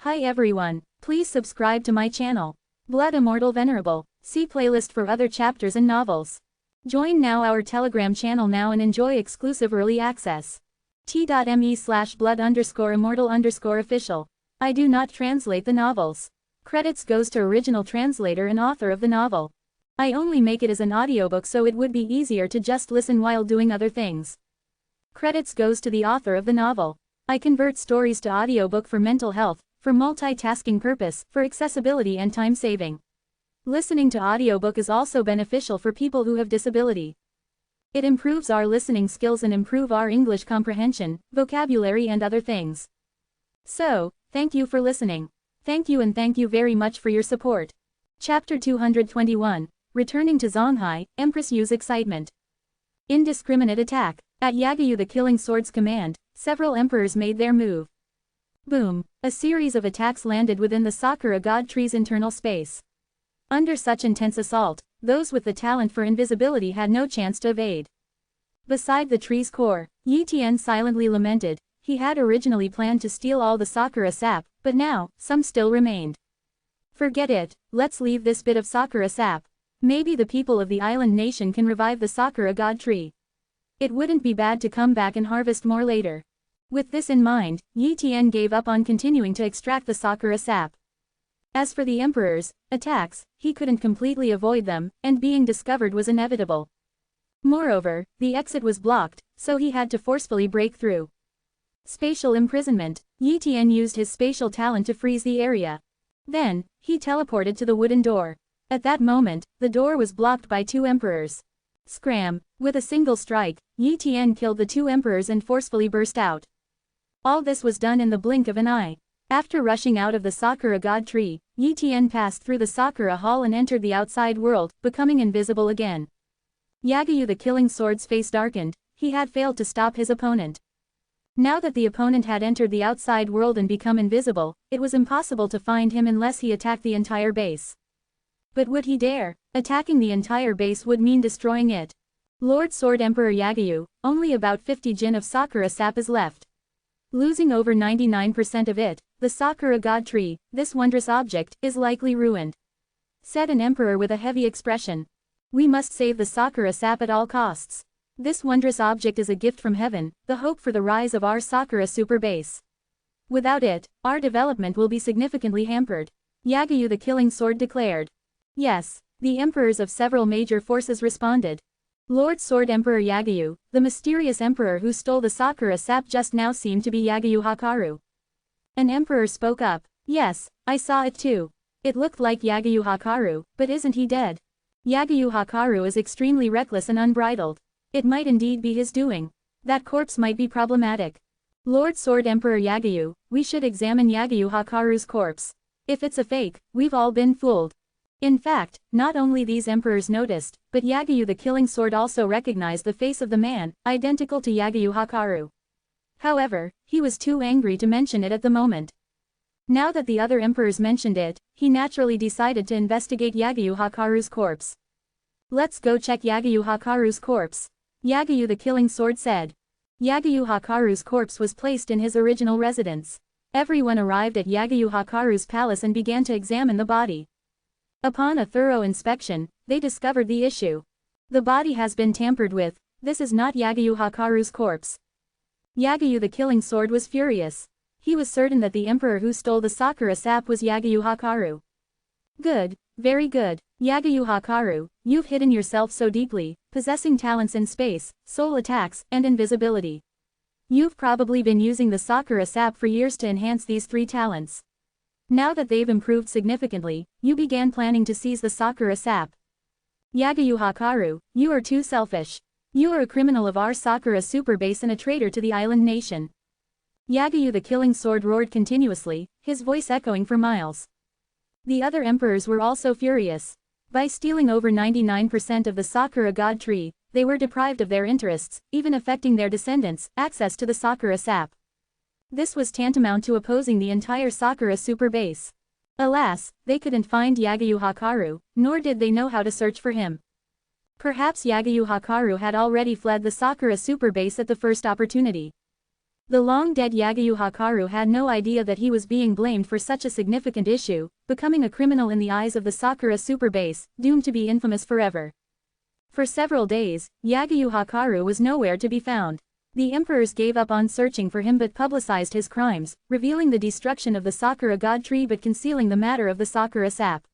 Hi everyone, please subscribe to my channel. Blood Immortal Venerable. See playlist for other chapters and novels. Join now our Telegram channel now and enjoy exclusive early access. t.me/blood_immortal_official. I do not translate the novels. Credits goes to original translator and author of the novel. I only make it as an audiobook so it would be easier to just listen while doing other things. Credits goes to the author of the novel. I convert stories to audiobook for mental health, for multitasking purpose, for accessibility and time saving. Listening to audiobook is also beneficial for people who have disability. It improves our listening skills and improve our English comprehension, vocabulary and other things. So, thank you for listening. Thank you and thank you very much for your support. Chapter 221, Returning to Zonghai, Empress Yu's Excitement. Indiscriminate attack. At Yagyu the Killing Sword's command, several emperors made their move. Boom! A series of attacks landed within the Sakura God Tree's internal space. Under such intense assault, those with the talent for invisibility had no chance to evade. Beside the tree's core, Yi Tian silently lamented. He had originally planned to steal all the Sakura sap, but now, some still remained. Forget it, let's leave this bit of Sakura sap. Maybe the people of the island nation can revive the Sakura God Tree. It wouldn't be bad to come back and harvest more later. With this in mind, Yi Tian gave up on continuing to extract the Sakura sap. As for the emperor's attacks, he couldn't completely avoid them, and being discovered was inevitable. Moreover, the exit was blocked, so he had to forcefully break through. Spatial imprisonment. Yi Tian used his spatial talent to freeze the area. Then, he teleported to the wooden door. At that moment, the door was blocked by two emperors. Scram! With a single strike, Yi Tian killed the two emperors and forcefully burst out. All this was done in the blink of an eye. After rushing out of the Sakura God Tree, Yi Tian passed through the Sakura Hall and entered the outside world, becoming invisible again. Yagyu the Killing Sword's face darkened. He had failed to stop his opponent. Now that the opponent had entered the outside world and become invisible, it was impossible to find him unless he attacked the entire base. But would he dare? Attacking the entire base would mean destroying it. Lord Sword Emperor Yagyu, only about 50 jin of Sakura sap is left. Losing over 99% of it, the Sakura God Tree, this wondrous object, is likely ruined. Said an emperor with a heavy expression. We must save the Sakura sap at all costs. This wondrous object is a gift from heaven, the hope for the rise of our Sakura super base. Without it, our development will be significantly hampered. Yagyu the Killing Sword declared. Yes, the emperors of several major forces responded. Lord Sword Emperor Yagyu, the mysterious emperor who stole the Sakura sap just now seemed to be Yagyu Hakaru. An emperor spoke up. Yes, I saw it too. It looked like Yagyu Hakaru, but isn't he dead? Yagyu Hakaru is extremely reckless and unbridled. It might indeed be his doing. That corpse might be problematic. Lord Sword Emperor Yagyu, we should examine Yagyu Hakaru's corpse. If it's a fake, we've all been fooled. In fact, not only these emperors noticed, but Yagyu the Killing Sword also recognized the face of the man, identical to Yagyu Hakaru. However, he was too angry to mention it at the moment. Now that the other emperors mentioned it, he naturally decided to investigate Yagyu Hakaru's corpse. Let's go check Yagyu Hakaru's corpse. Yagyu the Killing Sword said. Yagyu Hakaru's corpse was placed in his original residence. Everyone arrived at Yagyu Hakaru's palace and began to examine the body. Upon a thorough inspection, they discovered the issue. The body has been tampered with. This is not Yagyu Hakaru's corpse. Yagyu the Killing Sword was furious. He was certain that the emperor who stole the Sakura sap was Yagyu Hakaru. Good, very good. Yagyu Hakaru, you've hidden yourself so deeply, possessing talents in space, soul attacks, and invisibility. You've probably been using the Sakura sap for years to enhance these three talents. Now that they've improved significantly, you began planning to seize the Sakura sap. Yagyu Hakaru, you are too selfish. You are a criminal of our Sakura super base and a traitor to the island nation. Yagyu the Killing Sword roared continuously, his voice echoing for miles. The other emperors were also furious. By stealing over 99% of the Sakura God Tree, they were deprived of their interests, even affecting their descendants, access to the Sakura sap. This was tantamount to opposing the entire Sakura super base. Alas, they couldn't find Yagyu Hakaru, nor did they know how to search for him. Perhaps Yagyu Hakaru had already fled the Sakura super base at the first opportunity. The long-dead Yagyu Hakaru had no idea that he was being blamed for such a significant issue, becoming a criminal in the eyes of the Sakura super base, doomed to be infamous forever. For several days, Yagyu Hakaru was nowhere to be found. The emperors gave up on searching for him but publicized his crimes, revealing the destruction of the Sakura god tree but concealing the matter of the Sakura sap.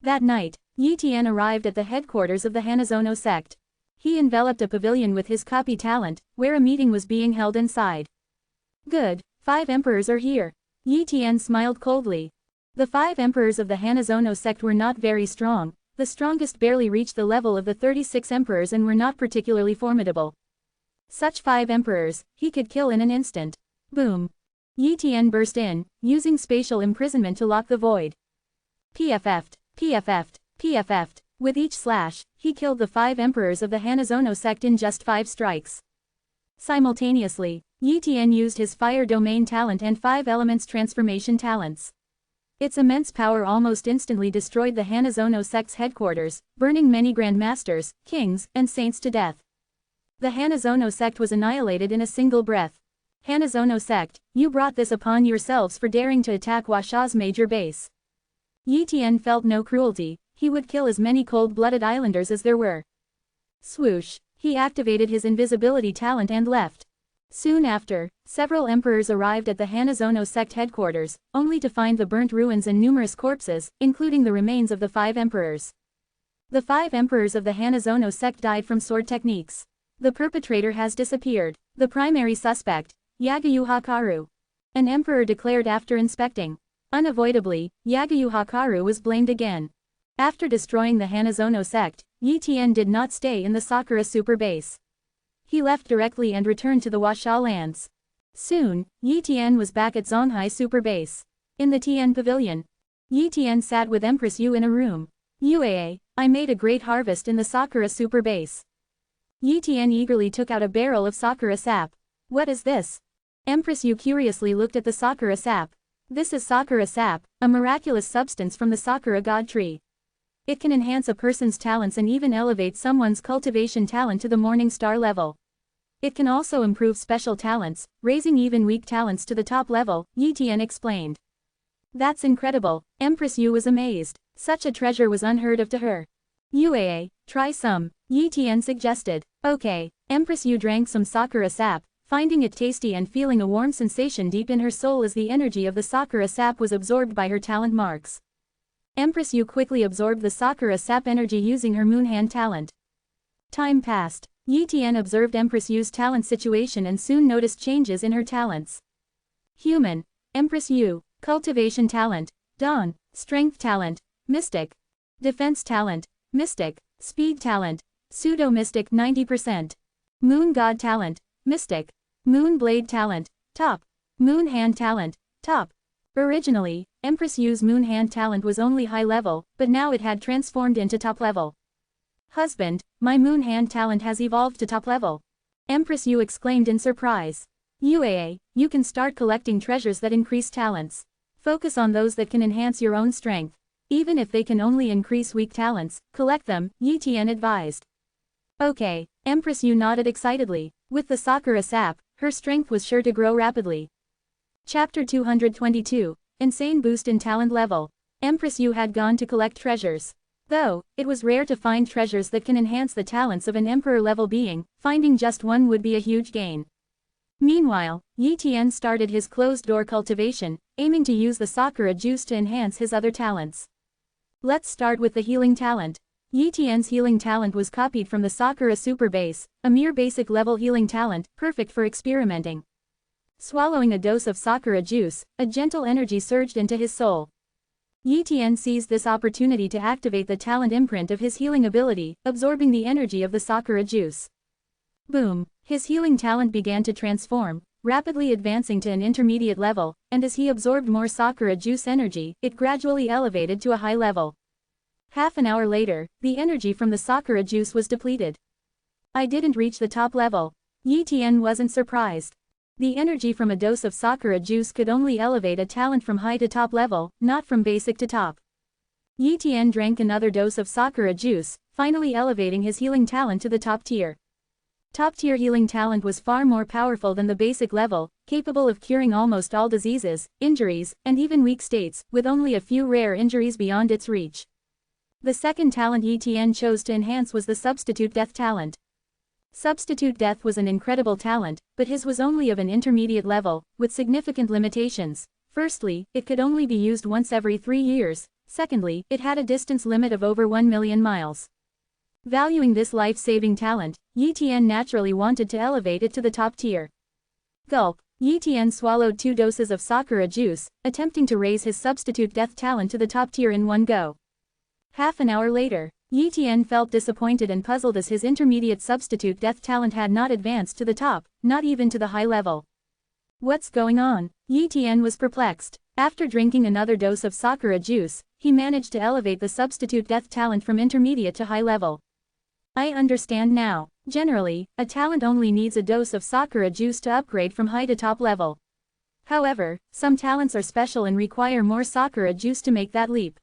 That night, Yi Tian arrived at the headquarters of the Hanazono sect. He enveloped a pavilion with his copy talent, where a meeting was being held inside. Good, 5 emperors are here. Yi Tian smiled coldly. The 5 emperors of the Hanazono sect were not very strong, the strongest barely reached the level of the 36 emperors and were not particularly formidable. Such 5 emperors, he could kill in an instant. Boom. Yi Tian burst in, using spatial imprisonment to lock the void. PFF'd, PFF'd, PFF'd. With each slash, he killed the 5 emperors of the Hanazono sect in just 5 strikes. Simultaneously, Yi Tian used his fire domain talent and 5 elements transformation talents. Its immense power almost instantly destroyed the Hanazono sect's headquarters, burning many grandmasters, kings, and saints to death. The Hanazono sect was annihilated in a single breath. Hanazono sect, you brought this upon yourselves for daring to attack Huasha's major base. Yi Tian felt no cruelty, he would kill as many cold-blooded islanders as there were. Swoosh, he activated his invisibility talent and left. Soon after, several emperors arrived at the Hanazono sect headquarters, only to find the burnt ruins and numerous corpses, including the remains of the 5 emperors. The 5 emperors of the Hanazono sect died from sword techniques. The perpetrator has disappeared. The primary suspect, Yagyu Hakaru. An emperor declared after inspecting. Unavoidably, Yagyu Hakaru was blamed again. After destroying the Hanazono sect, Yi Tian did not stay in the Sakura super base. He left directly and returned to the Huasha lands. Soon, Yi Tian was back at Zonghai super base. In the Tian pavilion, Yi Tian sat with Empress Yu in a room. "Yuaa, I made a great harvest in the Sakura super base." Yi Tian eagerly took out a barrel of Sakura sap. "What is this?" Empress Yu curiously looked at the Sakura sap. "This is Sakura sap, a miraculous substance from the Sakura god tree. It can enhance a person's talents and even elevate someone's cultivation talent to the morning star level. It can also improve special talents, raising even weak talents to the top level," Yi Tian explained. "That's incredible." Empress Yu was amazed. Such a treasure was unheard of to her. "Yuaa, try some," Yi Tian suggested. "Okay." Empress Yu drank some Sakura sap, finding it tasty and feeling a warm sensation deep in her soul as the energy of the Sakura sap was absorbed by her talent marks. Empress Yu quickly absorbed the Sakura sap energy using her moon hand talent. Time passed. Yi Tian observed Empress Yu's talent situation and soon noticed changes in her talents. Human. Empress Yu. Cultivation talent. Dawn. Strength talent. Mystic. Defense talent. Mystic. Speed talent. Pseudo-mystic 90%. Moon God talent. Mystic. Moon Blade talent. Top. Moon Hand talent. Top. Originally, Empress Yu's moon hand talent was only high level, but now it had transformed into top level. "Husband, my moon hand talent has evolved to top level." Empress Yu exclaimed in surprise. "Yuaa, you can start collecting treasures that increase talents. Focus on those that can enhance your own strength. Even if they can only increase weak talents, collect them," Yi Tian advised. "Okay." Empress Yu nodded excitedly. With the Sakura sap, her strength was sure to grow rapidly. Chapter 222, Insane Boost in Talent Level. Empress Yu had gone to collect treasures. Though, it was rare to find treasures that can enhance the talents of an emperor-level being, finding just one would be a huge gain. Meanwhile, Yi Tian started his closed-door cultivation, aiming to use the Sakura juice to enhance his other talents. Let's start with the healing talent. Yi Tian's healing talent was copied from the Sakura super base, a mere basic level healing talent, perfect for experimenting. Swallowing a dose of Sakura juice, a gentle energy surged into his soul. Yi Tian seized this opportunity to activate the talent imprint of his healing ability, absorbing the energy of the Sakura juice. Boom! His healing talent began to transform, rapidly advancing to an intermediate level, and as he absorbed more Sakura juice energy, it gradually elevated to a high level. Half an hour later, the energy from the Sakura juice was depleted. "I didn't reach the top level." Yi Tian wasn't surprised. The energy from a dose of Sakura juice could only elevate a talent from high to top level, not from basic to top. Yi Tian drank another dose of Sakura juice, finally elevating his healing talent to the top tier. Top-tier healing talent was far more powerful than the basic level, capable of curing almost all diseases, injuries, and even weak states, with only a few rare injuries beyond its reach. The second talent ETN chose to enhance was the substitute death talent. Substitute death was an incredible talent, but his was only of an intermediate level, with significant limitations. Firstly, it could only be used once every 3 years. Secondly, it had a distance limit of over 1 million miles. Valuing this life-saving talent, Yi Tian naturally wanted to elevate it to the top tier. Gulp. Yi Tian swallowed 2 doses of sakura juice, attempting to raise his substitute death talent to the top tier in one go. Half an hour later, Yi Tian felt disappointed and puzzled as his intermediate substitute death talent had not advanced to the top, not even to the high level. What's going on? Yi Tian was perplexed. After drinking another dose of sakura juice, he managed to elevate the substitute death talent from intermediate to high level. I understand now. Generally, a talent only needs a dose of sakura juice to upgrade from high to top level. However, some talents are special and require more sakura juice to make that leap.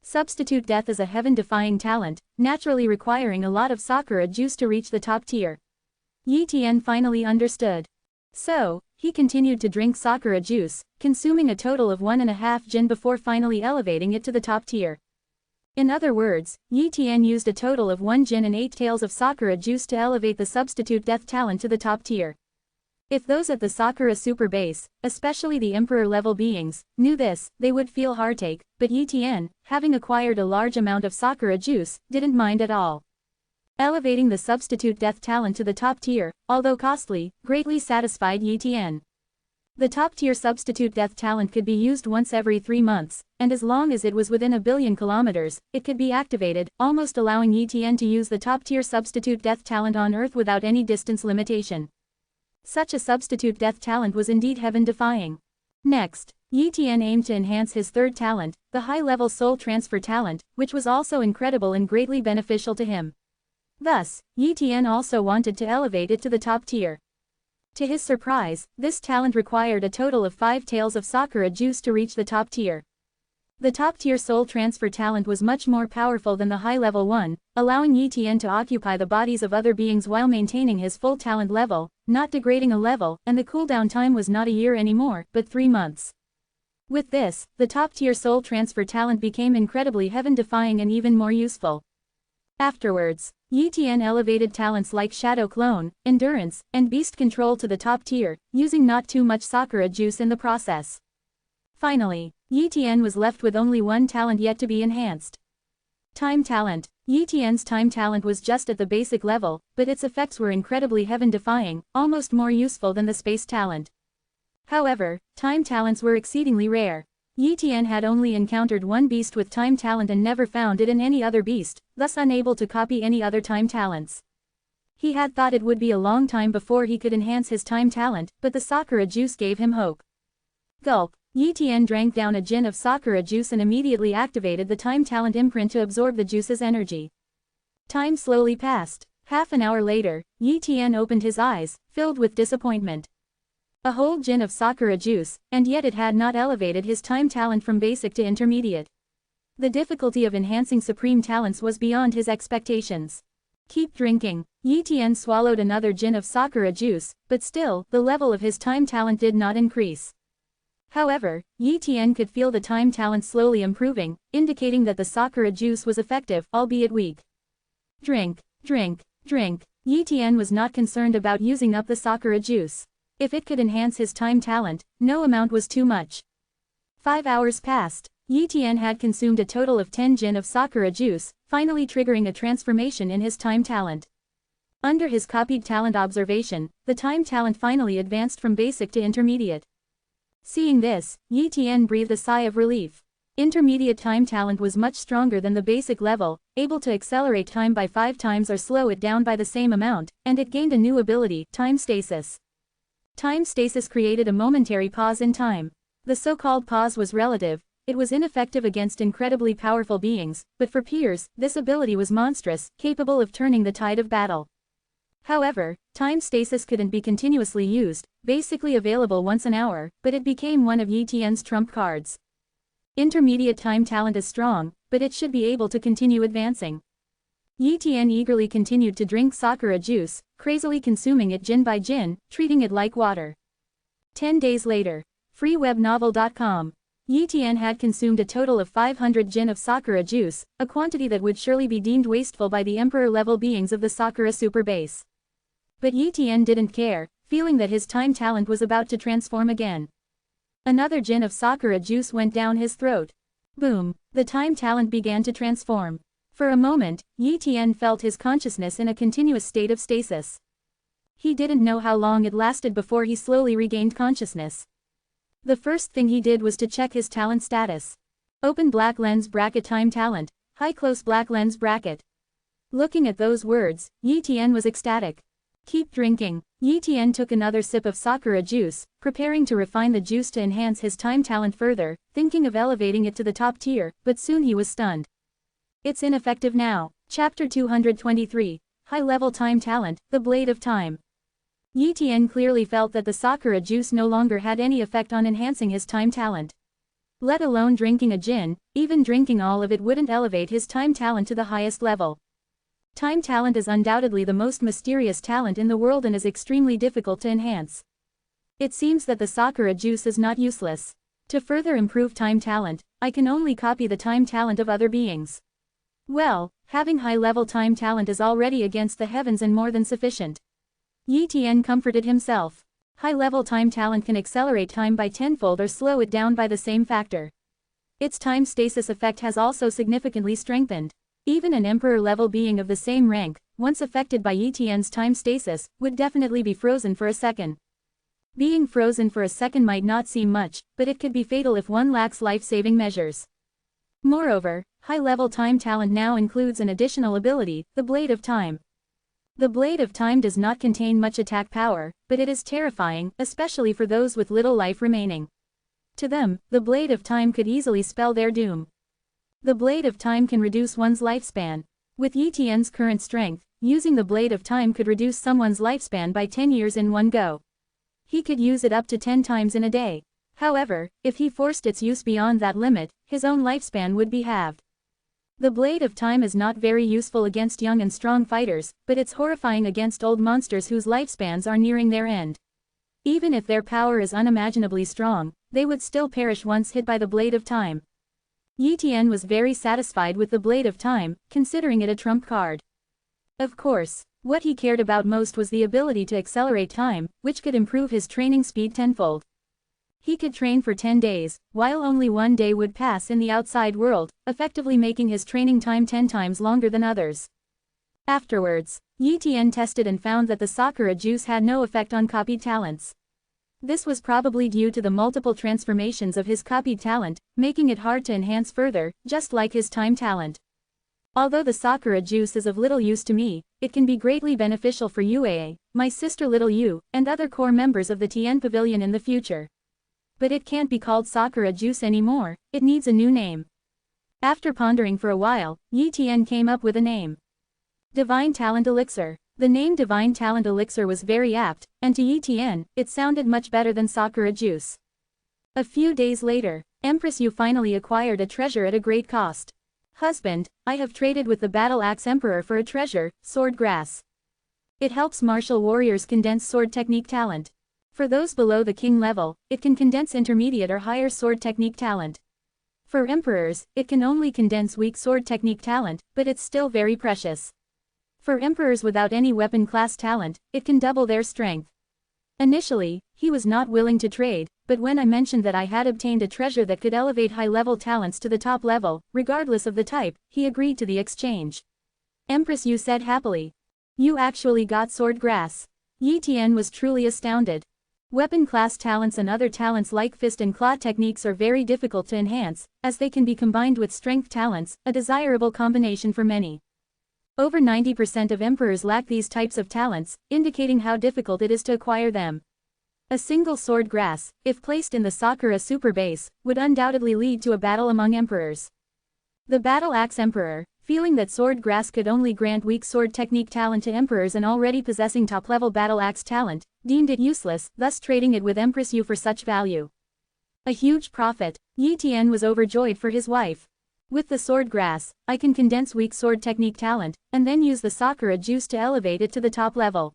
Substitute death is a heaven-defying talent, naturally requiring a lot of sakura juice to reach the top tier. Yi Tian finally understood. So, he continued to drink sakura juice, consuming a total of 1.5 jin before finally elevating it to the top tier. In other words, Yi Tian used a total of 1 jin and 8 taels of sakura juice to elevate the substitute death talent to the top tier. If those at the Sakura super base, especially the Emperor-level beings, knew this, they would feel heartache, but Yi Tian, having acquired a large amount of sakura juice, didn't mind at all. Elevating the substitute death talent to the top tier, although costly, greatly satisfied Yi Tian. The top-tier substitute death talent could be used once every 3 months, and as long as it was within 1 billion kilometers, it could be activated, almost allowing Yi Tian to use the top-tier substitute death talent on Earth without any distance limitation. Such a substitute death talent was indeed heaven-defying. Next, Yi Tian aimed to enhance his third talent, the high-level soul transfer talent, which was also incredible and greatly beneficial to him. Thus, Yi Tian also wanted to elevate it to the top tier. To his surprise, this talent required a total of 5 taels of sakura juice to reach the top tier. The top-tier soul transfer talent was much more powerful than the high-level one, allowing Yi Tian to occupy the bodies of other beings while maintaining his full talent level, not degrading a level, and the cooldown time was not a year anymore, but 3 months. With this, the top-tier soul transfer talent became incredibly heaven-defying and even more useful. Afterwards, Yi Tian elevated talents like Shadow Clone, Endurance, and Beast Control to the top tier, using not too much sakura juice in the process. Finally, Yi Tian was left with only one talent yet to be enhanced. Time talent. Yi Tian's time talent was just at the basic level, but its effects were incredibly heaven-defying, almost more useful than the space talent. However, time talents were exceedingly rare. Yi Tian had only encountered one beast with time talent and never found it in any other beast, thus unable to copy any other time talents. He had thought it would be a long time before he could enhance his time talent, but the sakura juice gave him hope. Gulp. Yi Tian drank down a jin of sakura juice and immediately activated the time talent imprint to absorb the juice's energy. Time slowly passed. Half an hour later, Yi Tian opened his eyes, filled with disappointment. A whole jin of sakura juice, and yet it had not elevated his time talent from basic to intermediate. The difficulty of enhancing supreme talents was beyond his expectations. Keep drinking. Yi Tian swallowed another jin of sakura juice, but still, the level of his time talent did not increase. However, Yi Tian could feel the time talent slowly improving, indicating that the sakura juice was effective, albeit weak. Drink, drink, drink. Yi Tian was not concerned about using up the sakura juice. If it could enhance his time talent, no amount was too much. 5 hours passed. Yi Tian had consumed a total of 10 jin of sakura juice, finally triggering a transformation in his time talent. Under his copied talent observation, the time talent finally advanced from basic to intermediate. Seeing this, Yi Tian breathed a sigh of relief. Intermediate time talent was much stronger than the basic level, able to accelerate time by 5 times or slow it down by the same amount, and it gained a new ability, time stasis. Time stasis created a momentary pause in time. The so-called pause was relative, it was ineffective against incredibly powerful beings, but for peers, this ability was monstrous, capable of turning the tide of battle. However, time stasis couldn't be continuously used, basically available once an hour, but it became one of Yi Tian's trump cards. Intermediate time talent is strong, but it should be able to continue advancing. Yi Tian eagerly continued to drink sakura juice, crazily consuming it jin by jin, treating it like water. 10 days later. freewebnovel.com. Yi Tian had consumed a total of 500 jin of sakura juice, a quantity that would surely be deemed wasteful by the emperor-level beings of the sakura super base. But Yi Tian didn't care, feeling that his time talent was about to transform again. Another jin of sakura juice went down his throat. Boom, the time talent began to transform. For a moment, Yi Tian felt his consciousness in a continuous state of stasis. He didn't know how long it lasted before he slowly regained consciousness. The first thing he did was to check his talent status. Open black lens bracket time talent, high close black lens bracket. Looking at those words, Yi Tian was ecstatic. Keep drinking. Yi Tian took another sip of sakura juice, preparing to refine the juice to enhance his time talent further, thinking of elevating it to the top tier, but soon he was stunned. It's ineffective now. Chapter 223. High-level time talent, the Blade of Time. Yi Tian clearly felt that the sakura juice no longer had any effect on enhancing his time talent. Let alone drinking a jin, even drinking all of it wouldn't elevate his time talent to the highest level. Time talent is undoubtedly the most mysterious talent in the world and is extremely difficult to enhance. It seems that the sakura juice is not useless. To further improve time talent, I can only copy the time talent of other beings. Well, having high-level time talent is already against the heavens and more than sufficient. Yi Tian comforted himself. High-level time talent can accelerate time by tenfold or slow it down by the same factor. Its time stasis effect has also significantly strengthened. Even an emperor-level being of the same rank, once affected by Yi Tian's time stasis, would definitely be frozen for a second. Being frozen for a second might not seem much, but it could be fatal if one lacks life-saving measures. Moreover, high-level time talent now includes an additional ability, the Blade of Time. The Blade of Time does not contain much attack power, but it is terrifying, especially for those with little life remaining. To them, the Blade of Time could easily spell their doom. The Blade of Time can reduce one's lifespan. With Yi Tian's current strength, using the Blade of Time could reduce someone's lifespan by 10 years in one go. He could use it up to 10 times in a day. However, if he forced its use beyond that limit, his own lifespan would be halved. The Blade of Time is not very useful against young and strong fighters, but it's horrifying against old monsters whose lifespans are nearing their end. Even if their power is unimaginably strong, they would still perish once hit by the Blade of Time. Yi Tian was very satisfied with the Blade of Time, considering it a trump card. Of course, what he cared about most was the ability to accelerate time, which could improve his training speed tenfold. He could train for 10 days, while only one day would pass in the outside world, effectively making his training time 10 times longer than others. Afterwards, Yi Tian tested and found that the sakura juice had no effect on copied talents. This was probably due to the multiple transformations of his copied talent, making it hard to enhance further, just like his time talent. Although the sakura juice is of little use to me, it can be greatly beneficial for Yuaa, my sister Little Yu, and other core members of the Tien Pavilion in the future. But it can't be called sakura juice anymore, it needs a new name. After pondering for a while, Yi Tian came up with a name. Divine Talent Elixir. The name Divine Talent Elixir was very apt, and to Yi Tian, it sounded much better than sakura juice. A few days later, Empress Yu finally acquired a treasure at a great cost. Husband, I have traded with the Battle Axe Emperor for a treasure, Sword Grass. It helps martial warriors condense sword technique talent. For those below the king level, it can condense intermediate or higher sword technique talent. For emperors, it can only condense weak sword technique talent, but it's still very precious. For emperors without any weapon class talent, it can double their strength. Initially, he was not willing to trade, but when I mentioned that I had obtained a treasure that could elevate high-level talents to the top level, regardless of the type, he agreed to the exchange. Empress Yu said happily. You actually got Sword Grass. Yi Tian was truly astounded. Weapon class talents and other talents like fist and claw techniques are very difficult to enhance, as they can be combined with strength talents, a desirable combination for many. Over 90% of emperors lack these types of talents, indicating how difficult it is to acquire them. A single Sword Grass, if placed in the Sakura Super Base, would undoubtedly lead to a battle among emperors. The Battle Axe Emperor, feeling that Sword Grass could only grant weak sword technique talent to emperors and already possessing top-level Battle Axe talent, deemed it useless, thus trading it with Empress Yu for such value. A huge profit. Yi Tian was overjoyed for his wife. With the sword grass, I can condense weak sword technique talent, and then use the sakura juice to elevate it to the top level.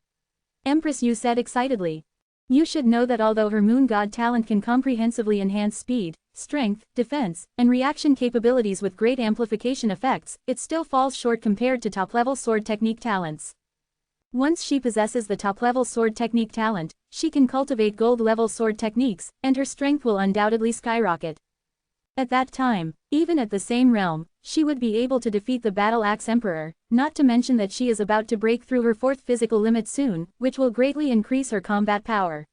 Empress Yu said excitedly. You should know that although her moon god talent can comprehensively enhance speed, strength, defense, and reaction capabilities with great amplification effects, it still falls short compared to top-level sword technique talents. Once she possesses the top-level sword technique talent, she can cultivate gold-level sword techniques, and her strength will undoubtedly skyrocket. At that time, even at the same realm, she would be able to defeat the Battle Axe Emperor, not to mention that she is about to break through her fourth physical limit soon, which will greatly increase her combat power.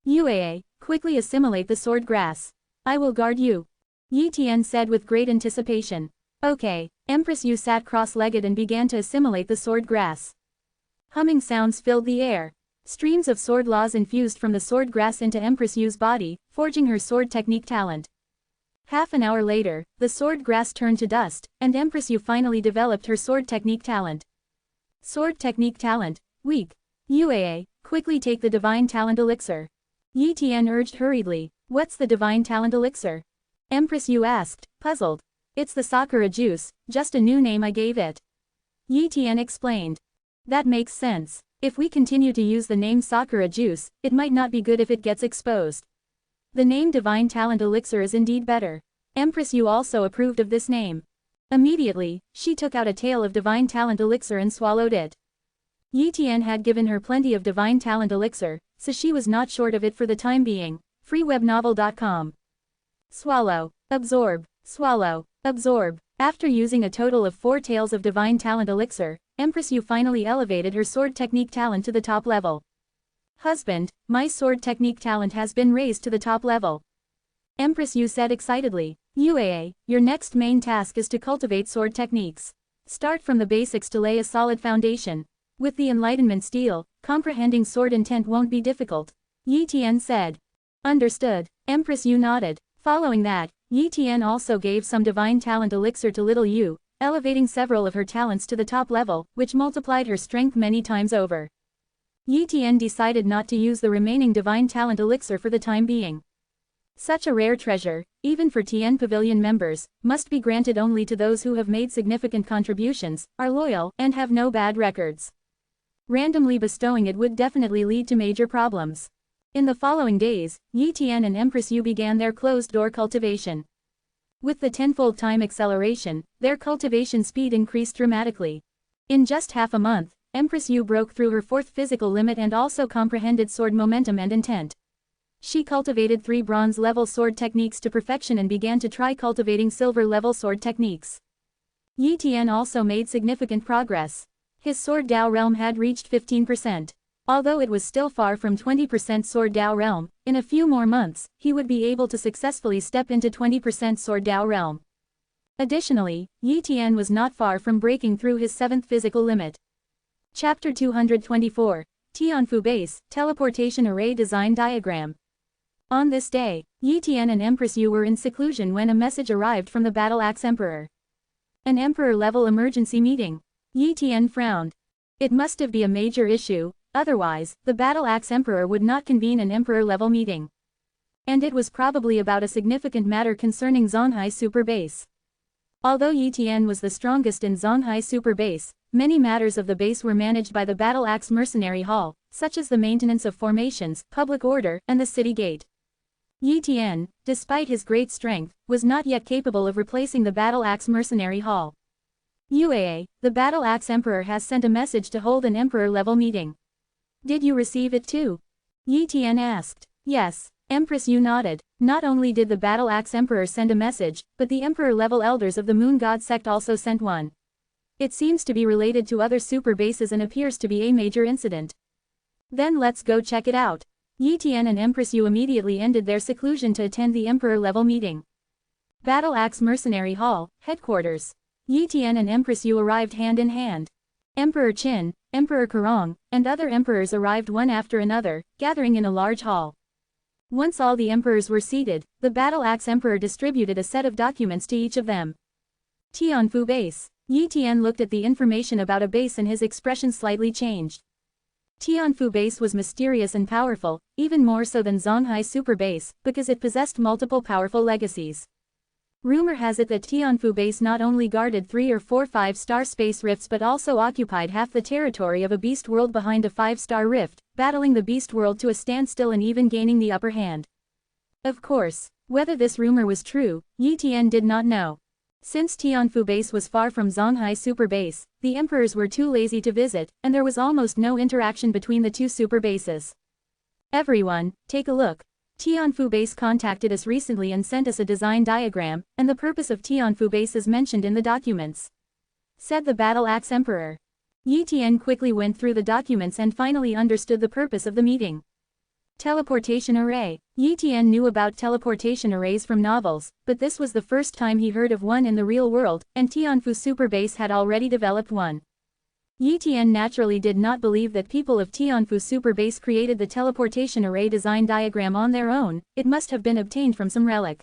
Uaa, quickly assimilate the sword grass. I will guard you. Yi Tian said with great anticipation. Okay, Empress Yu sat cross-legged and began to assimilate the sword grass. Humming sounds filled the air. Streams of sword laws infused from the sword grass into Empress Yu's body, forging her sword technique talent. Half an hour later, the sword grass turned to dust, and Empress Yu finally developed her sword technique talent. Sword technique talent, weak. Uaa, quickly take the divine talent elixir. Yi Tian urged hurriedly. What's the divine talent elixir? Empress Yu asked, puzzled. It's the sakura juice, just a new name I gave it. Yi Tian explained. That makes sense. If we continue to use the name sakura juice, it might not be good if it gets exposed. The name Divine Talent Elixir is indeed better. Empress Yu also approved of this name. Immediately, she took out a tail of Divine Talent Elixir and swallowed it. Yi Tian had given her plenty of Divine Talent Elixir, so she was not short of it for the time being. freewebnovel.com. Swallow, absorb, swallow, absorb. After using a total of 4 tails of Divine Talent Elixir, Empress Yu finally elevated her sword technique talent to the top level. Husband, my sword technique talent has been raised to the top level. Empress Yu said excitedly. Uaa, your next main task is to cultivate sword techniques. Start from the basics to lay a solid foundation. With the enlightenment steel, comprehending sword intent won't be difficult. Yi Tian said. Understood. Empress Yu nodded. Following that, Yi Tian also gave some divine talent elixir to little Yu, elevating several of her talents to the top level, which multiplied her strength many times over. Yi Tian decided not to use the remaining divine talent elixir for the time being. Such a rare treasure, even for Tian Pavilion members, must be granted only to those who have made significant contributions, are loyal, and have no bad records. Randomly bestowing it would definitely lead to major problems. In the following days, Yi Tian and Empress Yu began their closed-door cultivation. With the tenfold time acceleration, their cultivation speed increased dramatically. In just half a month, Empress Yu broke through her fourth physical limit and also comprehended sword momentum and intent. She cultivated 3 bronze-level sword techniques to perfection and began to try cultivating silver-level sword techniques. Yi Tian also made significant progress. His Sword Dao realm had reached 15%. Although it was still far from 20% Sword Dao realm, in a few more months, he would be able to successfully step into 20% Sword Dao realm. Additionally, Yi Tian was not far from breaking through his 7th physical limit. Chapter 224. Tianfu Base, Teleportation Array Design Diagram. On this day, Yi Tian and Empress Yu were in seclusion when a message arrived from the Battle Axe Emperor. An Emperor-level emergency meeting. Yi Tian frowned. It must have been a major issue, otherwise, the Battle Axe Emperor would not convene an Emperor-level meeting. And it was probably about a significant matter concerning Zonghai Super Base. Although Yi Tian was the strongest in Zonghai Super Base, many matters of the base were managed by the Battle Axe Mercenary Hall, such as the maintenance of formations, public order, and the city gate. Yi Tian, despite his great strength, was not yet capable of replacing the Battle Axe Mercenary Hall. Uaa, the Battle Axe Emperor has sent a message to hold an Emperor-level meeting. Did you receive it too? Yi Tian asked. Yes. Empress Yu nodded. Not only did the Battle Axe Emperor send a message, but the Emperor-level elders of the Moon God sect also sent one. It seems to be related to other super bases and appears to be a major incident. Then let's go check it out. Yi Tian and Empress Yu immediately ended their seclusion to attend the Emperor-level meeting. Battle Axe Mercenary Hall, Headquarters. Yi Tian and Empress Yu arrived hand in hand. Emperor Qin, Emperor Kurong, and other emperors arrived one after another, gathering in a large hall. Once all the emperors were seated, the Battle Axe Emperor distributed a set of documents to each of them. Tianfu Base. Yi Tian looked at the information about a base and his expression slightly changed. Tianfu Base was mysterious and powerful, even more so than Zonghai Super Base, because it possessed multiple powerful legacies. Rumor has it that Tianfu base not only guarded 3 or 4 5-star space rifts but also occupied half the territory of a beast world behind a 5-star rift, battling the beast world to a standstill and even gaining the upper hand. Of course, whether this rumor was true, Yi Tian did not know. Since Tianfu base was far from Zonghai super base, the emperors were too lazy to visit, and there was almost no interaction between the two super bases. Everyone, take a look. Tianfu base contacted us recently and sent us a design diagram, and the purpose of Tianfu base is mentioned in the documents, said the Battle Axe Emperor. Yi Tian quickly went through the documents and finally understood the purpose of the meeting. Teleportation array. Yi Tian knew about teleportation arrays from novels, but this was the first time he heard of one in the real world, and Tianfu super base had already developed one. Yi Tian naturally did not believe that people of Tianfu super base created the teleportation array design diagram on their own. It must have been obtained from some relic.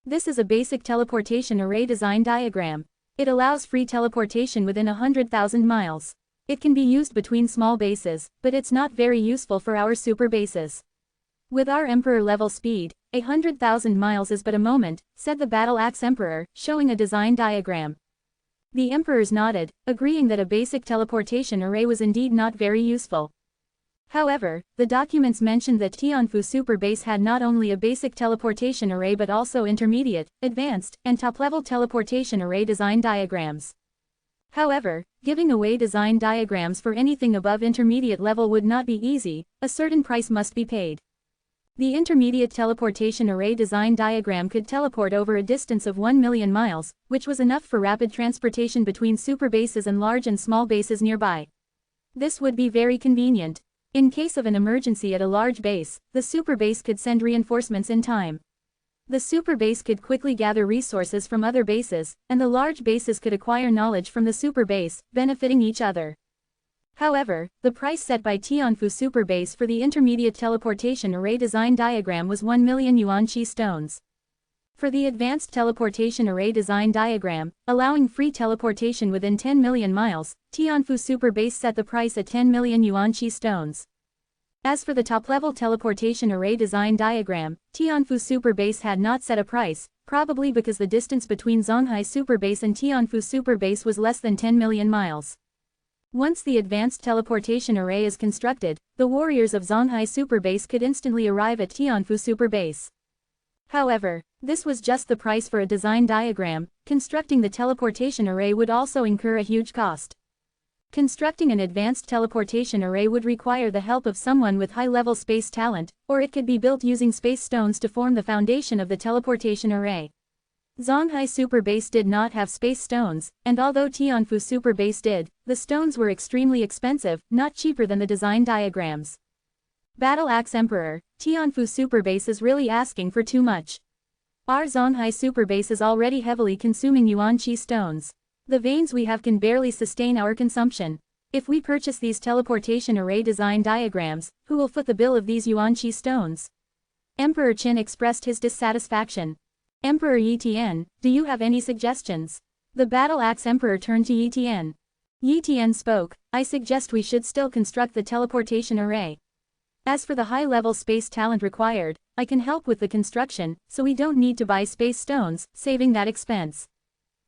This is a basic teleportation array design diagram. It allows free teleportation within 100,000 miles. It can be used between small bases, but it's not very useful for our super bases. With our Emperor level speed, 100,000 miles is but a moment, said the Battle Axe Emperor, showing a design diagram. The emperors nodded, agreeing that a basic teleportation array was indeed not very useful. However, the documents mentioned that Tianfu super base had not only a basic teleportation array but also intermediate, advanced, and top-level teleportation array design diagrams. However, giving away design diagrams for anything above intermediate level would not be easy. A certain price must be paid. The intermediate teleportation array design diagram could teleport over a distance of 1 million miles, which was enough for rapid transportation between super bases and large and small bases nearby. This would be very convenient. In case of an emergency at a large base, the super base could send reinforcements in time. The super base could quickly gather resources from other bases, and the large bases could acquire knowledge from the super base, benefiting each other. However, the price set by Tianfu super base for the intermediate teleportation array design diagram was 1 million yuan chi stones. For the advanced teleportation array design diagram, allowing free teleportation within 10 million miles, Tianfu super base set the price at 10 million yuan chi stones. As for the top-level teleportation array design diagram, Tianfu super base had not set a price, probably because the distance between Zonghai super base and Tianfu super base was less than 10 million miles. Once the advanced teleportation array is constructed, the warriors of Zonghai super base could instantly arrive at Tianfu super base. However, this was just the price for a design diagram. Constructing the teleportation array would also incur a huge cost. Constructing an advanced teleportation array would require the help of someone with high-level space talent, or it could be built using space stones to form the foundation of the teleportation array. Zonghai super base did not have space stones, and although Tianfu super base did, the stones were extremely expensive, not cheaper than the design diagrams. Battle Axe Emperor, Tianfu super base is really asking for too much. Our Zonghai super base is already heavily consuming yuan chi stones. The veins we have can barely sustain our consumption. If we purchase these teleportation array design diagrams, who will foot the bill of these yuan chi stones? Emperor Qin expressed his dissatisfaction. Emperor Yi Tian, do you have any suggestions? The Battle Axe Emperor turned to Yi Tian. Yi Tian spoke, I suggest we should still construct the teleportation array. As for the high-level space talent required, I can help with the construction, so we don't need to buy space stones, saving that expense.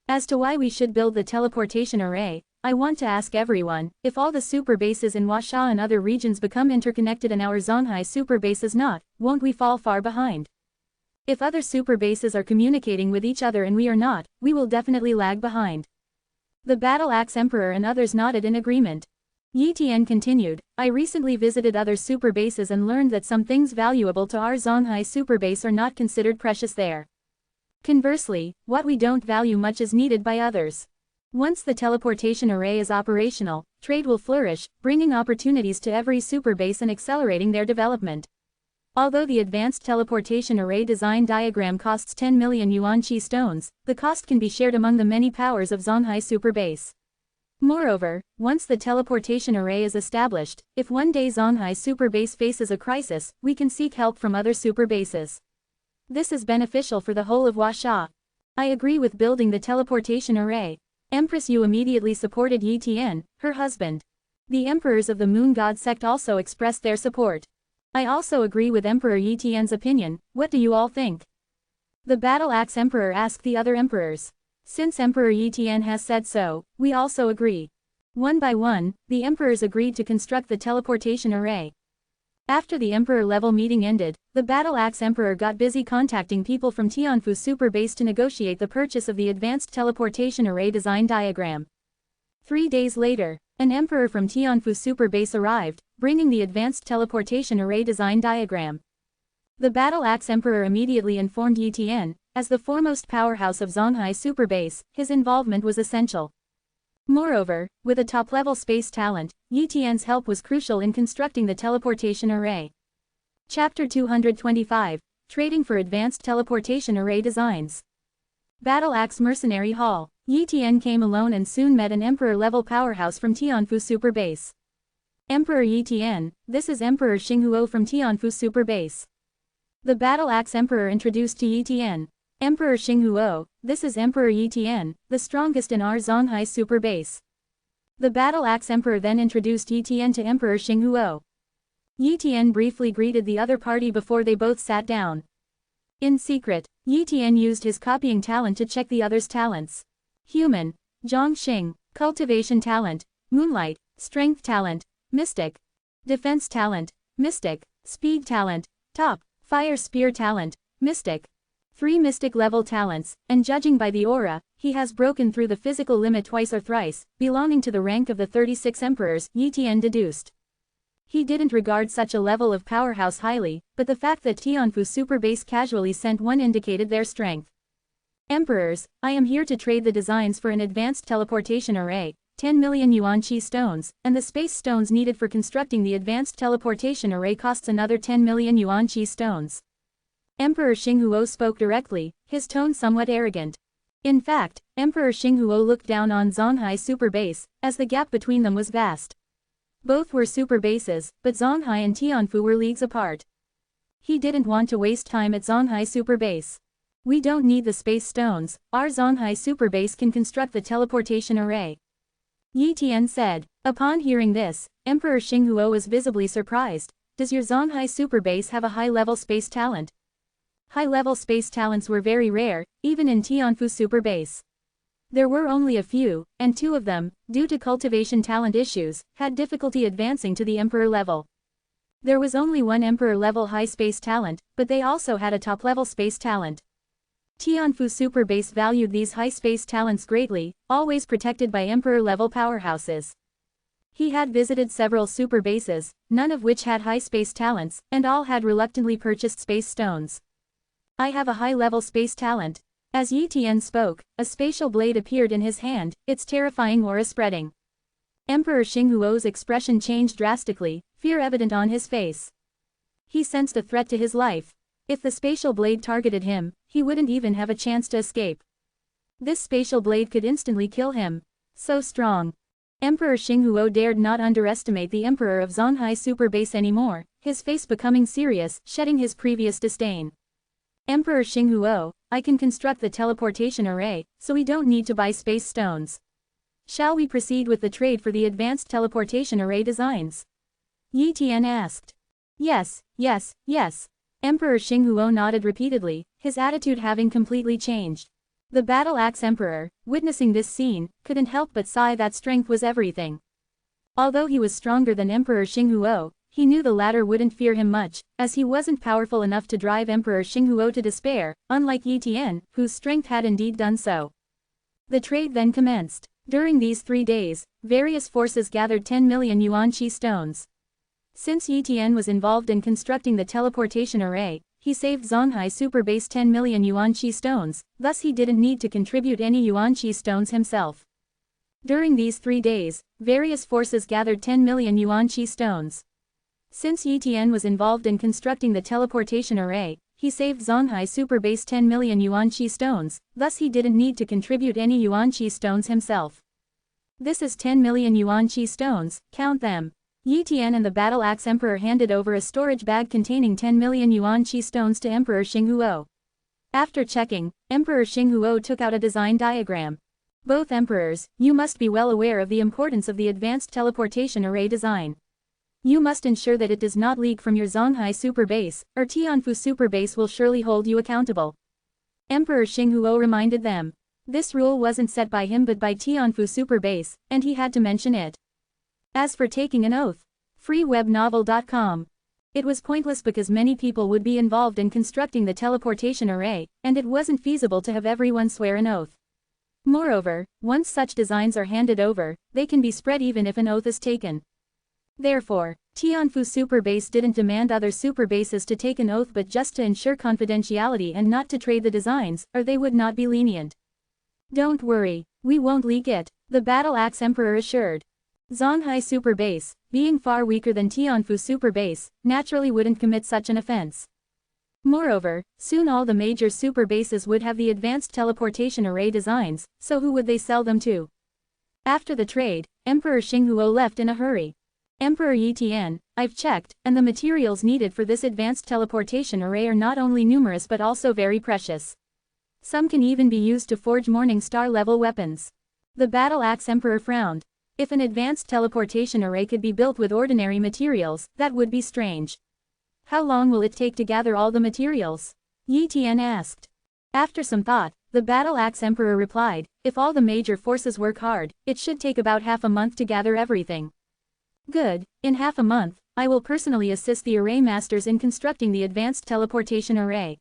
As to why we should build the teleportation array, I want to ask everyone, if all the super bases in Huaxia and other regions become interconnected and our Zonghai super base is not, won't we fall far behind? If other super bases are communicating with each other and we are not, we will definitely lag behind. The Battle Axe Emperor and others nodded in agreement. Yi Tian continued, I recently visited other super bases and learned that some things valuable to our Zonghai super base are not considered precious there. Conversely, what we don't value much is needed by others. Once the teleportation array is operational, trade will flourish, bringing opportunities to every super base and accelerating their development. Although the advanced teleportation array design diagram costs 10 million yuan chi stones, the cost can be shared among the many powers of Zonghai super base. Moreover, once the teleportation array is established, if one day Zonghai super base faces a crisis, we can seek help from other super bases. This is beneficial for the whole of Huaxia. I agree with building the teleportation array. Empress Yu immediately supported Yi Tian, her husband. The emperors of the Moon God sect also expressed their support. I also agree with Emperor Yi Tian's opinion. What do you all think? The Battle Axe Emperor asked the other emperors. Since Emperor Yi Tian has said so, we also agree. One by one, the emperors agreed to construct the teleportation array. After the emperor-level meeting ended, the Battle Axe Emperor got busy contacting people from Tianfu Super Base to negotiate the purchase of the advanced teleportation array design diagram. 3 days later, an emperor from Tianfu Super Base arrived, bringing the advanced teleportation array design diagram. The Battle Axe Emperor immediately informed Yi Tian, as the foremost powerhouse of Zonghai Super Base, his involvement was essential. Moreover, with a top-level space talent, Yi Tian's help was crucial in constructing the teleportation array. Chapter 225, Trading for Advanced Teleportation Array Designs. Battle Axe Mercenary Hall. Yi Tian came alone and soon met an emperor-level powerhouse from Tianfu Super Base. Emperor Yi Tian, this is Emperor Xinghuo from Tianfu Super Base. The Battle Axe Emperor introduced to Yi Tian. Emperor Xinghuo, this is Emperor Yi Tian, the strongest in our Zonghai Super Base. The Battle Axe Emperor then introduced Yi Tian to Emperor Xinghuo. Yi Tian briefly greeted the other party before they both sat down. In secret, Yi Tian used his copying talent to check the others' talents. Human, Zhongxing, Cultivation Talent, Moonlight, Strength Talent, Mystic, Defense Talent, Mystic, Speed Talent, Top, Fire Spear Talent, Mystic. 3 Mystic level talents, and judging by the aura, he has broken through the physical limit twice or thrice, belonging to the rank of the 36 emperors, Yi Tian deduced. He didn't regard such a level of powerhouse highly, but the fact that Tianfu Super Base casually sent one indicated their strength. Emperors, I am here to trade the designs for an advanced teleportation array, 10 million yuan chi stones, and the space stones needed for constructing the advanced teleportation array costs another 10 million yuan chi stones. Emperor Xinghuo spoke directly, his tone somewhat arrogant. In fact, Emperor Xinghuo looked down on Zonghai Super Base, as the gap between them was vast. Both were super bases, but Zonghai and Tianfu were leagues apart. He didn't want to waste time at Zonghai Super Base. We don't need the space stones, our Zonghai Super Base can construct the teleportation array. Yi Tian said. Upon hearing this, Emperor Xinghuo was visibly surprised. Does your Zonghai Super Base have a high-level space talent? High-level space talents were very rare, even in Tianfu Super Base. There were only a few, and 2 of them, due to cultivation talent issues, had difficulty advancing to the emperor level. There was only 1 emperor-level high space talent, but they also had a top-level space talent. Tianfu Super Base valued these high space talents greatly, always protected by emperor-level powerhouses. He had visited several super bases, none of which had high space talents, and all had reluctantly purchased space stones. I have a high-level space talent. As Yi Tian spoke, a spatial blade appeared in his hand, its terrifying aura spreading. Emperor Xinghuo's expression changed drastically, fear evident on his face. He sensed a threat to his life. If the spatial blade targeted him, he wouldn't even have a chance to escape. This spatial blade could instantly kill him. So strong. Emperor Xinghuo dared not underestimate the Emperor of Zonghai Super Base anymore, his face becoming serious, shedding his previous disdain. Emperor Xinghuo, I can construct the teleportation array, so we don't need to buy space stones. Shall we proceed with the trade for the advanced teleportation array designs? Yi Tian asked. Yes, yes, yes. Emperor Xinghuo nodded repeatedly, his attitude having completely changed. The Battle Axe Emperor, witnessing this scene, couldn't help but sigh that strength was everything. Although he was stronger than Emperor Xinghuo, he knew the latter wouldn't fear him much, as he wasn't powerful enough to drive Emperor Xinghuo to despair, unlike Yi Tian, whose strength had indeed done so. The trade then commenced. During these 3 days, various forces gathered 10 million yuan chi stones. Since Yi Tian was involved in constructing the teleportation array, he saved Zonghai Super Base 10 million yuan chi stones, thus he didn't need to contribute any yuan chi stones himself. During these 3 days, various forces gathered 10 million yuan chi stones. Since Yi Tian was involved in constructing the teleportation array, he saved Zonghai Super Base 10 million yuan chi stones, thus he didn't need to contribute any yuan chi stones himself. This is 10 million yuan chi stones, count them. Yi Tian and the Battle Axe Emperor handed over a storage bag containing 10 million yuan chi stones to Emperor Xinghuo. After checking, Emperor Xinghuo took out a design diagram. Both emperors, you must be well aware of the importance of the advanced teleportation array design. You must ensure that it does not leak from your Zonghai Super Base, or Tianfu Super Base will surely hold you accountable. Emperor Xinghuo reminded them. This rule wasn't set by him but by Tianfu Super Base, and he had to mention it. As for taking an oath, freewebnovel.com. It was pointless because many people would be involved in constructing the teleportation array, and it wasn't feasible to have everyone swear an oath. Moreover, once such designs are handed over, they can be spread even if an oath is taken. Therefore, Tianfu Super Base didn't demand other super bases to take an oath but just to ensure confidentiality and not to trade the designs, or they would not be lenient. Don't worry, we won't leak it, the Battle Axe Emperor assured. Zonghai Super Base, being far weaker than Tianfu Super Base, naturally wouldn't commit such an offense. Moreover, soon all the major super bases would have the advanced teleportation array designs, so who would they sell them to? After the trade, Emperor Xinghuo left in a hurry. Emperor Yi Tian, I've checked, and the materials needed for this advanced teleportation array are not only numerous but also very precious. Some can even be used to forge Morning Star level weapons. The Battle Axe Emperor frowned. If an advanced teleportation array could be built with ordinary materials, that would be strange. How long will it take to gather all the materials? Yi Tian asked. After some thought, the Battle Axe Emperor replied, if all the major forces work hard, it should take about half a month to gather everything. Good, in half a month, I will personally assist the array masters in constructing the advanced teleportation array.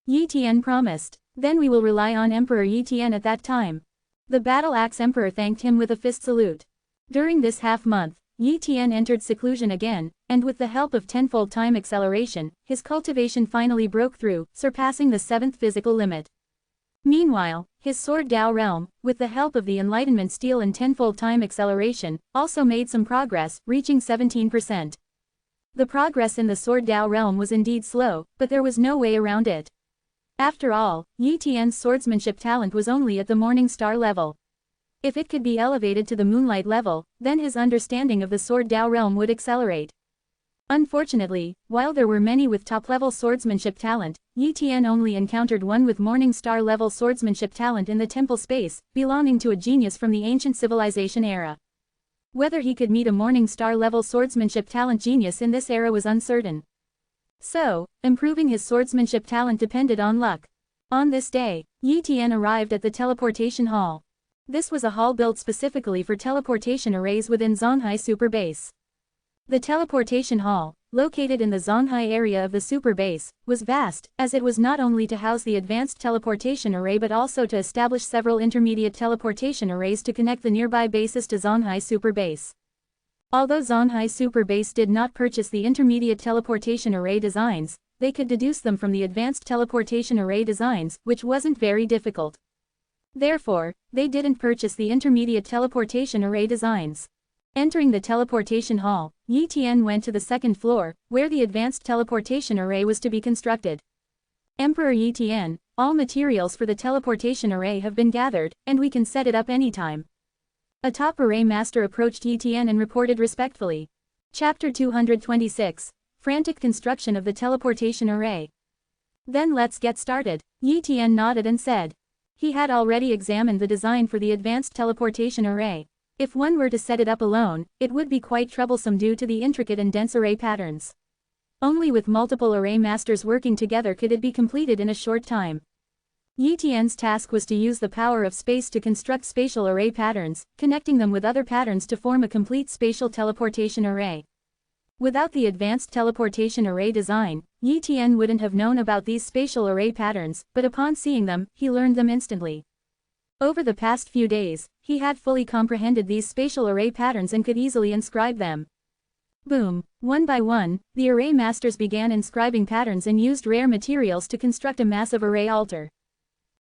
Yi Tian promised. Then we will rely on Emperor Yi Tian at that time. The Battle Axe Emperor thanked him with a fist salute. During this half-month, Yi Tian entered seclusion again, and with the help of tenfold time acceleration, his cultivation finally broke through, surpassing the 7th physical limit. Meanwhile, his Sword Dao realm, with the help of the Enlightenment Steel and tenfold time acceleration, also made some progress, reaching 17%. The progress in the Sword Dao realm was indeed slow, but there was no way around it. After all, Yi Tian's swordsmanship talent was only at the Morning Star level. If it could be elevated to the Moonlight level, then his understanding of the Sword Dao realm would accelerate. Unfortunately, while there were many with top-level swordsmanship talent, Yi Tian only encountered one with Morning Star level swordsmanship talent in the temple space, belonging to a genius from the ancient civilization era. Whether he could meet a Morning Star level swordsmanship talent genius in this era was uncertain. So, improving his swordsmanship talent depended on luck. On this day, Yi Tian arrived at the teleportation hall. This was a hall built specifically for teleportation arrays within Zonghai Super Base. The teleportation hall, located in the Zonghai area of the Super Base, was vast, as it was not only to house the advanced teleportation array but also to establish several intermediate teleportation arrays to connect the nearby bases to Zonghai Super Base. Although Zonghai Super Base did not purchase the intermediate teleportation array designs, they could deduce them from the advanced teleportation array designs, which wasn't very difficult. Therefore, they didn't purchase the intermediate teleportation array designs. Entering the teleportation hall, Yi Tian went to the second floor, where the advanced teleportation array was to be constructed. Emperor Yi Tian, all materials for the teleportation array have been gathered, and we can set it up anytime. A top array master approached Yi Tian and reported respectfully. Chapter 226. Frantic construction of the teleportation array. Then let's get started. Yi Tian nodded and said. He had already examined the design for the advanced teleportation array. If one were to set it up alone, it would be quite troublesome due to the intricate and dense array patterns. Only with multiple array masters working together could it be completed in a short time. Yi Tian's task was to use the power of space to construct spatial array patterns, connecting them with other patterns to form a complete spatial teleportation array. Without the advanced teleportation array design, Yi Tian wouldn't have known about these spatial array patterns, but upon seeing them, he learned them instantly. Over the past few days, he had fully comprehended these spatial array patterns and could easily inscribe them. Boom! One by one, the array masters began inscribing patterns and used rare materials to construct a massive array altar.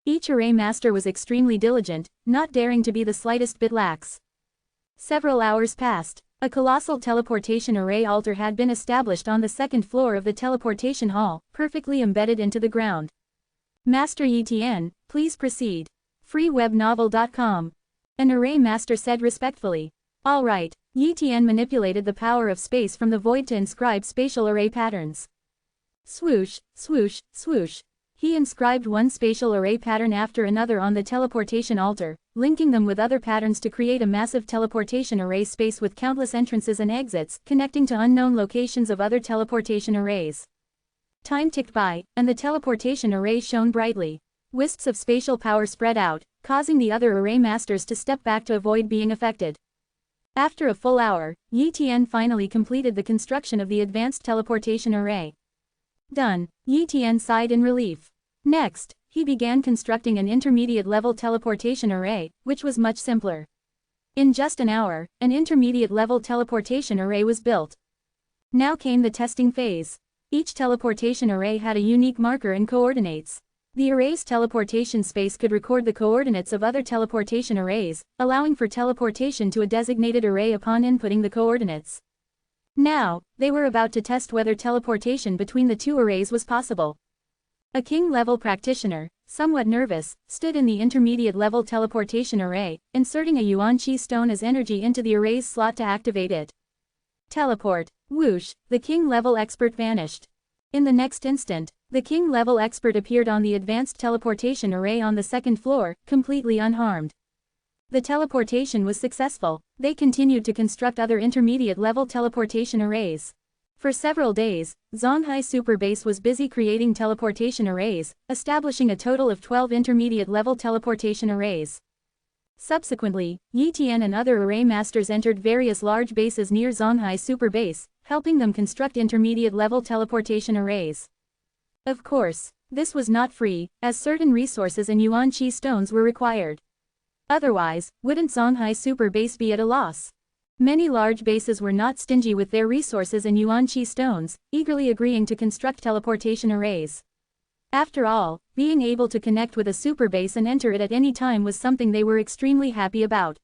Each array master was extremely diligent, not daring to be the slightest bit lax. Several hours passed. A colossal teleportation array altar had been established on the second floor of the teleportation hall, perfectly embedded into the ground. Master Yi Tian, please proceed. freewebnovel.com. An array master said respectfully. All right. Yi Tian manipulated the power of space from the void to inscribe spatial array patterns. Swoosh, swoosh, swoosh. He inscribed one spatial array pattern after another on the teleportation altar, linking them with other patterns to create a massive teleportation array space with countless entrances and exits, connecting to unknown locations of other teleportation arrays. Time ticked by, and the teleportation array shone brightly. Wisps of spatial power spread out, causing the other array masters to step back to avoid being affected. After a full hour, Yi Tian finally completed the construction of the advanced teleportation array. Done, Yi Tian sighed in relief. Next, he began constructing an intermediate-level teleportation array, which was much simpler. In just an hour, an intermediate-level teleportation array was built. Now came the testing phase. Each teleportation array had a unique marker and coordinates. The array's teleportation space could record the coordinates of other teleportation arrays, allowing for teleportation to a designated array upon inputting the coordinates. Now, they were about to test whether teleportation between the two arrays was possible. A king-level practitioner, somewhat nervous, stood in the intermediate-level teleportation array, inserting a yuan-chi stone as energy into the array's slot to activate it. Teleport. Whoosh, the king-level expert vanished. In the next instant, the king-level expert appeared on the advanced teleportation array on the second floor, completely unharmed. The teleportation was successful. They continued to construct other intermediate-level teleportation arrays. For several days, Zonghai Super Base was busy creating teleportation arrays, establishing a total of 12 intermediate-level teleportation arrays. Subsequently, Yi Tian and other array masters entered various large bases near Zonghai Super Base, helping them construct intermediate-level teleportation arrays. Of course, this was not free, as certain resources and yuan-chi stones were required. Otherwise, wouldn't Zonghai Super Base be at a loss? Many large bases were not stingy with their resources and yuan-chi stones, eagerly agreeing to construct teleportation arrays. After all, being able to connect with a super base and enter it at any time was something they were extremely happy about.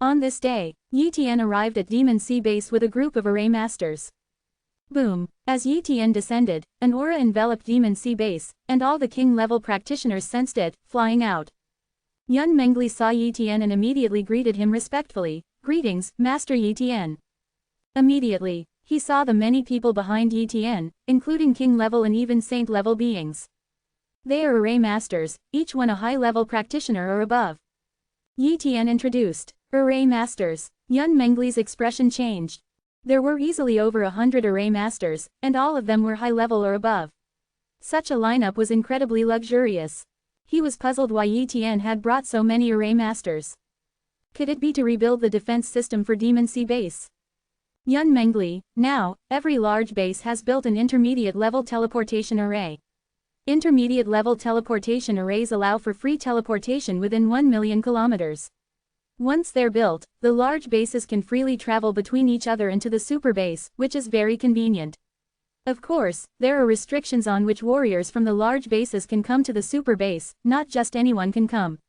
On this day, Yi Tian arrived at Demon Sea Base with a group of array masters. Boom! As Yi Tian descended, an aura enveloped Demon Sea Base, and all the king-level practitioners sensed it, flying out. Yun Mengli saw Yi Tian and immediately greeted him respectfully. "Greetings, Master Yi Tian." Immediately, he saw the many people behind Yi Tian, including king-level and even saint-level beings. They are array masters, each one a high-level practitioner or above. Yi Tian introduced. Array masters. Yun Mengli's expression changed. There were easily over 100 array masters, and all of them were high-level or above. Such a lineup was incredibly luxurious. He was puzzled why Yi Tian had brought so many array masters. Could it be to rebuild the defense system for Demon Sea Base? Yun Mengli, now, every large base has built an intermediate-level teleportation array. Intermediate-level teleportation arrays allow for free teleportation within 1 million kilometers. Once they're built, the large bases can freely travel between each other and to the super base, which is very convenient. Of course, there are restrictions on which warriors from the large bases can come to the super base, not just anyone can come.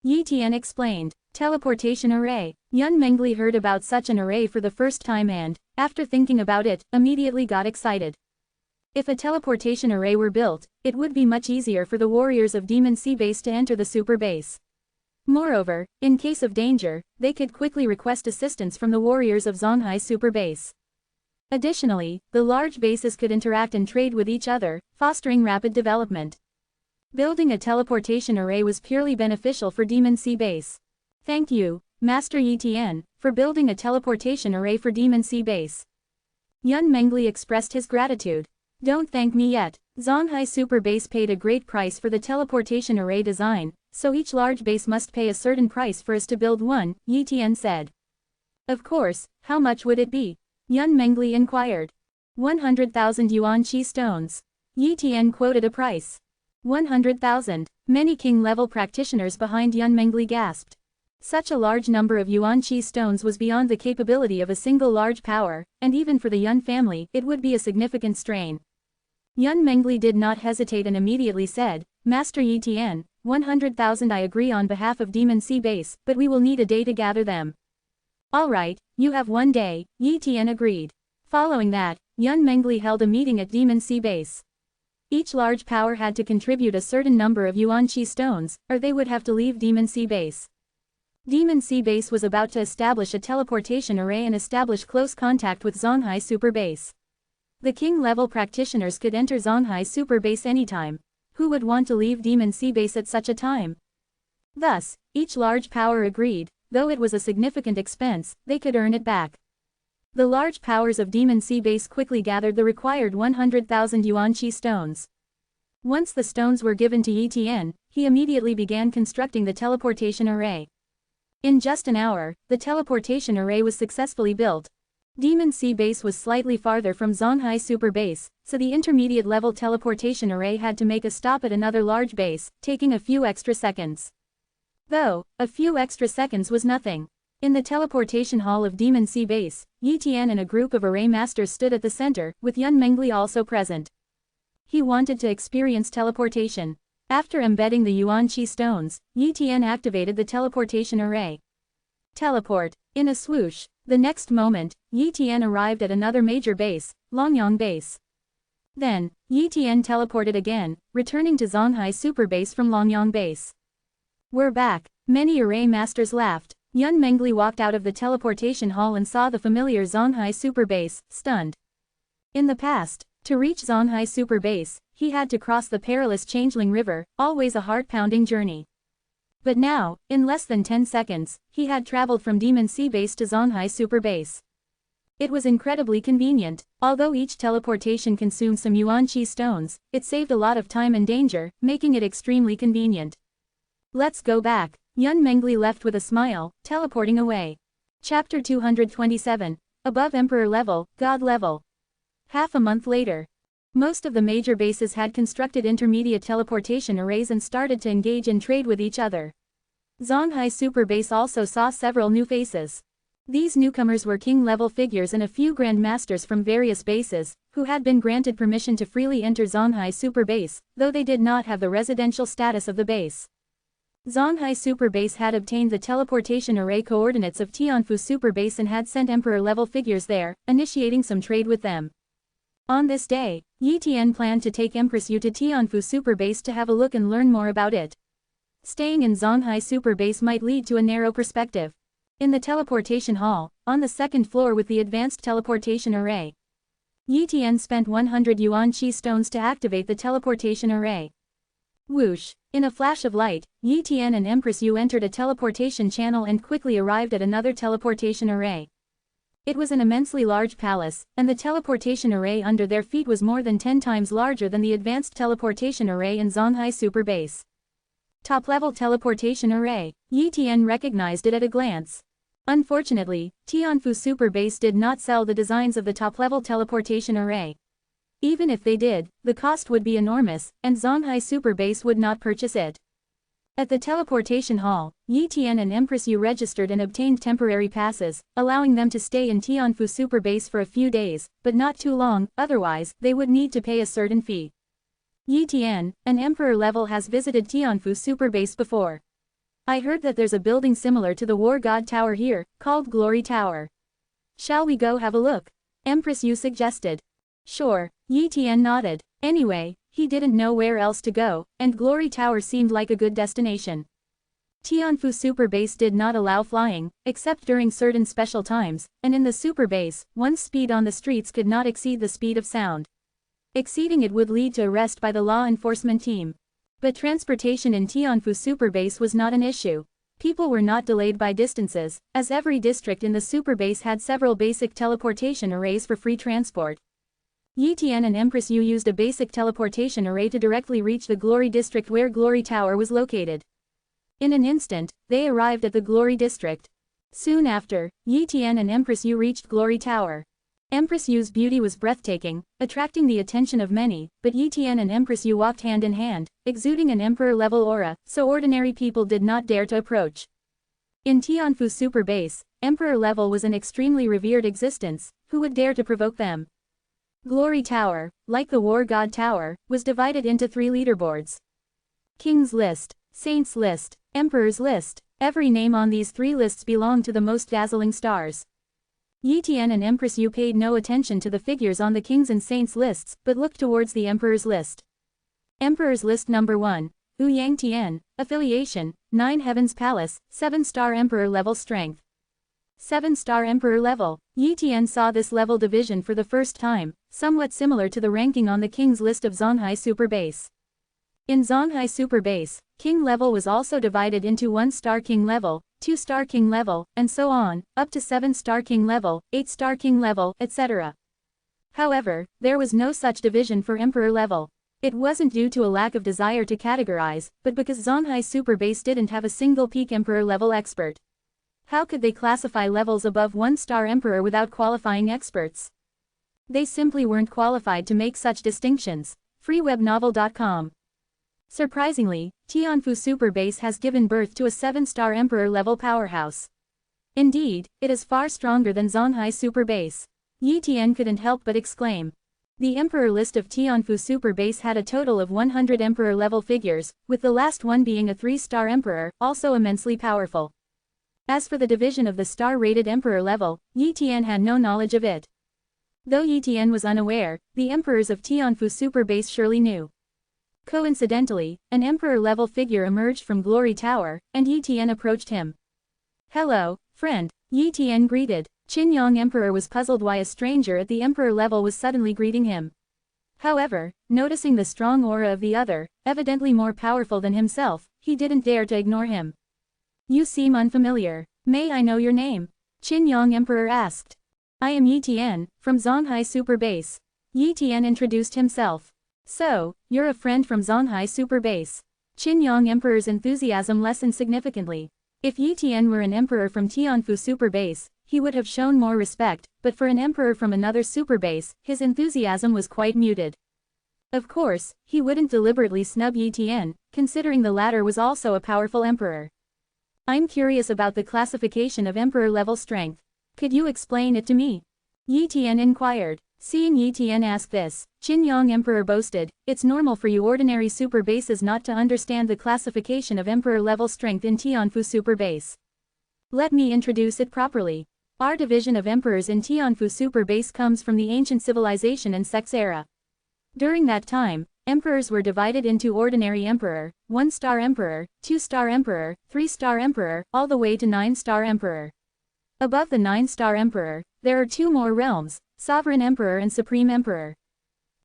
Yi Tian explained. Teleportation array. Yun Mengli heard about such an array for the first time and, after thinking about it, immediately got excited. If a teleportation array were built, it would be much easier for the warriors of Demon Sea Base to enter the super base. Moreover, in case of danger, they could quickly request assistance from the warriors of Zonghai Super Base. Additionally, the large bases could interact and trade with each other, fostering rapid development. Building a teleportation array was purely beneficial for Demon Sea Base. Thank you, Master Yi Tian, for building a teleportation array for Demon Sea Base. Yun Mengli expressed his gratitude. Don't thank me yet. Zonghai Super Base paid a great price for the teleportation array design, so each large base must pay a certain price for us to build one, Yi Tian said. Of course, how much would it be? Yun Mengli inquired. 100,000 yuan-chi stones. Yi Tian quoted a price. 100,000. Many king-level practitioners behind Yun Mengli gasped. Such a large number of yuan-chi stones was beyond the capability of a single large power, and even for the Yun family, it would be a significant strain. Yun Mengli did not hesitate and immediately said, Master Yi Tian, 100,000 I agree on behalf of Demon Sea Base, but we will need a day to gather them. Alright, you have 1 day, Yi Tian agreed. Following that, Yun Mengli held a meeting at Demon Sea Base. Each large power had to contribute a certain number of yuan-chi stones, or they would have to leave Demon Sea Base. Demon Sea Base was about to establish a teleportation array and establish close contact with Zonghai Super Base. The king-level practitioners could enter Zonghai Super Base anytime. Who would want to leave Demon Sea Base at such a time? Thus, each large power agreed, though it was a significant expense, they could earn it back. The large powers of Demon Sea Base quickly gathered the required 100,000 yuan-chi stones. Once the stones were given to Yi, he immediately began constructing the teleportation array. In just an hour, the teleportation array was successfully built. Demon Sea Base was slightly farther from Zonghai Super Base, so the intermediate level teleportation array had to make a stop at another large base, taking a few extra seconds. Though, a few extra seconds was nothing. In the teleportation hall of Demon Sea Base, Yi Tian and a group of array masters stood at the center, with Yun Mengli also present. He wanted to experience teleportation. After embedding the Yuan Qi stones, Yi Tian activated the teleportation array. Teleport. In a swoosh, the next moment, Yi Tian arrived at another major base, Longyang Base. Then, Yi Tian teleported again, returning to Zonghai Super Base from Longyang Base. We're back. Many array masters laughed. Yun Mengli walked out of the teleportation hall and saw the familiar Zonghai Super Base, stunned. In the past, to reach Zonghai Super Base, he had to cross the perilous Changeling River, always a heart-pounding journey. But now, in less than 10 seconds, he had traveled from Demon Sea Base to Zonghai Super Base. It was incredibly convenient. Although each teleportation consumed some Yuan Qi stones, it saved a lot of time and danger, making it extremely convenient. Let's go back. Yun Mengli left with a smile, teleporting away. Chapter 227. Above Emperor Level, God Level. Half a month later. Most of the major bases had constructed intermediate teleportation arrays and started to engage in trade with each other. Zonghai Super Base also saw several new faces. These newcomers were king-level figures and a few grandmasters from various bases, who had been granted permission to freely enter Zonghai Super Base, though they did not have the residential status of the base. Zonghai Super Base had obtained the teleportation array coordinates of Tianfu Super Base and had sent Emperor-level figures there, initiating some trade with them. On this day, Yi Tian planned to take Empress Yu to Tianfu Super Base to have a look and learn more about it. Staying in Zonghai Super Base might lead to a narrow perspective. In the teleportation hall, on the second floor with the advanced teleportation array, Yi Tian spent 100 Yuan Qi stones to activate the teleportation array. Whoosh! In a flash of light, Yi Tian and Empress Yu entered a teleportation channel and quickly arrived at another teleportation array. It was an immensely large palace, and the teleportation array under their feet was more than 10 times larger than the advanced teleportation array in Zonghai Super Base. Top-level teleportation array. Yi Tian recognized it at a glance. Unfortunately, Tianfu Super Base did not sell the designs of the top-level teleportation array. Even if they did, the cost would be enormous, and Zonghai Super Base would not purchase it. At the teleportation hall, Yi Tian and Empress Yu registered and obtained temporary passes, allowing them to stay in Tianfu Super Base for a few days, but not too long, otherwise, they would need to pay a certain fee. Yi Tian, an emperor level, has visited Tianfu Super Base before. I heard that there's a building similar to the War God Tower here, called Glory Tower. Shall we go have a look? Empress Yu suggested. Sure, Yi Tian nodded. Anyway, he didn't know where else to go, and Glory Tower seemed like a good destination. Tianfu Super Base did not allow flying, except during certain special times, and in the Super Base, one's speed on the streets could not exceed the speed of sound. Exceeding it would lead to arrest by the law enforcement team. But transportation in Tianfu Super Base was not an issue. People were not delayed by distances, as every district in the Super Base had several basic teleportation arrays for free transport. Yi Tian and Empress Yu used a basic teleportation array to directly reach the Glory District where Glory Tower was located. In an instant, they arrived at the Glory District. Soon after, Yi Tian and Empress Yu reached Glory Tower. Empress Yu's beauty was breathtaking, attracting the attention of many, but Yi Tian and Empress Yu walked hand in hand, exuding an emperor-level aura, so ordinary people did not dare to approach. In Tianfu Super Base, emperor level was an extremely revered existence, who would dare to provoke them? Glory Tower, like the War God Tower, was divided into 3 leaderboards. King's List, Saints List, Emperor's List. Every name on these 3 lists belonged to the most dazzling stars. Yi Tian and Empress Yu paid no attention to the figures on the King's and Saints lists, but looked towards the Emperor's List. Emperor's List Number 1. Wu Yang Tian, Affiliation, 9 Heavens Palace, 7-star Emperor Level Strength. 7-star Emperor Level. Yi Tian saw this level division for the first time, somewhat similar to the ranking on the King's list of Zonghai Super Base. In Zonghai Super Base, King level was also divided into 1-star King level, 2-star King level, and so on, up to 7-star King level, 8-star King level, etc. However, there was no such division for Emperor level. It wasn't due to a lack of desire to categorize, but because Zonghai Super Base didn't have a single peak Emperor level expert. How could they classify levels above 1-star Emperor without qualifying experts? They simply weren't qualified to make such distinctions. freewebnovel.com. Surprisingly, Tianfu Super Base has given birth to a 7-star Emperor level powerhouse. Indeed, it is far stronger than Zonghai Super Base. Yi Tian couldn't help but exclaim. The Emperor list of Tianfu Super Base had a total of 100 Emperor level figures, with the last one being a 3-star Emperor, also immensely powerful. As for the division of the star-rated Emperor level, Yi Tian had no knowledge of it. Though Yi Tian was unaware, the Emperors of Tianfu Super Base surely knew. Coincidentally, an Emperor-level figure emerged from Glory Tower, and Yi Tian approached him. "Hello, friend," Yi Tian greeted. Qinyong Emperor was puzzled why a stranger at the Emperor level was suddenly greeting him. However, noticing the strong aura of the other, evidently more powerful than himself, he didn't dare to ignore him. "You seem unfamiliar. May I know your name?" Qinyong Emperor asked. "I am Yi Tian, from Zonghai Super Base." Yi Tian introduced himself. "So, you're a friend from Zonghai Super Base." Qinyong Emperor's enthusiasm lessened significantly. If Yi Tian were an emperor from Tianfu Super Base, he would have shown more respect, but for an emperor from another super base, his enthusiasm was quite muted. Of course, he wouldn't deliberately snub Yi Tian, considering the latter was also a powerful emperor. "I'm curious about the classification of emperor-level strength. Could you explain it to me?" Yi Tian inquired. Seeing Yi Tian ask this, Qinyong Emperor boasted, "It's normal for you ordinary super bases not to understand the classification of emperor-level strength in Tianfu Super Base. Let me introduce it properly. Our division of emperors in Tianfu Super Base comes from the ancient civilization and sects era. During that time, emperors were divided into ordinary emperor, 1-star emperor, 2-star emperor, 3-star emperor, all the way to 9-star emperor. Above the 9-star emperor, there are 2 more realms, sovereign emperor and supreme emperor."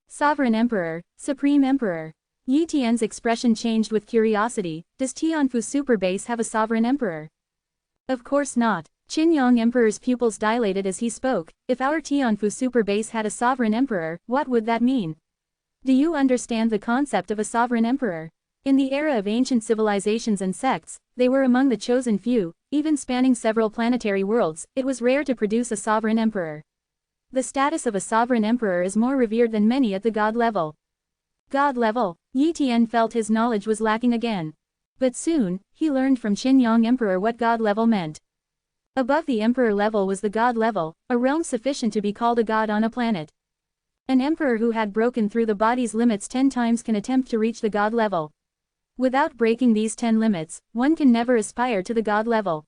Sovereign emperor, supreme emperor. Yi Tian's expression changed with curiosity. Does Tianfu Super Base have a sovereign emperor? Of course not. Qinyong Emperor's pupils dilated as he spoke. If our Tianfu Super Base had a sovereign emperor, what would that mean? Do you understand the concept of a sovereign emperor? In the era of ancient civilizations and sects, they were among the chosen few, even spanning several planetary worlds. It was rare to produce a sovereign emperor. The status of a sovereign emperor is more revered than many at the god level. God level? Yi Tian felt his knowledge was lacking again. But soon, he learned from Qinyong Emperor what god level meant. Above the emperor level was the god level, a realm sufficient to be called a god on a planet. An emperor who had broken through the body's limits 10 times can attempt to reach the god level. Without breaking these 10 limits, one can never aspire to the god level.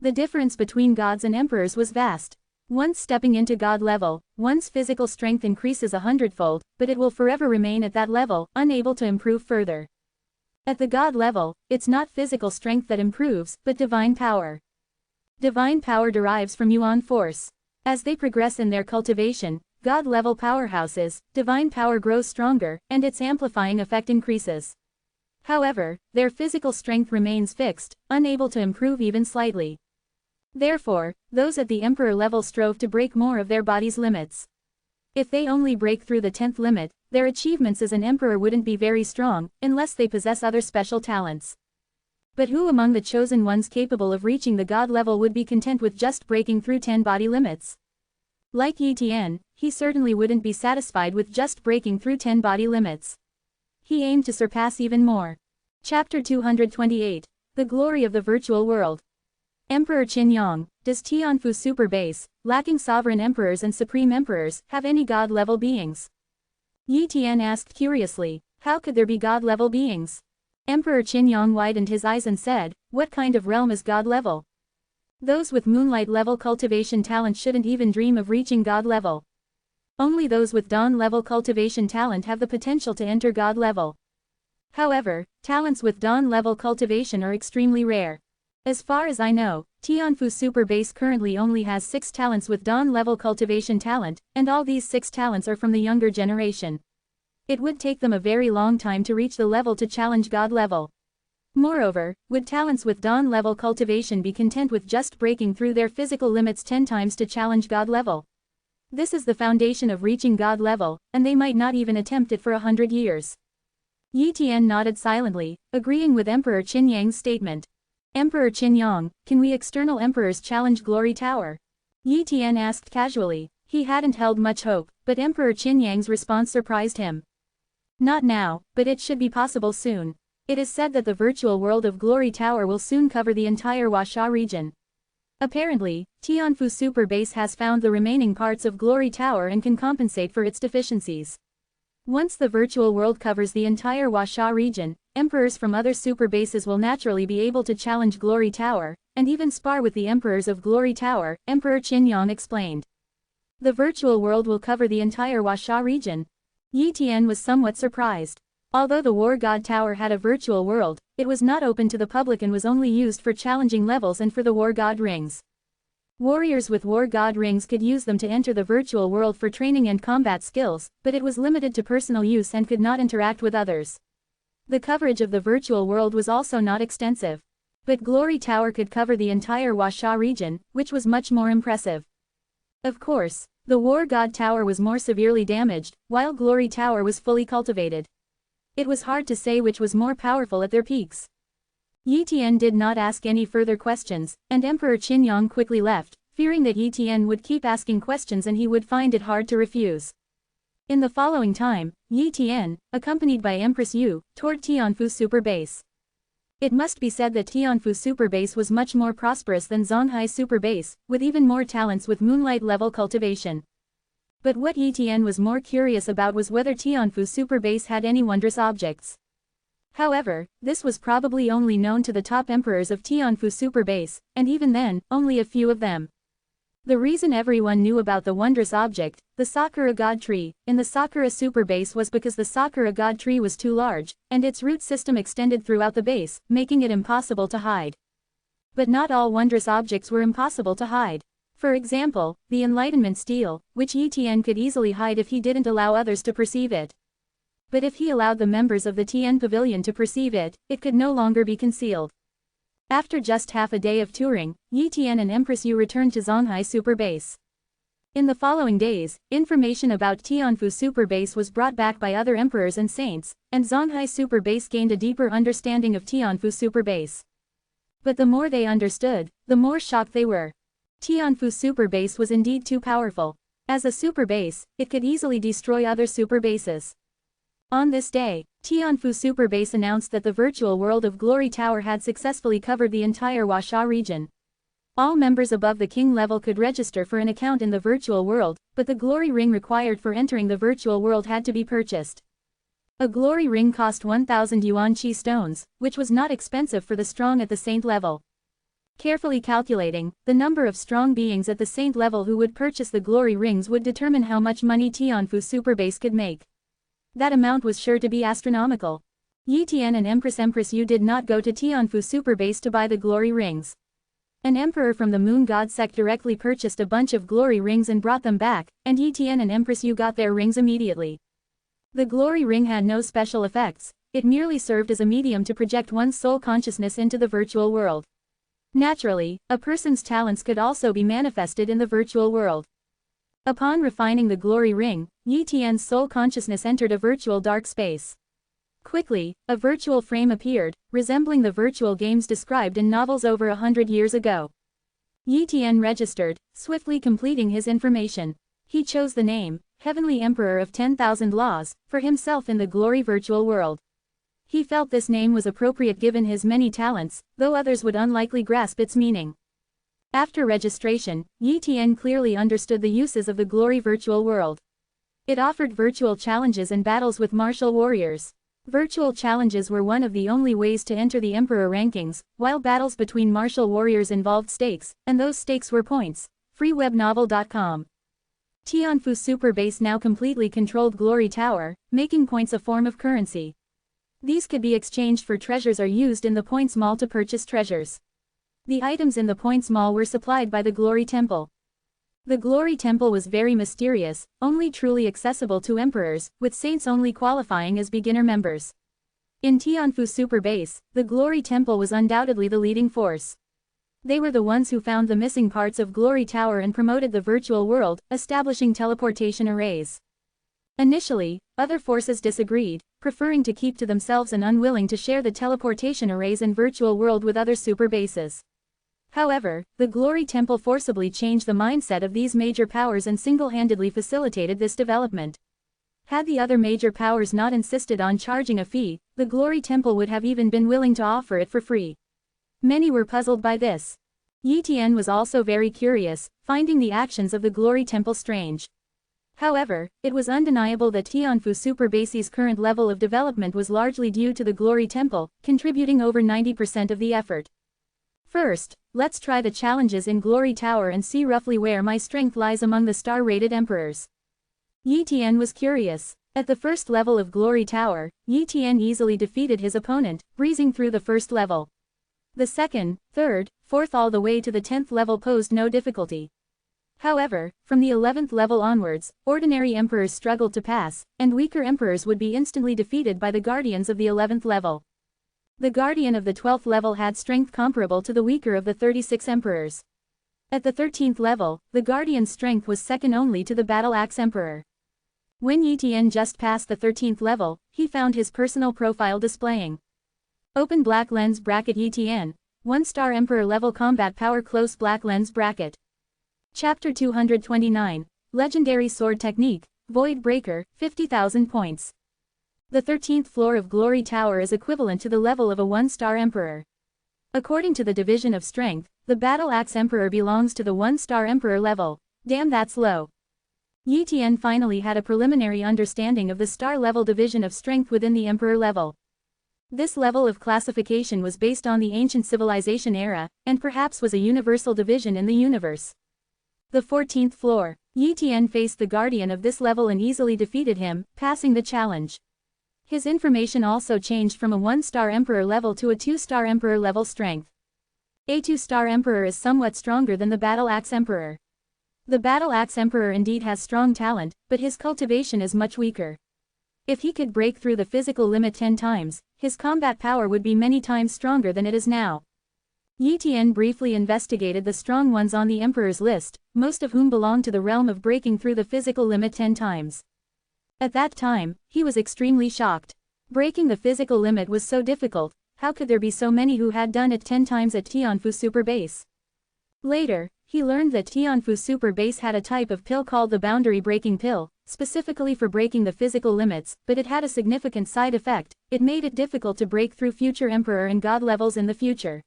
The difference between gods and emperors was vast. Once stepping into god level, one's physical strength increases 100-fold, but it will forever remain at that level, unable to improve further. At the god level, it's not physical strength that improves, but divine power. Divine power derives from yuan force. As they progress in their cultivation, god-level powerhouses, divine power grows stronger, and its amplifying effect increases. However, their physical strength remains fixed, unable to improve even slightly. Therefore, those at the emperor level strove to break more of their body's limits. If they only break through the 10th limit, their achievements as an emperor wouldn't be very strong, unless they possess other special talents. But who among the chosen ones capable of reaching the god level would be content with just breaking through 10 body limits? Like Yi Tian, he certainly wouldn't be satisfied with just breaking through 10 body limits. He aimed to surpass even more. Chapter 228. The Glory of the Virtual World. Emperor Qinyong, does Tianfu Super Base, lacking sovereign emperors and supreme emperors, have any god-level beings? Yi Tian asked curiously, how could there be god-level beings? Emperor Qinyong widened his eyes and said, what kind of realm is god level? Those with moonlight level cultivation talent shouldn't even dream of reaching god level. Only those with dawn level cultivation talent have the potential to enter god level. However, talents with dawn level cultivation are extremely rare. As far as I know, Tianfu Super Base currently only has 6 talents with dawn level cultivation talent, and all these 6 talents are from the younger generation. It would take them a very long time to reach the level to challenge god level. Moreover, would talents with dawn level cultivation be content with just breaking through their physical limits 10 times to challenge god level? This is the foundation of reaching God level, and they might not even attempt it for 100 years. Yi Tian nodded silently, agreeing with Emperor Qinyang's statement. Emperor Qinyang, can we external emperors challenge Glory Tower? Yi Tian asked casually. He hadn't held much hope, but Emperor Qinyang's response surprised him. Not now, but it should be possible soon. It is said that the virtual world of Glory Tower will soon cover the entire Huasha region. Apparently, Tianfu Super Base has found the remaining parts of Glory Tower and can compensate for its deficiencies. Once the virtual world covers the entire Huasha region, emperors from other super bases will naturally be able to challenge Glory Tower, and even spar with the emperors of Glory Tower, Emperor Qinyang explained. The virtual world will cover the entire Huasha region. Yi Tian was somewhat surprised. Although the War God Tower had a virtual world, it was not open to the public and was only used for challenging levels and for the War God rings. Warriors with War God rings could use them to enter the virtual world for training and combat skills, but it was limited to personal use and could not interact with others. The coverage of the virtual world was also not extensive. But Glory Tower could cover the entire Huasha region, which was much more impressive. Of course, the War God Tower was more severely damaged, while Glory Tower was fully cultivated. It was hard to say which was more powerful at their peaks. Yi Tian did not ask any further questions, and Emperor Qinyang quickly left, fearing that Yi Tian would keep asking questions and he would find it hard to refuse. In the following time, Yi Tian, accompanied by Empress Yu, toured Tianfu Super Base. It must be said that Tianfu Super Base was much more prosperous than Zonghai Super Base, with even more talents with moonlight-level cultivation. But what Yi Tian was more curious about was whether Tianfu Super Base had any wondrous objects. However, this was probably only known to the top emperors of Tianfu Super Base, and even then, only a few of them. The reason everyone knew about the wondrous object, the Sakura God Tree, in the Sakura Super Base was because the Sakura God Tree was too large, and its root system extended throughout the base, making it impossible to hide. But not all wondrous objects were impossible to hide. For example, the Enlightenment Steel, which Yi Tian could easily hide if he didn't allow others to perceive it. But if he allowed the members of the Tian Pavilion to perceive it, it could no longer be concealed. After just half a day of touring, Yi Tian and Empress Yu returned to Zonghai Super Base. In the following days, information about Tianfu Super Base was brought back by other emperors and saints, and Zonghai Super Base gained a deeper understanding of Tianfu Super Base. But the more they understood, the more shocked they were. Tianfu Super Base was indeed too powerful. As a super base, it could easily destroy other super bases. On this day, Tianfu Super Base announced that the virtual world of Glory Tower had successfully covered the entire Huasha region. All members above the king level could register for an account in the virtual world, but the glory ring required for entering the virtual world had to be purchased. A glory ring cost 1,000 yuan chi stones, which was not expensive for the strong at the saint level. Carefully calculating, the number of strong beings at the saint level who would purchase the glory rings would determine how much money Tianfu Super Base could make. That amount was sure to be astronomical. Yi Tian and Empress Yu did not go to Tianfu Super Base to buy the glory rings. An emperor from the Moon God sect directly purchased a bunch of glory rings and brought them back, and Yi Tian and Empress Yu got their rings immediately. The glory ring had no special effects, it merely served as a medium to project one's soul consciousness into the virtual world. Naturally, a person's talents could also be manifested in the virtual world. Upon refining the glory ring, Yi Tian's soul consciousness entered a virtual dark space. Quickly, a virtual frame appeared, resembling the virtual games described in novels over 100 years ago. Yi Tian registered, swiftly completing his information. He chose the name, Heavenly Emperor of 10,000 Laws, for himself in the glory virtual world. He felt this name was appropriate given his many talents, though others would unlikely grasp its meaning. After registration, Yi Tian clearly understood the uses of the glory virtual world. It offered virtual challenges and battles with martial warriors. Virtual challenges were one of the only ways to enter the emperor rankings, while battles between martial warriors involved stakes, and those stakes were points. freewebnovel.com. Tianfu Super Base now completely controlled Glory Tower, making points a form of currency. These could be exchanged for treasures or used in the Points Mall to purchase treasures. The items in the Points Mall were supplied by the Glory Temple. The Glory Temple was very mysterious, only truly accessible to emperors, with saints only qualifying as beginner members. In Tianfu Super Base, the Glory Temple was undoubtedly the leading force. They were the ones who found the missing parts of Glory Tower and promoted the virtual world, establishing teleportation arrays. Initially, other forces disagreed, preferring to keep to themselves and unwilling to share the teleportation arrays and virtual world with other super bases. However, the Glory Temple forcibly changed the mindset of these major powers and single-handedly facilitated this development. Had the other major powers not insisted on charging a fee, the Glory Temple would have even been willing to offer it for free. Many were puzzled by this. Yi Tian was also very curious, finding the actions of the Glory Temple strange. However, it was undeniable that Tianfu Super Base's current level of development was largely due to the Glory Temple, contributing over 90% of the effort. First, let's try the challenges in Glory Tower and see roughly where my strength lies among the star-rated emperors. Yi Tian was curious. At the first level of Glory Tower, Yi Tian easily defeated his opponent, breezing through the first level. The second, third, fourth all the way to the 10th level posed no difficulty. However, from the 11th level onwards, ordinary emperors struggled to pass, and weaker emperors would be instantly defeated by the guardians of the 11th level. The guardian of the 12th level had strength comparable to the weaker of the 36 emperors. At the 13th level, the guardian's strength was second only to the battle axe emperor. When Yi Tian just passed the 13th level, he found his personal profile displaying. Open black lens bracket Yi Tian, 1-star emperor level combat power close black lens bracket. Chapter 229, Legendary Sword Technique, Void Breaker, 50,000 points. The 13th floor of Glory Tower is equivalent to the level of a 1-star emperor. According to the division of strength, the Battle Axe Emperor belongs to the 1-star emperor level. Damn, that's low. Yi Tian finally had a preliminary understanding of the star-level division of strength within the emperor level. This level of classification was based on the ancient civilization era, and perhaps was a universal division in the universe. The 14th floor. Yi Tian faced the guardian of this level and easily defeated him, passing the challenge. His information also changed from a 1-star emperor level to a 2-star emperor level strength. A 2-star emperor is somewhat stronger than the Battle Axe Emperor. The Battle Axe Emperor indeed has strong talent, but his cultivation is much weaker. If he could break through the physical limit 10 times, his combat power would be many times stronger than it is now. Yi Tian briefly investigated the strong ones on the Emperor's list, most of whom belonged to the realm of breaking through the physical limit 10 times. At that time, he was extremely shocked. Breaking the physical limit was so difficult, how could there be so many who had done it 10 times at Tianfu Super Base? Later, he learned that Tianfu Super Base had a type of pill called the boundary breaking pill, specifically for breaking the physical limits, but it had a significant side effect: it made it difficult to break through future Emperor and God levels in the future.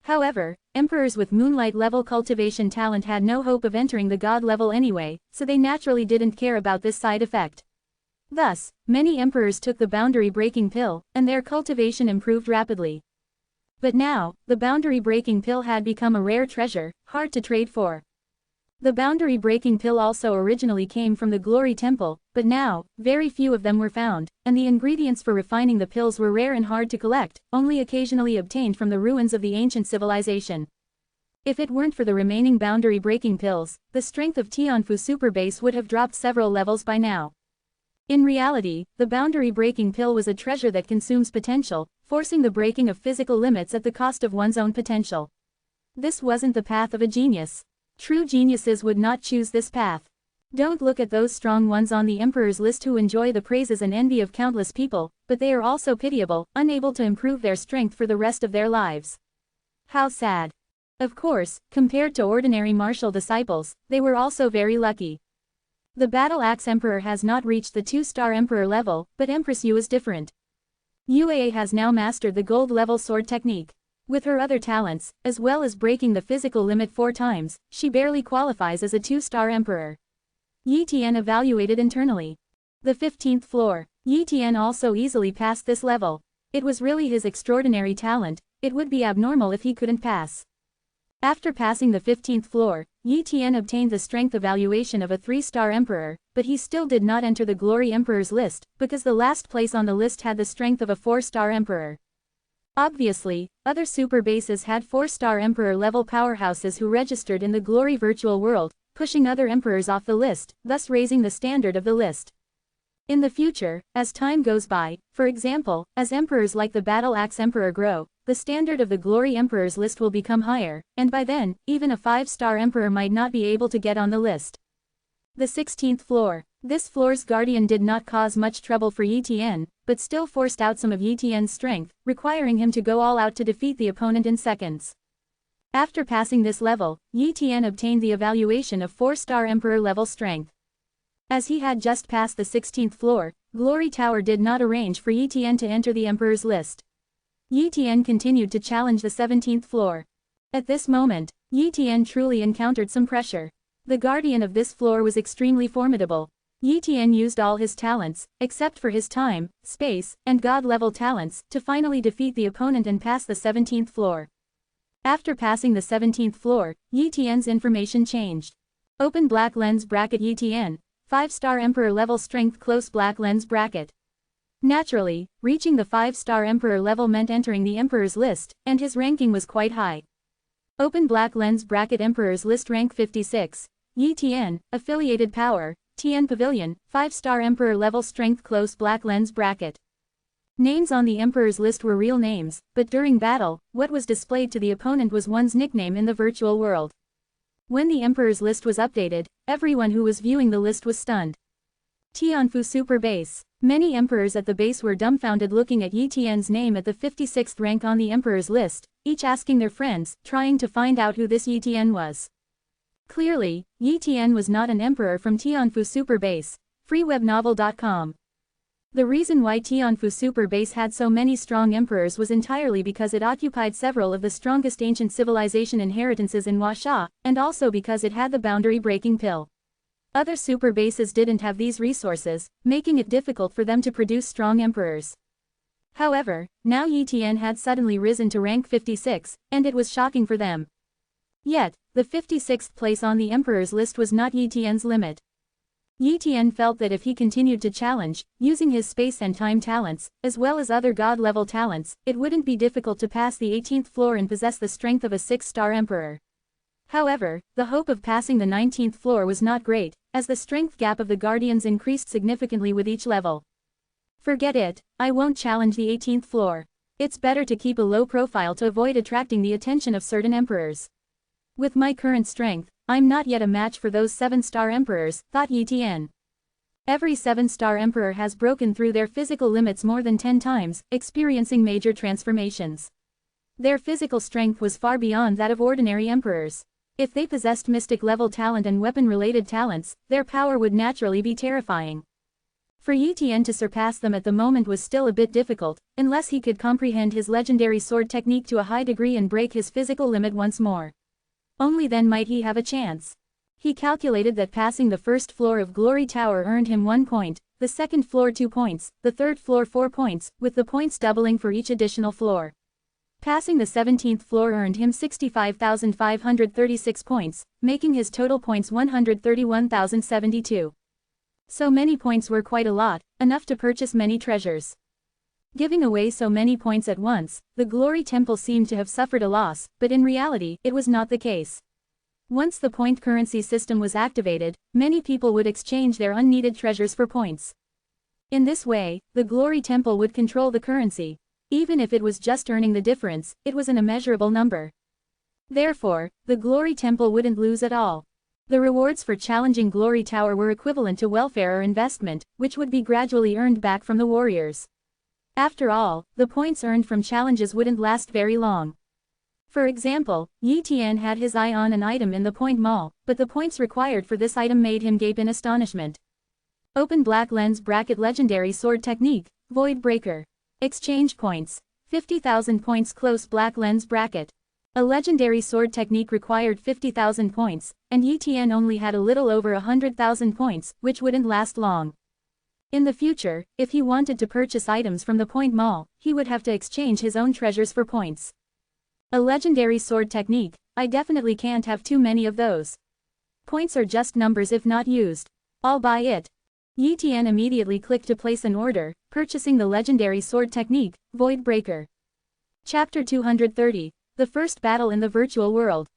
However, emperors with moonlight level cultivation talent had no hope of entering the God level anyway, so they naturally didn't care about this side effect. Thus, many emperors took the boundary breaking pill, and their cultivation improved rapidly. But now, the boundary breaking pill had become a rare treasure, hard to trade for. The boundary breaking pill also originally came from the Glory Temple, but now, very few of them were found, and the ingredients for refining the pills were rare and hard to collect, only occasionally obtained from the ruins of the ancient civilization. If it weren't for the remaining boundary breaking pills, the strength of Tianfu Super Base would have dropped several levels by now. In reality, the boundary breaking pill was a treasure that consumes potential, forcing the breaking of physical limits at the cost of one's own potential. This wasn't the path of a genius. True geniuses would not choose this path. Don't look at those strong ones on the Emperor's list who enjoy the praises and envy of countless people, but they are also pitiable, unable to improve their strength for the rest of their lives. How sad. Of course, compared to ordinary martial disciples, they were also very lucky. The Battle Axe Emperor has not reached the 2-star Emperor level, but Empress Yu is different. Yue has now mastered the gold level sword technique. With her other talents, as well as breaking the physical limit 4 times, she barely qualifies as a 2-star emperor. Yi Tian evaluated internally. The 15th floor. Yi Tian also easily passed this level. It was really his extraordinary talent, it would be abnormal if he couldn't pass. After passing the 15th floor, Yi Tian obtained the strength evaluation of a 3-star emperor, but he still did not enter the Glory Emperor's list, because the last place on the list had the strength of a 4-star emperor. Obviously, other super bases had 4-star emperor level powerhouses who registered in the Glory virtual world, pushing other emperors off the list, thus raising the standard of the list. In the future, as time goes by, for example, as emperors like the Battle Axe Emperor grow, the standard of the Glory Emperors list will become higher, and by then, even a 5-star emperor might not be able to get on the list. The 16th floor. This floor's guardian did not cause much trouble for Yi Tian, but still forced out some of Yi Tian's strength, requiring him to go all out to defeat the opponent in seconds. After passing this level, Yi Tian obtained the evaluation of 4-star emperor level strength. As he had just passed the 16th floor, Glory Tower did not arrange for Yi Tian to enter the emperor's list. Yi Tian continued to challenge the 17th floor. At this moment, Yi Tian truly encountered some pressure. The guardian of this floor was extremely formidable. Yi Tian used all his talents, except for his time, space, and god-level talents, to finally defeat the opponent and pass the 17th floor. After passing the 17th floor, Yi Tian's information changed. Open black lens bracket Yi Tian, 5-star emperor level strength close black lens bracket. Naturally, reaching the 5-star emperor level meant entering the emperor's list, and his ranking was quite high. Open black lens bracket emperor's list rank 56. Yi Tian, affiliated power, Tian Pavilion, 5-star emperor level strength close black lens bracket. Names on the emperor's list were real names, but during battle, what was displayed to the opponent was one's nickname in the virtual world. When the emperor's list was updated, everyone who was viewing the list was stunned. Tianfu Super Base. Many emperors at the base were dumbfounded looking at Yi Tian's name at the 56th rank on the emperor's list, each asking their friends, trying to find out who this Yi Tian was. Clearly, Yi Tian was not an emperor from Tianfu Super Base. freewebnovel.com. The reason why Tianfu Super Base had so many strong emperors was entirely because it occupied several of the strongest ancient civilization inheritances in Huaxia, and also because it had the boundary-breaking pill. Other super bases didn't have these resources, making it difficult for them to produce strong emperors. However, now Yi Tian had suddenly risen to rank 56, and it was shocking for them. Yet, the 56th place on the emperor's list was not Yi Tian's limit. Yi Tian felt that if he continued to challenge, using his space and time talents, as well as other god-level talents, it wouldn't be difficult to pass the 18th floor and possess the strength of a 6-star emperor. However, the hope of passing the 19th floor was not great, as the strength gap of the guardians increased significantly with each level. Forget it, I won't challenge the 18th floor. It's better to keep a low profile to avoid attracting the attention of certain emperors. With my current strength, I'm not yet a match for those 7-star emperors, thought Yi Tian. Every 7-star emperor has broken through their physical limits more than 10 times, experiencing major transformations. Their physical strength was far beyond that of ordinary emperors. If they possessed mystic-level talent and weapon-related talents, their power would naturally be terrifying. For Yi Tian to surpass them at the moment was still a bit difficult, unless he could comprehend his legendary sword technique to a high degree and break his physical limit once more. Only then might he have a chance. He calculated that passing the first floor of Glory Tower earned him 1 point, the second floor 2 points, the third floor 4 points, with the points doubling for each additional floor. Passing the 17th floor earned him 65,536 points, making his total points 131,072. So many points were quite a lot, enough to purchase many treasures. Giving away so many points at once, the Glory Temple seemed to have suffered a loss, but in reality, it was not the case. Once the point currency system was activated, many people would exchange their unneeded treasures for points. In this way, the Glory Temple would control the currency. Even if it was just earning the difference, it was an immeasurable number. Therefore, the Glory Temple wouldn't lose at all. The rewards for challenging Glory Tower were equivalent to welfare or investment, which would be gradually earned back from the warriors. After all, the points earned from challenges wouldn't last very long. For example, Yi Tian had his eye on an item in the point mall, but the points required for this item made him gape in astonishment. Open black lens bracket legendary sword technique, Void Breaker. Exchange points. 50,000 points close black lens bracket. A legendary sword technique required 50,000 points, and Yi Tian only had a little over 100,000 points, which wouldn't last long. In the future, if he wanted to purchase items from the point mall, he would have to exchange his own treasures for points. A legendary sword technique, I definitely can't have too many of those. Points are just numbers if not used. I'll buy it. Yi Tian immediately clicked to place an order, purchasing the legendary sword technique, Void Breaker. Chapter 230, The First Battle in the Virtual World.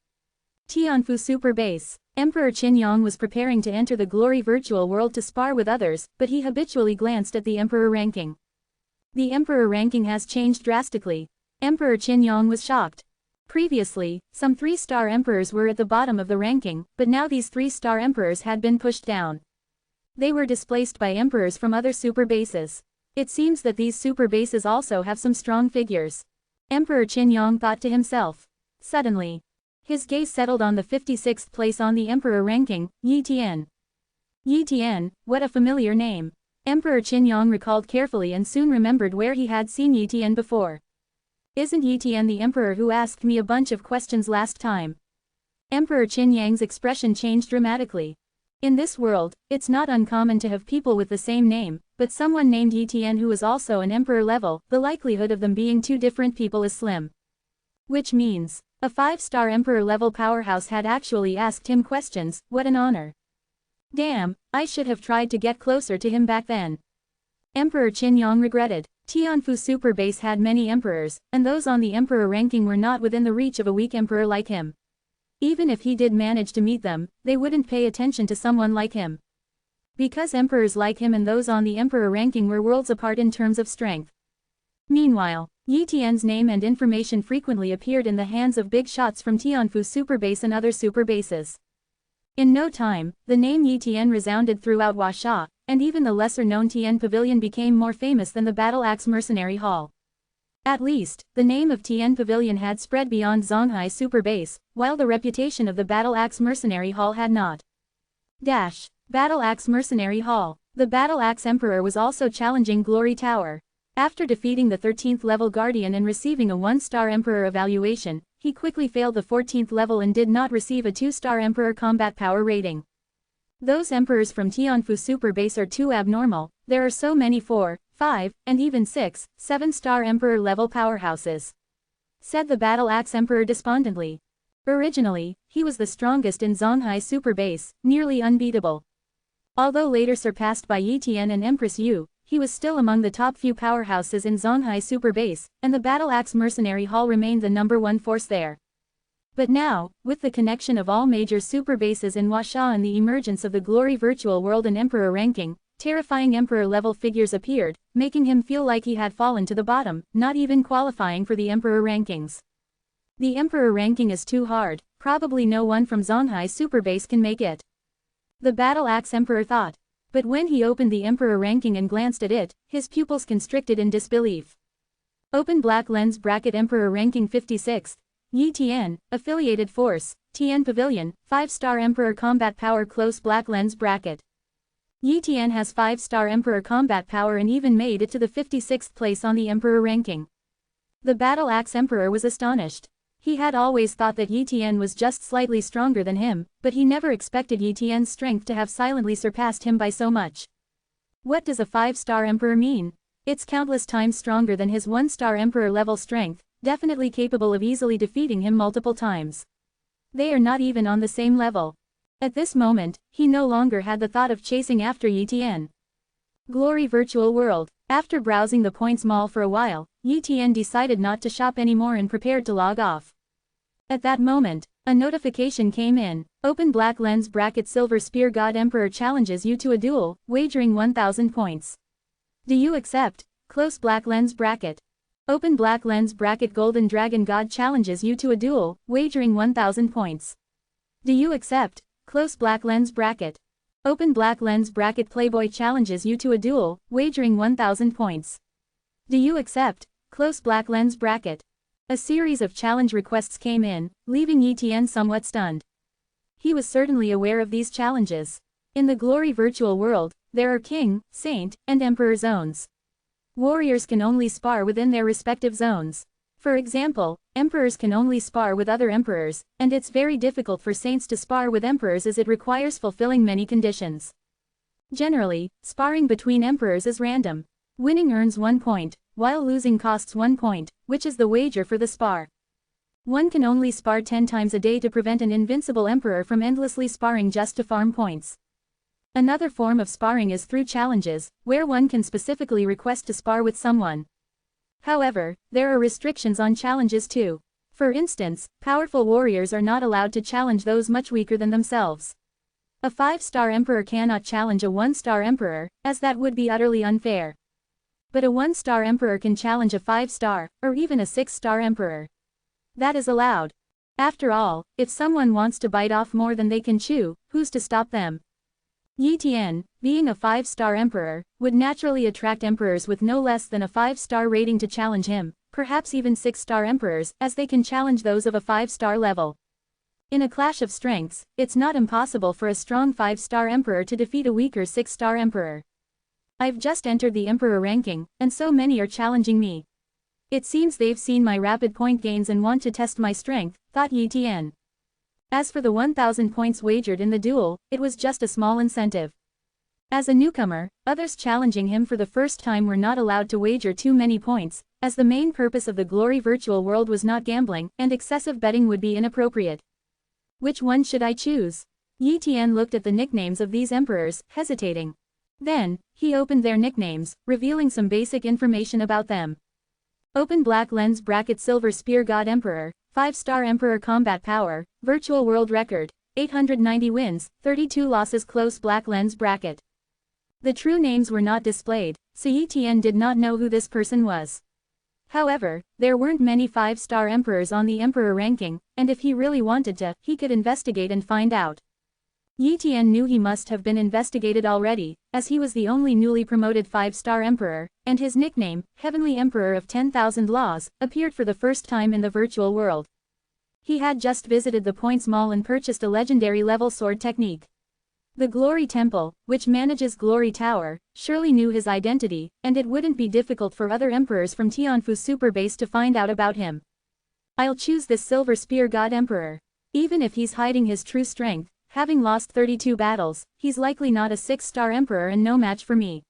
Tianfu Super Base. Emperor Qin Yang was preparing to enter the Glory Virtual World to spar with others, but he habitually glanced at the Emperor ranking. The Emperor ranking has changed drastically. Emperor Qingyong was shocked. Previously, some 3-star emperors were at the bottom of the ranking, but now these 3-star emperors had been pushed down. They were displaced by emperors from other super bases. It seems that these super bases also have some strong figures. Emperor Qingyong thought to himself. Suddenly, his gaze settled on the 56th place on the emperor ranking, Yi Tian. Yi Tian, what a familiar name. Emperor Qingyong recalled carefully and soon remembered where he had seen Yi Tian before. Isn't Yi Tian the emperor who asked me a bunch of questions last time? Emperor Qinyang's expression changed dramatically. In this world, it's not uncommon to have people with the same name, but someone named Yi Tian who is also an emperor level, the likelihood of them being two different people is slim. Which means, a 5-star emperor level powerhouse had actually asked him questions. What an honor. Damn, I should have tried to get closer to him back then. Emperor Qingyong regretted. Tianfu super base had many emperors, and those on the emperor ranking were not within the reach of a weak emperor like him. Even if he did manage to meet them, they wouldn't pay attention to someone like him. Because emperors like him and those on the emperor ranking were worlds apart in terms of strength. Meanwhile, Yi Tian's name and information frequently appeared in the hands of big shots from Tianfu super base and other super bases. In no time, the name Yi Tian resounded throughout Huaxia, and even the lesser-known Tian Pavilion became more famous than the Battle Axe Mercenary Hall. At least, the name of Tian Pavilion had spread beyond Zonghai super base, while the reputation of the Battle Axe Mercenary Hall had not. Battle Axe Mercenary Hall. The Battle Axe Emperor was also challenging Glory Tower. After defeating the 13th level Guardian and receiving a 1-star Emperor evaluation, he quickly failed the 14th level and did not receive a 2-star Emperor combat power rating. Those emperors from Tianfu super base are too abnormal. There are so many 4, 5, and even 6, 7-star Emperor level powerhouses. Said the Battle Axe Emperor despondently. Originally, he was the strongest in Zonghai super base, nearly unbeatable. Although later surpassed by Yi Tian and Empress Yu, he was still among the top few powerhouses in Zonghai super base, and the Battle Axe Mercenary Hall remained the #1 force there. But now, with the connection of all major super bases in Huaxia and the emergence of the Glory Virtual World and Emperor ranking, terrifying Emperor-level figures appeared, making him feel like he had fallen to the bottom, not even qualifying for the Emperor rankings. The Emperor ranking is too hard, probably no one from Zonghai super base can make it. The Battle Axe Emperor thought. But when he opened the Emperor ranking and glanced at it, his pupils constricted in disbelief. Open black lens bracket Emperor ranking 56th. Yi Tian, affiliated force, Tian Pavilion, 5-star Emperor combat power close black lens bracket. Yi Tian has 5-star Emperor combat power and even made it to the 56th place on the Emperor ranking. The Battle Axe Emperor was astonished. He had always thought that Yi Tian was just slightly stronger than him, but he never expected Yi Tian's strength to have silently surpassed him by so much. What does a 5-star Emperor mean? It's countless times stronger than his 1-star Emperor level strength, definitely capable of easily defeating him multiple times. They are not even on the same level. At this moment, he no longer had the thought of chasing after Yi Tian. Glory Virtual World. After browsing the points mall for a while, Yi Tian decided not to shop anymore and prepared to log off. At that moment, a notification came in. Open black lens bracket Silver Spear God Emperor challenges you to a duel, wagering 1000 points. Do you accept? Close black lens bracket. Open black lens bracket Golden Dragon God challenges you to a duel, wagering 1000 points. Do you accept? Close black lens bracket. Open black lens bracket Playboy challenges you to a duel, wagering 1000 points. Do you accept? Close black lens bracket. A series of challenge requests came in, leaving Yi Tian somewhat stunned. He was certainly aware of these challenges. In the Glory Virtual World, there are King, Saint, and Emperor zones. Warriors can only spar within their respective zones. For example, emperors can only spar with other emperors, and it's very difficult for saints to spar with emperors as it requires fulfilling many conditions. Generally, sparring between emperors is random. Winning earns 1 point, while losing costs 1 point, which is the wager for the spar. One can only spar 10 times a day to prevent an invincible emperor from endlessly sparring just to farm points. Another form of sparring is through challenges, where one can specifically request to spar with someone. However, there are restrictions on challenges too. For instance, powerful warriors are not allowed to challenge those much weaker than themselves. A 5-star emperor cannot challenge a 1-star emperor, as that would be utterly unfair. But a 1-star emperor can challenge a 5-star, or even a 6-star emperor. That is allowed. After all, if someone wants to bite off more than they can chew, who's to stop them? Yi Tian, being a 5-star emperor, would naturally attract emperors with no less than a 5-star rating to challenge him, perhaps even 6-star emperors, as they can challenge those of a 5-star level. In a clash of strengths, it's not impossible for a strong 5-star emperor to defeat a weaker 6-star emperor. I've just entered the emperor ranking, and so many are challenging me. It seems they've seen my rapid point gains and want to test my strength, thought Yi Tian. As for the 1,000 points wagered in the duel, it was just a small incentive. As a newcomer, others challenging him for the first time were not allowed to wager too many points, as the main purpose of the Glory virtual world was not gambling, and excessive betting would be inappropriate. Which one should I choose? Yi Tian looked at the nicknames of these emperors, hesitating. Then, he opened their nicknames, revealing some basic information about them. Open black lens bracket Silver Spear God Emperor, 5-star Emperor Combat Power, Virtual World Record, 890 wins, 32 losses close black lens bracket. The true names were not displayed, so Yi Tian did not know who this person was. However, there weren't many 5-star emperors on the emperor ranking, and if he really wanted to, he could investigate and find out. Yi Tian knew he must have been investigated already, as he was the only newly promoted 5-star emperor, and his nickname, Heavenly Emperor of 10,000 Laws, appeared for the first time in the virtual world. He had just visited the Points Mall and purchased a legendary level sword technique. The Glory Temple, which manages Glory Tower, surely knew his identity, and it wouldn't be difficult for other emperors from Tianfu Super Base to find out about him. I'll choose this Silver Spear God Emperor. Even if he's hiding his true strength, having lost 32 battles, he's likely not a 6-star emperor and no match for me.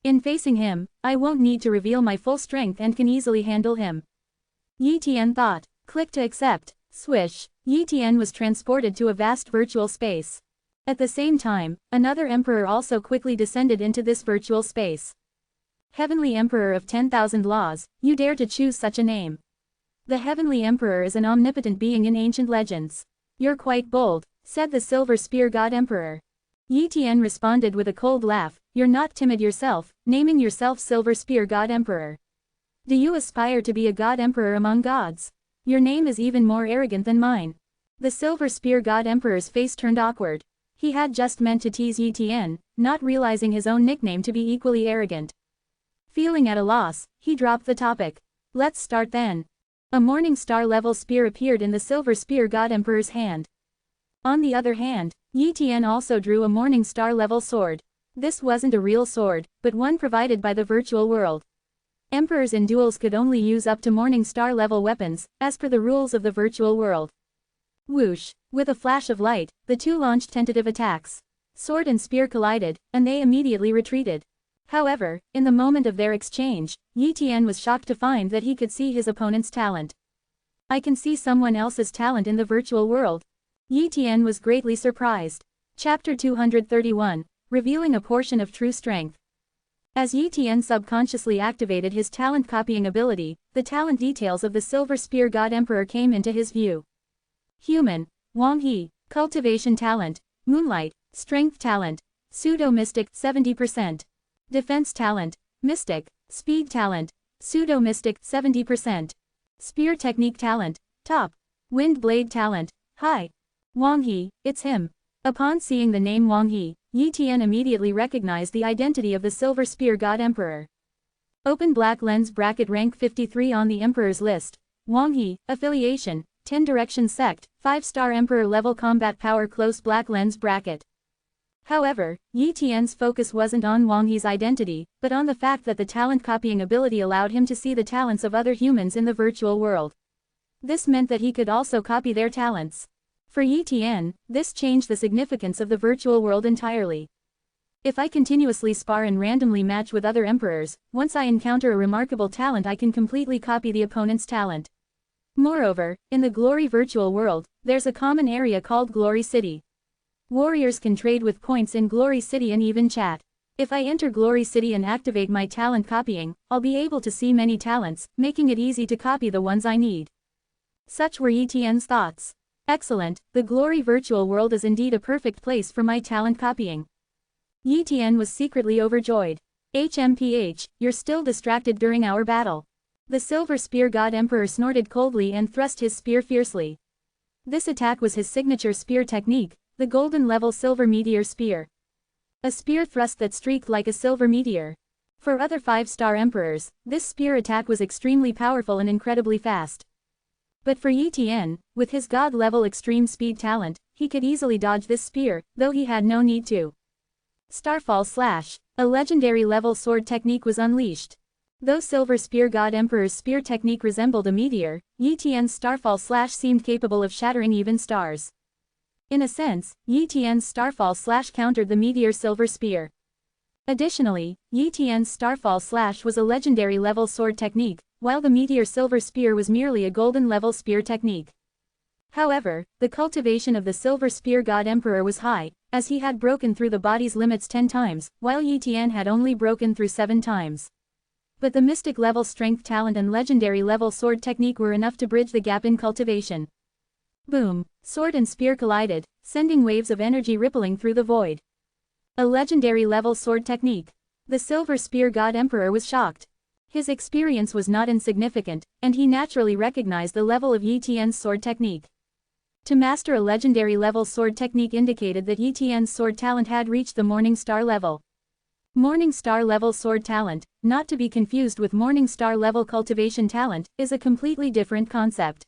In facing him, I won't need to reveal my full strength and can easily handle him. Yi Tian thought. Click to accept. Swish. Yi Tian was transported to a vast virtual space. At the same time, another emperor also quickly descended into this virtual space. Heavenly Emperor of 10,000 Laws, you dare to choose such a name. The Heavenly Emperor is an omnipotent being in ancient legends. You're quite bold, said the Silver Spear God Emperor. Yi Tian responded with a cold laugh, you're not timid yourself, naming yourself Silver Spear God Emperor. Do you aspire to be a God Emperor among gods? Your name is even more arrogant than mine. The Silver Spear God Emperor's face turned awkward. He had just meant to tease Yi Tian, not realizing his own nickname to be equally arrogant. Feeling at a loss, he dropped the topic. Let's start then. A Morning Star level spear appeared in the Silver Spear God Emperor's hand. On the other hand, Yi Tian also drew a Morning Star level sword. This wasn't a real sword, but one provided by the virtual world. Emperors in duels could only use up to Morning Star level weapons, as per the rules of the virtual world. Whoosh! With a flash of light, the two launched tentative attacks. Sword and spear collided, and they immediately retreated. However, in the moment of their exchange, Yi Tian was shocked to find that he could see his opponent's talent. I can see someone else's talent in the virtual world. Yi Tian was greatly surprised. Chapter 231, Revealing a Portion of True Strength. As Yi Tian subconsciously activated his talent copying ability, the talent details of the Silver Spear God Emperor came into his view. Human, Wang He, Cultivation Talent, Moonlight, Strength Talent, Pseudo-Mystic, 70%. Defense Talent, Mystic, Speed Talent, Pseudo-Mystic, 70%. Spear Technique Talent, Top. Wind Blade Talent, High. Wang He, it's him. Upon seeing the name Wang He, Yi Tian immediately recognized the identity of the Silver Spear God Emperor. Open Black Lens bracket rank 53 on the Emperor's list. Wang He, Affiliation, 10 Direction Sect, 5-star Emperor level combat power close Black Lens bracket. However, Yi Tian's focus wasn't on Wang He's identity, but on the fact that the talent copying ability allowed him to see the talents of other humans in the virtual world. This meant that he could also copy their talents. For Yi Tian, this changed the significance of the virtual world entirely. If I continuously spar and randomly match with other emperors, once I encounter a remarkable talent I can completely copy the opponent's talent. Moreover, in the Glory virtual world, there's a common area called Glory City. Warriors can trade with points in Glory City and even chat. If I enter Glory City and activate my talent copying, I'll be able to see many talents, making it easy to copy the ones I need. Such were Yi Tian's thoughts. Excellent, the Glory virtual world is indeed a perfect place for my talent copying. Yi Tian was secretly overjoyed. HMPH, you're still distracted during our battle. The silver spear god emperor snorted coldly and thrust his spear fiercely. This attack was his signature spear technique, the golden level silver meteor spear. A spear thrust that streaked like a silver meteor. For other 5-star emperors, this spear attack was extremely powerful and incredibly fast. But for Yi Tian, with his god-level extreme speed talent, he could easily dodge this spear, though he had no need to. Starfall Slash, a legendary level sword technique was unleashed. Though Silver Spear God Emperor's spear technique resembled a meteor, Yi Tian's Starfall Slash seemed capable of shattering even stars. In a sense, Yi Tian's Starfall Slash countered the meteor Silver Spear. Additionally, Yi Tian's Starfall Slash was a legendary level sword technique, while the meteor Silver Spear was merely a golden level spear technique. However, the cultivation of the Silver Spear God Emperor was high, as he had broken through the body's limits 10 times, while Yi Tian had only broken through 7 times. But the mystic level strength talent and legendary level sword technique were enough to bridge the gap in cultivation. Boom! Sword and spear collided, sending waves of energy rippling through the void. A legendary level sword technique. The Silver Spear God Emperor was shocked. His experience was not insignificant, and he naturally recognized the level of Yi Tian's sword technique. To master a legendary level sword technique indicated that Yi Tian's sword talent had reached the Morning Star level. Morning Star level sword talent, not to be confused with Morning Star level cultivation talent, is a completely different concept.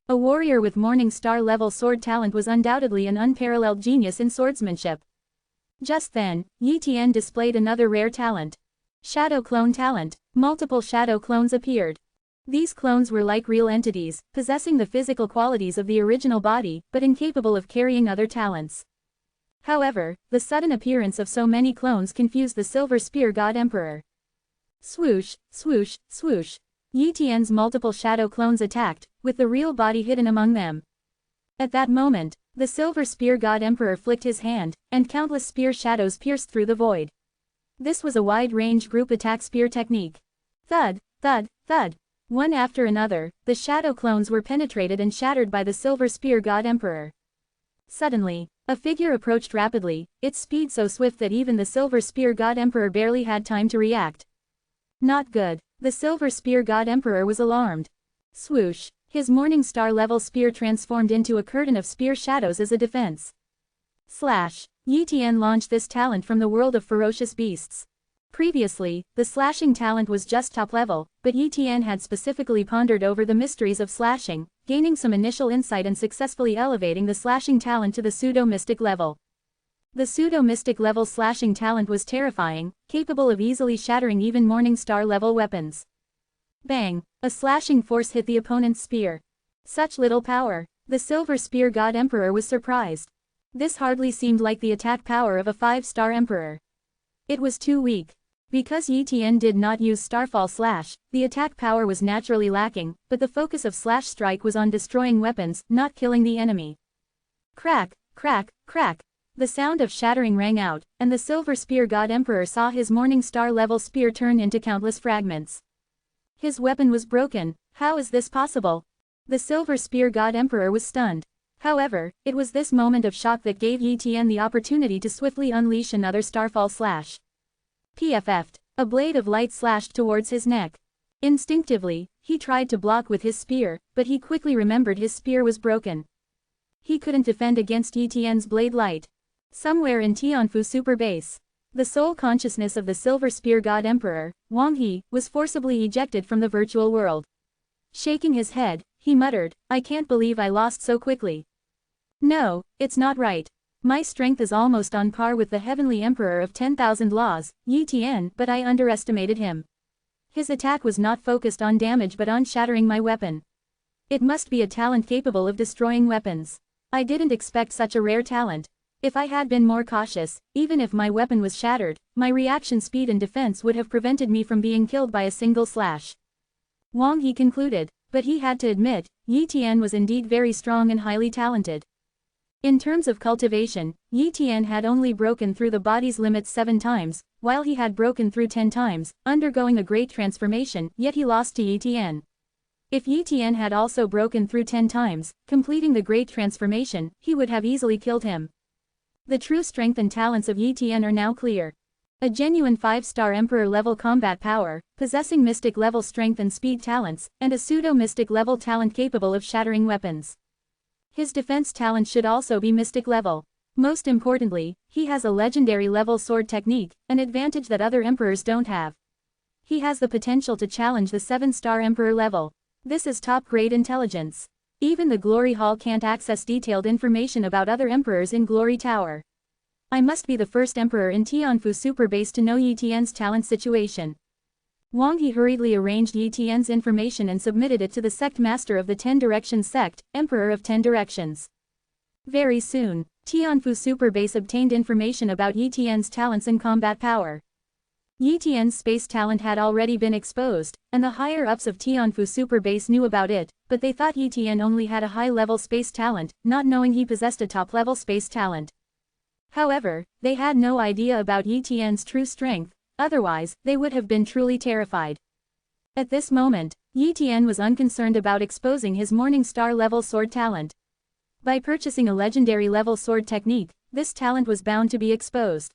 A warrior with Morning Star level sword talent was undoubtedly an unparalleled genius in swordsmanship. Just then, Yi Tian displayed another rare talent. Shadow Clone Talent. Multiple shadow clones appeared. These clones were like real entities, possessing the physical qualities of the original body, but incapable of carrying other talents. However, the sudden appearance of so many clones confused the Silver Spear God Emperor. Swoosh, swoosh, swoosh. Yi Tian's multiple shadow clones attacked, with the real body hidden among them. At that moment, the Silver Spear God Emperor flicked his hand, and countless spear shadows pierced through the void. This was a wide-range group attack spear technique. Thud, thud, thud. One after another, the shadow clones were penetrated and shattered by the Silver Spear God Emperor. Suddenly, a figure approached rapidly, its speed so swift that even the Silver Spear God Emperor barely had time to react. Not good. The Silver Spear God Emperor was alarmed. Swoosh. His Morning Star level spear transformed into a curtain of spear shadows as a defense. Slash. Yi Tian launched this talent from the world of ferocious beasts. Previously, the slashing talent was just top level, but Yi Tian had specifically pondered over the mysteries of slashing, gaining some initial insight and successfully elevating the slashing talent to the pseudo-mystic level. The pseudo-mystic level slashing talent was terrifying, capable of easily shattering even Morning Star level weapons. Bang! A slashing force hit the opponent's spear. Such little power. The Silver Spear God Emperor was surprised. This hardly seemed like the attack power of a 5-star emperor. It was too weak. Because Yi Tian did not use Starfall Slash, the attack power was naturally lacking, but the focus of Slash Strike was on destroying weapons, not killing the enemy. Crack, crack, crack. The sound of shattering rang out, and the Silver Spear God Emperor saw his Morning Star level spear turn into countless fragments. His weapon was broken. How is this possible? The Silver Spear God Emperor was stunned. However, it was this moment of shock that gave Yi Tian the opportunity to swiftly unleash another Starfall Slash. PFF'd. A blade of light slashed towards his neck. Instinctively, he tried to block with his spear, but he quickly remembered his spear was broken. He couldn't defend against Yi Tian's blade light. Somewhere in Tianfu Super Base, the soul consciousness of the Silver Spear God Emperor, Wang He, was forcibly ejected from the virtual world. Shaking his head, he muttered, "I can't believe I lost so quickly. No, it's not right. My strength is almost on par with the Heavenly Emperor of 10,000 Laws, Yi Tian, but I underestimated him. His attack was not focused on damage but on shattering my weapon. It must be a talent capable of destroying weapons. I didn't expect such a rare talent. If I had been more cautious, even if my weapon was shattered, my reaction speed and defense would have prevented me from being killed by a single slash." Wang He concluded, but he had to admit, Yi Tian was indeed very strong and highly talented. In terms of cultivation, Yi Tian had only broken through the body's limits 7 times, while he had broken through 10 times, undergoing a great transformation, yet he lost to Yi Tian. If Yi Tian had also broken through 10 times, completing the great transformation, he would have easily killed him. The true strength and talents of Yi Tian are now clear. A genuine 5-star Emperor-level combat power, possessing mystic-level strength and speed talents, and a pseudo-mystic-level talent capable of shattering weapons. His defense talent should also be mystic-level. Most importantly, he has a legendary-level sword technique, an advantage that other emperors don't have. He has the potential to challenge the 7-star Emperor level. This is top-grade intelligence. Even the Glory Hall can't access detailed information about other emperors in Glory Tower. I must be the first emperor in Tianfu Superbase to know Yi Tian's talent situation. Wang He hurriedly arranged Yi Tian's information and submitted it to the sect master of the 10 Directions sect, Emperor of 10 Directions. Very soon, Tianfu Superbase obtained information about Yi Tian's talents and combat power. Yi Tian's space talent had already been exposed, and the higher-ups of Tianfu Superbase knew about it, but they thought Yi Tian only had a high-level space talent, not knowing he possessed a top-level space talent. However, they had no idea about Yi Tian's true strength, otherwise, they would have been truly terrified. At this moment, Yi Tian was unconcerned about exposing his Morning Star-level sword talent. By purchasing a legendary-level sword technique, this talent was bound to be exposed.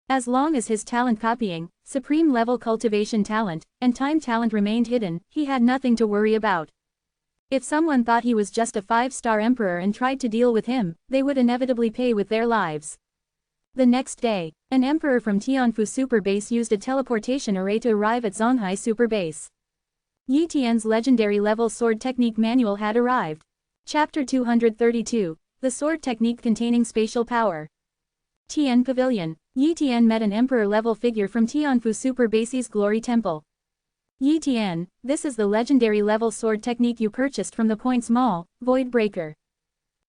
As long as his talent copying, supreme-level cultivation talent, and time talent remained hidden, he had nothing to worry about. If someone thought he was just a 5-star emperor and tried to deal with him, they would inevitably pay with their lives. The next day, an emperor from Tianfu Superbase used a teleportation array to arrive at Zonghai Superbase. Yi Tian's legendary-level sword technique manual had arrived. Chapter 232, The Sword Technique Containing Spatial Power. Tian Pavilion. Yi Tian met an emperor-level figure from Tianfu Superbase's Glory Temple. Yi Tian, this is the legendary-level sword technique you purchased from the Points Mall, Void Breaker.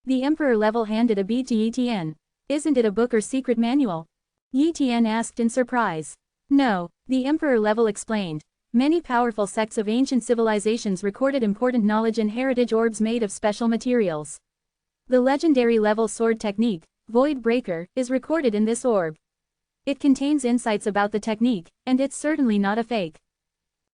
The emperor level handed a bead to Yi Tian. Isn't it a book or secret manual? Yi Tian asked in surprise. No, the emperor level explained. Many powerful sects of ancient civilizations recorded important knowledge in heritage orbs made of special materials. The legendary-level sword technique, Void Breaker, is recorded in this orb. It contains insights about the technique, and it's certainly not a fake.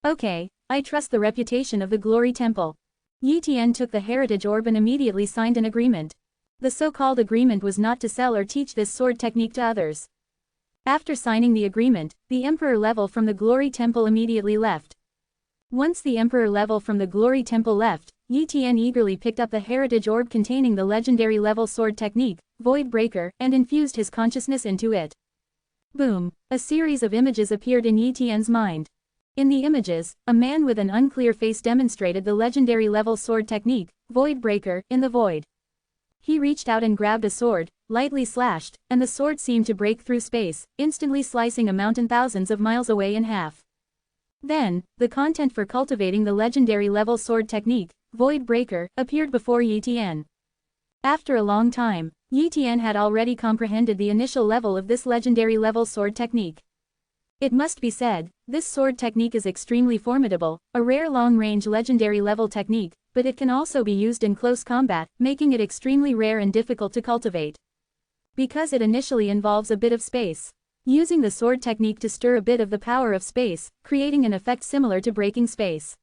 Okay, I trust the reputation of the Glory Temple. Yi Tian took the heritage orb and immediately signed an agreement. The so-called agreement was not to sell or teach this sword technique to others. After signing the agreement, the Emperor level from the Glory Temple immediately left. Once the Emperor level from the Glory Temple left, Yi Tian eagerly picked up the heritage orb containing the legendary level sword technique, Void Breaker, and infused his consciousness into it. Boom! A series of images appeared in Yi Tian's mind. In the images, a man with an unclear face demonstrated the legendary level sword technique, Void Breaker, in the void. He reached out and grabbed a sword, lightly slashed, and the sword seemed to break through space, instantly slicing a mountain thousands of miles away in half. Then, the content for cultivating the legendary level sword technique, Void Breaker, appeared before Yi Tian. After a long time, Yi Tian had already comprehended the initial level of this legendary level sword technique. It must be said, this sword technique is extremely formidable, a rare long-range legendary level technique, but it can also be used in close combat, making it extremely rare and difficult to cultivate. Because it initially involves a bit of space. Using the sword technique to stir a bit of the power of space, creating an effect similar to breaking space.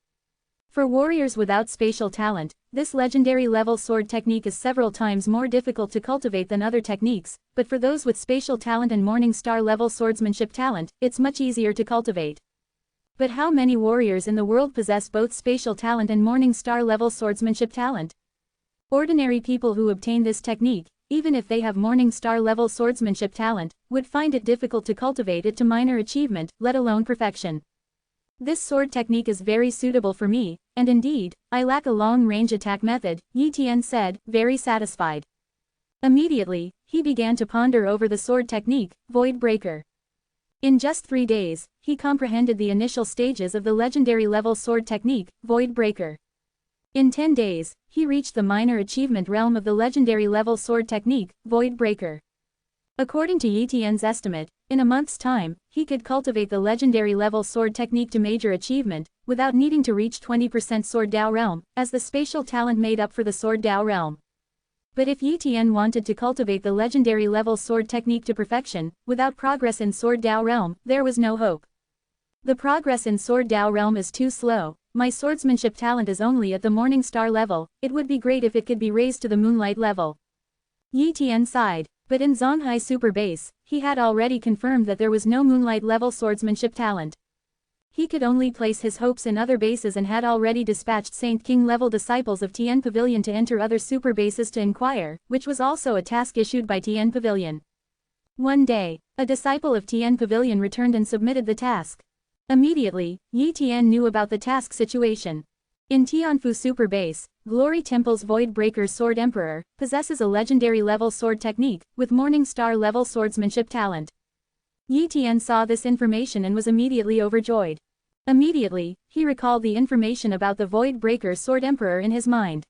For warriors without spatial talent, this legendary level sword technique is several times more difficult to cultivate than other techniques, but for those with spatial talent and Morning Star level swordsmanship talent, it's much easier to cultivate. But how many warriors in the world possess both spatial talent and Morning Star level swordsmanship talent? Ordinary people who obtain this technique, even if they have Morning Star level swordsmanship talent, would find it difficult to cultivate it to minor achievement, let alone perfection. This sword technique is very suitable for me, and indeed, I lack a long-range attack method, Yi Tian said, very satisfied. Immediately, he began to ponder over the sword technique, Void Breaker. In just 3 days, he comprehended the initial stages of the legendary level sword technique, Void Breaker. In 10 days, he reached the minor achievement realm of the legendary level sword technique, Void Breaker. According to Yi Tian's estimate, in a month's time, he could cultivate the legendary level sword technique to major achievement, without needing to reach 20% Sword Dao realm, as the spatial talent made up for the Sword Dao realm. But if Yi Tian wanted to cultivate the legendary level sword technique to perfection, without progress in Sword Dao realm, there was no hope. The progress in Sword Dao realm is too slow, my swordsmanship talent is only at the Morning Star level, it would be great if it could be raised to the Moonlight level. Yi Tian sighed. But in Zonghai Superbase, He had already confirmed that there was no moonlight-level swordsmanship talent. He could only place his hopes in other bases and had already dispatched Saint King-level disciples of Tien Pavilion to enter other super bases to inquire, which was also a task issued by Tien Pavilion. One day, a disciple of Tien Pavilion returned and submitted the task. Immediately, Yi Tian knew about the task situation. In Tianfu Super Base, Glory Temple's Void Breaker Sword Emperor possesses a legendary level sword technique, with Morning Star level swordsmanship talent. Yi Tian saw this information and was immediately overjoyed. Immediately, he recalled the information about the Void Breaker Sword Emperor in his mind.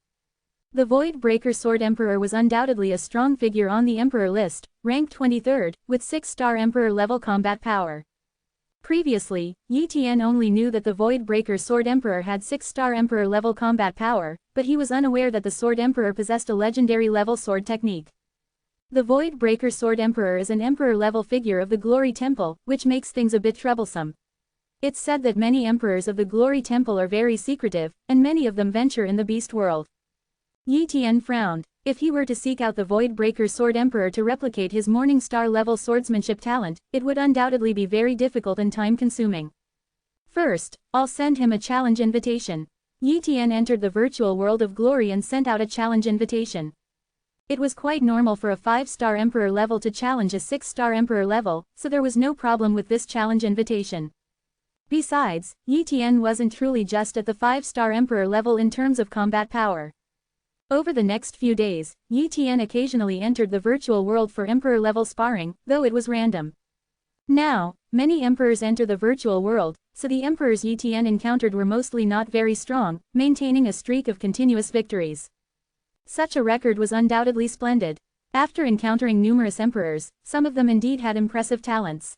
The Void Breaker Sword Emperor was undoubtedly a strong figure on the Emperor list, ranked 23rd, with 6-star Emperor level combat power. Previously, Yi Tian only knew that the Void Breaker Sword Emperor had 6-star Emperor level combat power, but he was unaware that the Sword Emperor possessed a legendary level sword technique. The Void Breaker Sword Emperor is an Emperor level figure of the Glory Temple, which makes things a bit troublesome. It's said that many emperors of the Glory Temple are very secretive, and many of them venture in the beast world. Yi Tian frowned. If he were to seek out the Void Breaker Sword Emperor to replicate his Morning Star level swordsmanship talent, it would undoubtedly be very difficult and time-consuming. First, I'll send him a challenge invitation. Yi Tian entered the virtual world of glory and sent out a challenge invitation. It was quite normal for a 5-star Emperor level to challenge a 6-star Emperor level, so there was no problem with this challenge invitation. Besides, Yi Tian wasn't truly just at the 5-star Emperor level in terms of combat power. Over the next few days, Yi Tian occasionally entered the virtual world for Emperor level sparring, though it was random. Now, many emperors enter the virtual world, so the emperors Yi Tian encountered were mostly not very strong, maintaining a streak of continuous victories. Such a record was undoubtedly splendid. After encountering numerous emperors, some of them indeed had impressive talents.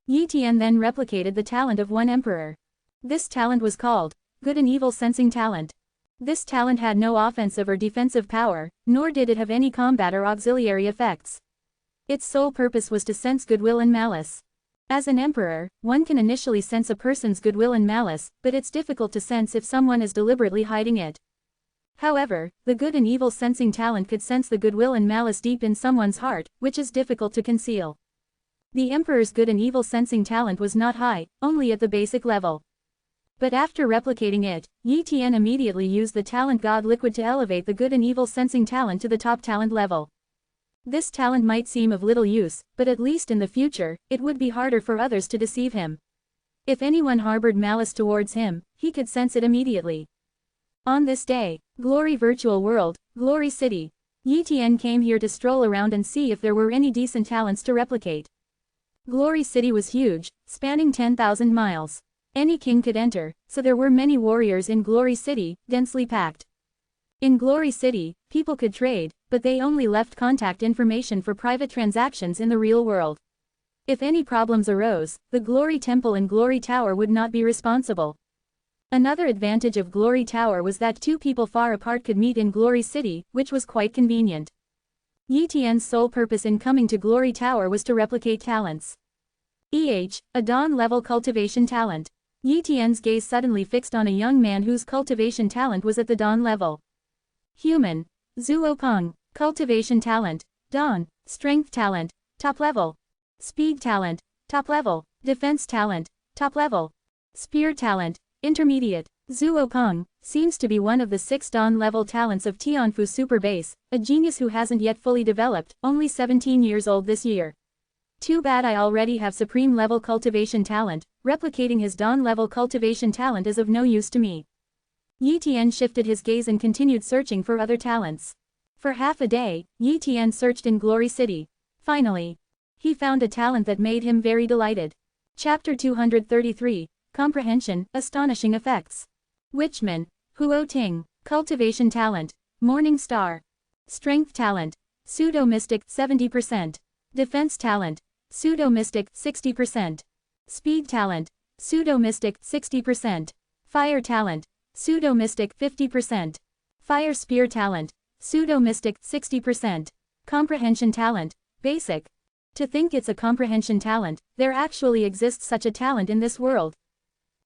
Yi Tian then replicated the talent of one emperor. This talent was called Good and Evil Sensing Talent. This talent had no offensive or defensive power, nor did it have any combat or auxiliary effects. Its sole purpose was to sense goodwill and malice. As an emperor, one can initially sense a person's goodwill and malice, but it's difficult to sense if someone is deliberately hiding it. However, the good and evil sensing talent could sense the goodwill and malice deep in someone's heart, which is difficult to conceal. The emperor's good and evil sensing talent was not high, only at the basic level. But after replicating it, Yi Tian immediately used the talent God Liquid to elevate the good and evil sensing talent to the top talent level. This talent might seem of little use, but at least in the future, it would be harder for others to deceive him. If anyone harbored malice towards him, he could sense it immediately. On this day, Glory Virtual World, Glory City, Yi Tian came here to stroll around and see if there were any decent talents to replicate. Glory City was huge, spanning 10,000 miles. Any king could enter, so there were many warriors in Glory City, densely packed. In Glory City, people could trade, but they only left contact information for private transactions in the real world. If any problems arose, the Glory Temple and Glory Tower would not be responsible. Another advantage of Glory Tower was that two people far apart could meet in Glory City, which was quite convenient. Yi Tian's sole purpose in coming to Glory Tower was to replicate talents. A Dawn-level cultivation talent. Yi Tian's gaze suddenly fixed on a young man whose cultivation talent was at the Dawn level. Human. Zuo Peng. Cultivation talent. Dawn. Strength talent. Top level. Speed talent. Top level. Defense talent. Top level. Spear talent. Intermediate. Zuo Peng seems to be one of the 6 Dawn-level talents of Tianfu Super Base, a genius who hasn't yet fully developed, only 17 years old this year. Too bad I already have Supreme-level cultivation talent, replicating his Dawn-level cultivation talent is of no use to me. Yi Tian shifted his gaze and continued searching for other talents. For half a day, Yi Tian searched in Glory City. Finally, he found a talent that made him very delighted. Chapter 233, Comprehension, Astonishing Effects. Witchman, Huo Ting, Cultivation Talent, Morning Star. Strength Talent, Pseudo-Mystic 70%. Defense Talent, Pseudo-Mystic 60%. Speed Talent, Pseudo-Mystic 60%. Fire Talent, Pseudo-Mystic 50%. Fire Spear Talent, Pseudo-Mystic 60%. Comprehension Talent, Basic. To think it's a comprehension talent, there actually exists such a talent in this world.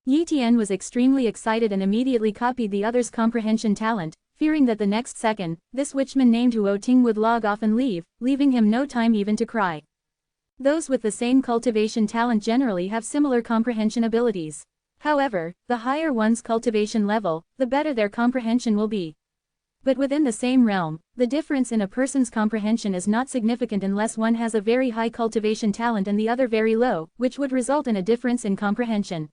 Yi Tian was extremely excited and immediately copied the other's comprehension talent, fearing that the next second, this witchman named Huo Ting would log off and leave, leaving him no time even to cry. Those with the same cultivation talent generally have similar comprehension abilities. However, the higher one's cultivation level, the better their comprehension will be. But within the same realm, the difference in a person's comprehension is not significant unless one has a very high cultivation talent and the other very low, which would result in a difference in comprehension.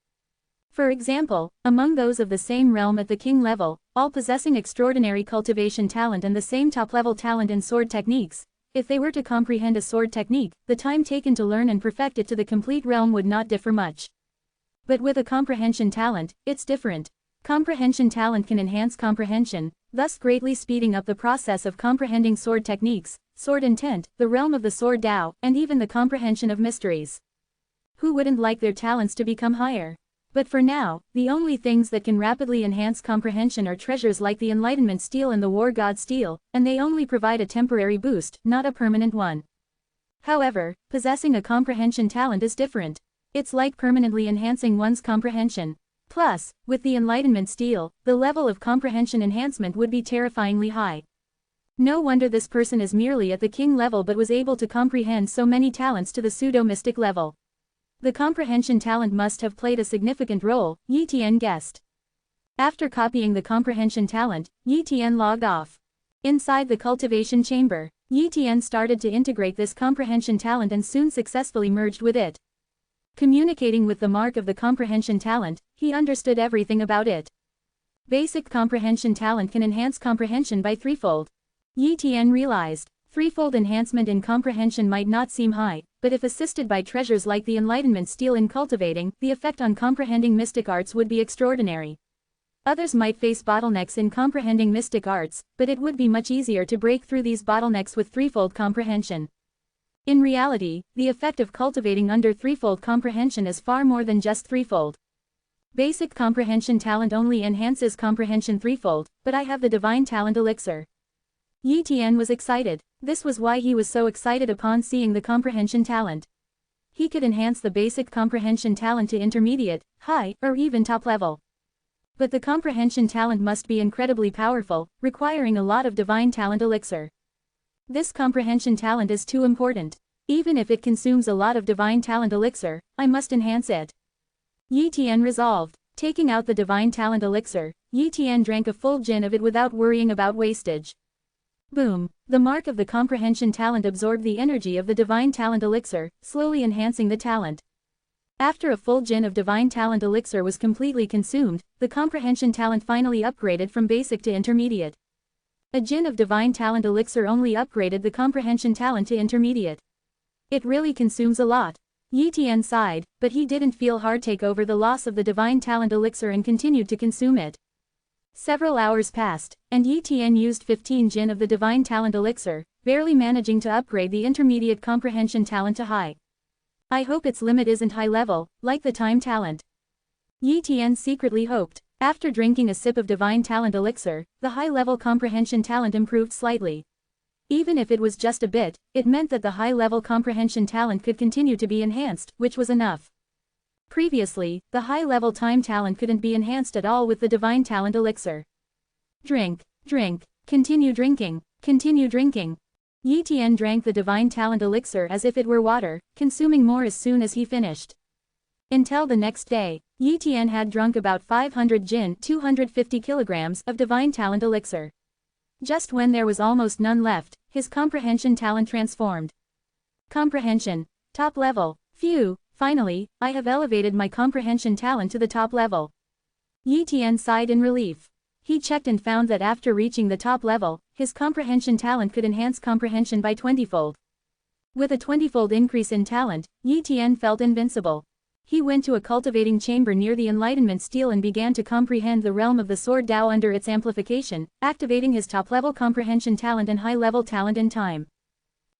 For example, among those of the same realm at the king level, all possessing extraordinary cultivation talent and the same top-level talent in sword techniques, if they were to comprehend a sword technique, the time taken to learn and perfect it to the complete realm would not differ much. But with a comprehension talent, it's different. Comprehension talent can enhance comprehension, thus greatly speeding up the process of comprehending sword techniques, sword intent, the realm of the sword Tao, and even the comprehension of mysteries. Who wouldn't like their talents to become higher? But for now, the only things that can rapidly enhance comprehension are treasures like the Enlightenment Steel and the War God Steel, and they only provide a temporary boost, not a permanent one. However, possessing a comprehension talent is different. It's like permanently enhancing one's comprehension. Plus, with the Enlightenment Steel, the level of comprehension enhancement would be terrifyingly high. No wonder this person is merely at the king level but was able to comprehend so many talents to the pseudo-mystic level. The comprehension talent must have played a significant role, Yi Tian guessed. After copying the comprehension talent, Yi Tian logged off. Inside the cultivation chamber, Yi Tian started to integrate this comprehension talent and soon successfully merged with it. Communicating with the mark of the comprehension talent, he understood everything about it. Basic comprehension talent can enhance comprehension by threefold. Yi Tian realized, threefold enhancement in comprehension might not seem high, but if assisted by treasures like the Enlightenment Steel in cultivating, the effect on comprehending mystic arts would be extraordinary. Others might face bottlenecks in comprehending mystic arts, but it would be much easier to break through these bottlenecks with threefold comprehension. In reality, the effect of cultivating under threefold comprehension is far more than just threefold. Basic comprehension talent only enhances comprehension threefold, but I have the divine talent elixir. Yi Tian was excited. This was why he was so excited upon seeing the comprehension talent. He could enhance the basic comprehension talent to intermediate, high, or even top level. But the comprehension talent must be incredibly powerful, requiring a lot of divine talent elixir. This comprehension talent is too important. Even if it consumes a lot of divine talent elixir, I must enhance it. Yi Tian resolved. Taking out the divine talent elixir, Yi Tian drank a full jin of it without worrying about wastage. Boom! The mark of the comprehension talent absorbed the energy of the divine talent elixir, slowly enhancing the talent. After a full jin of divine talent elixir was completely consumed, the comprehension talent finally upgraded from basic to intermediate. A jin of divine talent elixir only upgraded the comprehension talent to intermediate. It really consumes a lot. Yi Tian sighed, but he didn't feel heartache over the loss of the divine talent elixir and continued to consume it. Several hours passed, and Yi Tian used 15 jin of the divine talent elixir, barely managing to upgrade the intermediate comprehension talent to high. I hope its limit isn't high level, like the time talent. Yi Tian secretly hoped. After drinking a sip of divine talent elixir, the high-level comprehension talent improved slightly. Even if it was just a bit, it meant that the high-level comprehension talent could continue to be enhanced, which was enough. Previously, the high-level time talent couldn't be enhanced at all with the divine talent elixir. Drink, drink, continue drinking, continue drinking. Yi Tian drank the divine talent elixir as if it were water, consuming more as soon as he finished. Until the next day, Yi Tian had drunk about 500 jin, 250 kilograms, of divine talent elixir. Just when there was almost none left, his comprehension talent transformed. Comprehension. Top level. Phew, finally, I have elevated my comprehension talent to the top level. Yi Tian sighed in relief. He checked and found that after reaching the top level, his comprehension talent could enhance comprehension by 20-fold. With a 20-fold increase in talent, Yi Tian felt invincible. He went to a cultivating chamber near the Enlightenment Steel and began to comprehend the realm of the Sword Tao under its amplification, activating his top-level comprehension talent and high-level talent in time.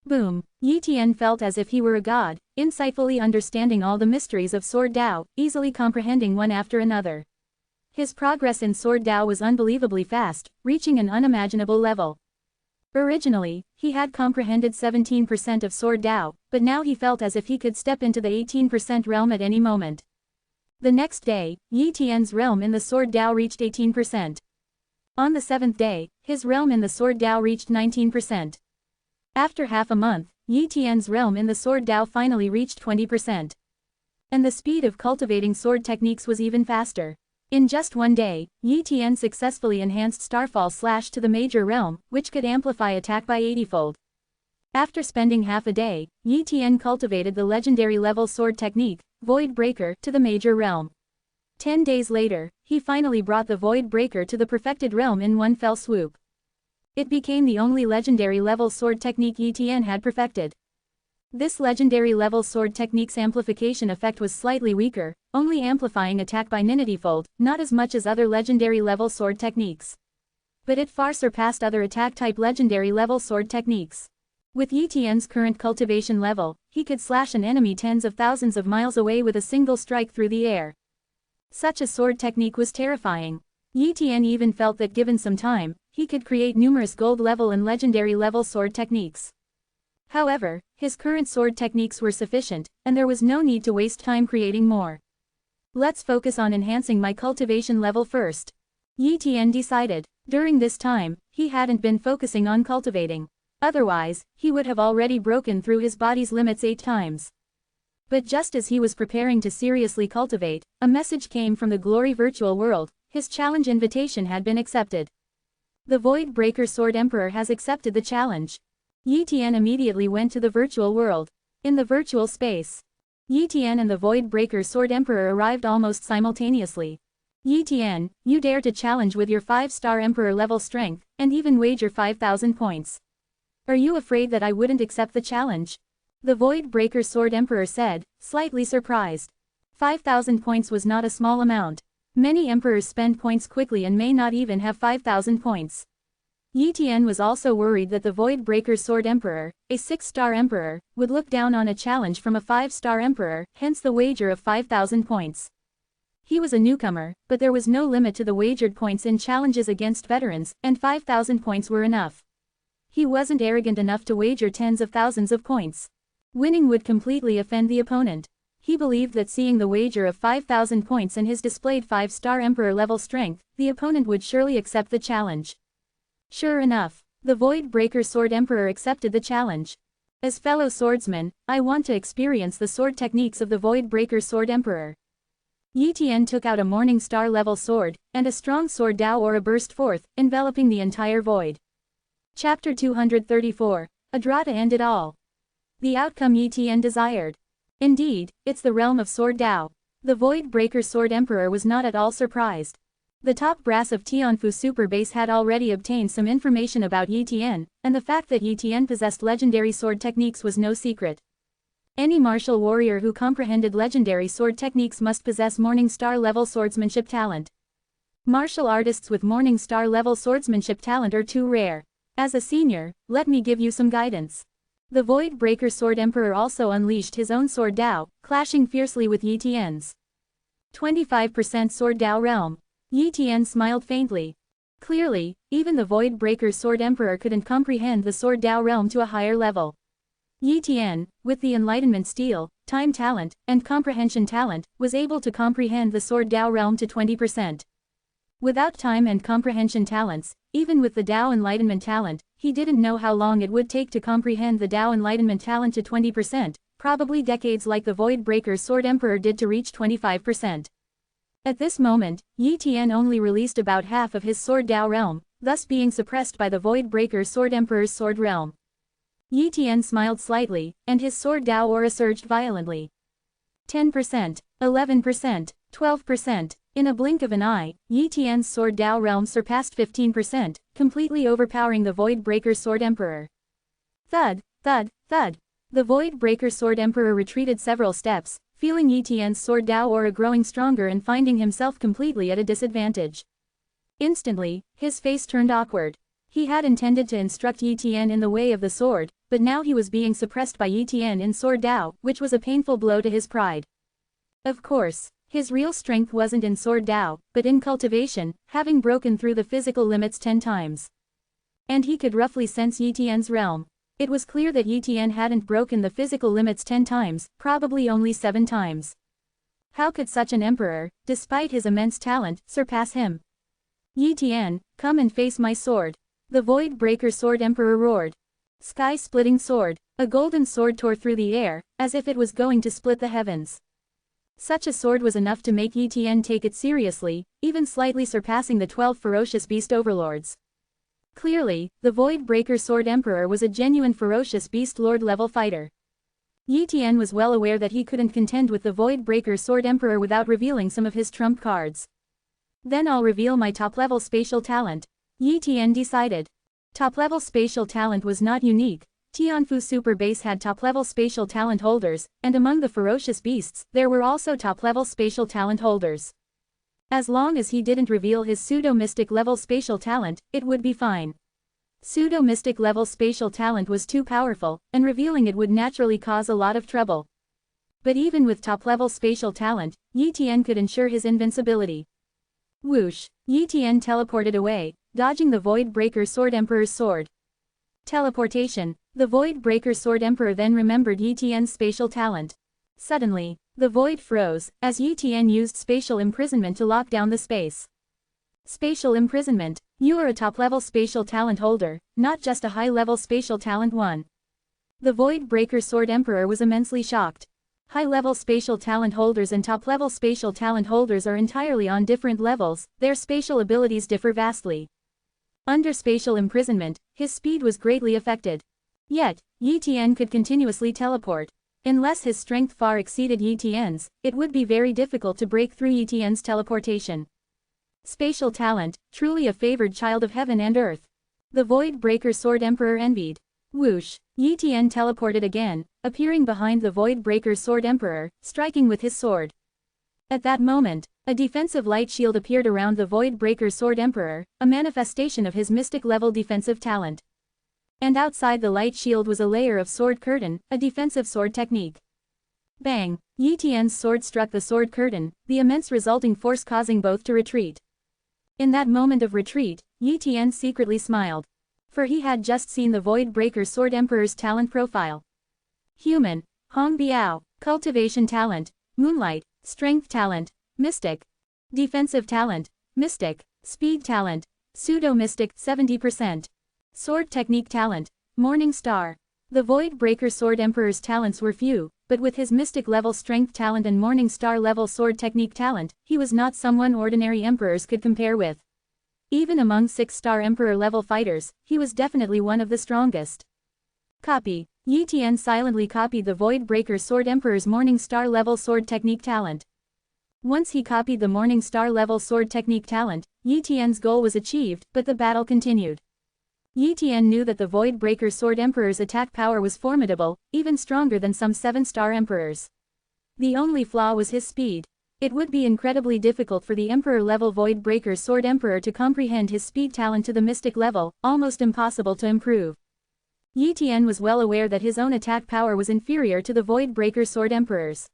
Boom! Yi Tian felt as if he were a god, insightfully understanding all the mysteries of Sword Tao, easily comprehending one after another. His progress in Sword Tao was unbelievably fast, reaching an unimaginable level. Originally, he had comprehended 17% of Sword Tao, but now he felt as if he could step into the 18% realm at any moment. The next day, Yi Tian's realm in the Sword Tao reached 18%. On the 7th day, his realm in the Sword Tao reached 19%. After half a month, Yi Tian's realm in the sword Dao finally reached 20%. And the speed of cultivating sword techniques was even faster. In just one day, Yi Tian successfully enhanced Starfall Slash to the major realm, which could amplify attack by 80-fold. After spending half a day, Yi Tian cultivated the legendary level sword technique, Void Breaker, to the major realm. 10 days later, he finally brought the Void Breaker to the perfected realm in one fell swoop. It became the only legendary level sword technique Yi Tian had perfected. This legendary level sword technique's amplification effect was slightly weaker, only amplifying attack by 90-fold, not as much as other legendary level sword techniques. But it far surpassed other attack-type legendary level sword techniques. With Yi Tian's current cultivation level, he could slash an enemy tens of thousands of miles away with a single strike through the air. Such a sword technique was terrifying. Yi Tian even felt that given some time, he could create numerous gold level and legendary level sword techniques. However, his current sword techniques were sufficient, and there was no need to waste time creating more. Let's focus on enhancing my cultivation level first. Yi Tian decided. During this time, he hadn't been focusing on cultivating. Otherwise, he would have already broken through his body's limits 8 times. But just as he was preparing to seriously cultivate, a message came from the Glory Virtual World. His challenge invitation had been accepted. The Void Breaker Sword Emperor has accepted the challenge. Yi Tian immediately went to the virtual world. In the virtual space, Yi Tian and the Void Breaker Sword Emperor arrived almost simultaneously. Yi Tian, you dare to challenge with your 5-star Emperor level strength, and even wager 5,000 points. Are you afraid that I wouldn't accept the challenge? The Void Breaker Sword Emperor said, slightly surprised. 5,000 points was not a small amount. Many emperors spend points quickly and may not even have 5,000 points. Yi Tian was also worried that the Void Breaker Sword Emperor, a 6-star emperor, would look down on a challenge from a 5-star emperor, hence the wager of 5,000 points. He was a newcomer, but there was no limit to the wagered points in challenges against veterans, and 5,000 points were enough. He wasn't arrogant enough to wager tens of thousands of points. Winning would completely offend the opponent. He believed that seeing the wager of 5,000 points and his displayed 5-star emperor level strength, the opponent would surely accept the challenge. Sure enough, the Void Breaker Sword Emperor accepted the challenge. As fellow swordsman, I want to experience the sword techniques of the Void Breaker Sword Emperor. Yi Tian took out a Morning Star level sword, and a strong sword Dao aura burst forth, enveloping the entire void. Chapter 234, Adra to end it all. The outcome Yi Tian desired. Indeed, it's the realm of sword Dao. The Void Breaker Sword Emperor was not at all surprised. The top brass of Tianfu Super Base had already obtained some information about Yi Tian, and the fact that Yi Tian possessed legendary sword techniques was no secret. Any martial warrior who comprehended legendary sword techniques must possess Morning Star level swordsmanship talent. Martial artists with Morning Star level swordsmanship talent are too rare. As a senior, let me give you some guidance. The Void Breaker Sword Emperor also unleashed his own sword Dao, clashing fiercely with Yi Tian's 25% sword Dao realm. Yi Tian smiled faintly. Clearly, even the Void Breaker Sword Emperor couldn't comprehend the Sword Dao realm to a higher level. Yi Tian, with the Enlightenment Steel, Time Talent, and Comprehension Talent, was able to comprehend the Sword Dao realm to 20%. Without Time and Comprehension Talents, even with the Dao Enlightenment Talent, he didn't know how long it would take to comprehend the Dao Enlightenment Talent to 20%, probably decades like the Void Breaker Sword Emperor did to reach 25%. At this moment, Yi Tian only released about half of his Sword Dao realm, thus being suppressed by the Void Breaker Sword Emperor's Sword realm. Yi Tian smiled slightly, and his Sword Dao aura surged violently. 10%, 11%, 12%. In a blink of an eye, Yi Tian's Sword Dao realm surpassed 15%, completely overpowering the Void Breaker Sword Emperor. Thud, thud, thud. The Void Breaker Sword Emperor retreated several steps, feeling Yi Tian's Sword Dao aura growing stronger and finding himself completely at a disadvantage. Instantly, his face turned awkward. He had intended to instruct Yi Tian in the way of the sword, but now he was being suppressed by Yi Tian in Sword Dao, which was a painful blow to his pride. Of course, his real strength wasn't in Sword Dao, but in cultivation, having broken through the physical limits 10 times. And he could roughly sense Yi Tian's realm. It was clear that Yi Tian hadn't broken the physical limits 10 times, probably only 7 times. How could such an emperor, despite his immense talent, surpass him? Yi Tian, come and face my sword. The Void Breaker Sword Emperor roared. Sky-splitting sword. A golden sword tore through the air, as if it was going to split the heavens. Such a sword was enough to make Etn take it seriously, even slightly surpassing the 12 ferocious beast overlords. Clearly, the Void Breaker Sword Emperor was a genuine ferocious beast lord level fighter. Etn was well aware that he couldn't contend with the Void Breaker Sword Emperor without revealing some of his trump cards. Then I'll reveal my top-level spatial talent, Etn decided. Top-level spatial talent was not unique. Tianfu Super Base had top-level spatial talent holders, and among the ferocious beasts, there were also top-level spatial talent holders. As long as he didn't reveal his pseudo-mystic level spatial talent, it would be fine. Pseudo-mystic level spatial talent was too powerful, and revealing it would naturally cause a lot of trouble. But even with top-level spatial talent, Yi Tian could ensure his invincibility. Whoosh! Yi Tian teleported away, dodging the Void Breaker Sword Emperor's sword. Teleportation. The Void Breaker Sword Emperor then remembered Yi Tian's spatial talent. Suddenly, the void froze, as Yi Tian used spatial imprisonment to lock down the space. Spatial imprisonment. You are a top-level spatial talent holder, not just a high-level spatial talent one. The Void Breaker Sword Emperor was immensely shocked. High-level spatial talent holders and top-level spatial talent holders are entirely on different levels, their spatial abilities differ vastly. Under spatial imprisonment, his speed was greatly affected. Yet, Yi Tian could continuously teleport. Unless his strength far exceeded Yi Tian's, it would be very difficult to break through Yi Tian's teleportation. Spatial talent, truly a favored child of heaven and earth. The Void Breaker Sword Emperor envied. Whoosh! Yi Tian teleported again, appearing behind the Void Breaker Sword Emperor, striking with his sword. At that moment, a defensive light shield appeared around the Void Breaker Sword Emperor, a manifestation of his mystic-level defensive talent. And outside the light shield was a layer of sword curtain, a defensive sword technique. Bang! Yi Tian's sword struck the sword curtain, the immense resulting force causing both to retreat. In that moment of retreat, Yi Tian secretly smiled. For he had just seen the Void Breaker Sword Emperor's talent profile. Human, Hong Biao, Cultivation Talent, Moonlight, Strength Talent, Mystic. Defensive Talent, Mystic, Speed Talent, Pseudo-Mystic 70%. Sword Technique Talent, Morning Star. The Void Breaker Sword Emperor's talents were few, but with his Mystic level Strength Talent and Morning Star level Sword Technique Talent, he was not someone ordinary emperors could compare with. Even among 6-star Emperor level fighters, he was definitely one of the strongest. Copy. Yi Tian silently copied the Void Breaker Sword Emperor's Morning Star level Sword Technique Talent. Once he copied the Morning Star level Sword Technique Talent, Yi Tian's goal was achieved, but the battle continued. Yi Tian knew that the Void Breaker Sword Emperor's attack power was formidable, even stronger than some 7-star emperors. The only flaw was his speed. It would be incredibly difficult for the Emperor-level Void Breaker Sword Emperor to comprehend his speed talent to the Mystic level, almost impossible to improve. Yi Tian was well aware that his own attack power was inferior to the Void Breaker Sword Emperor's.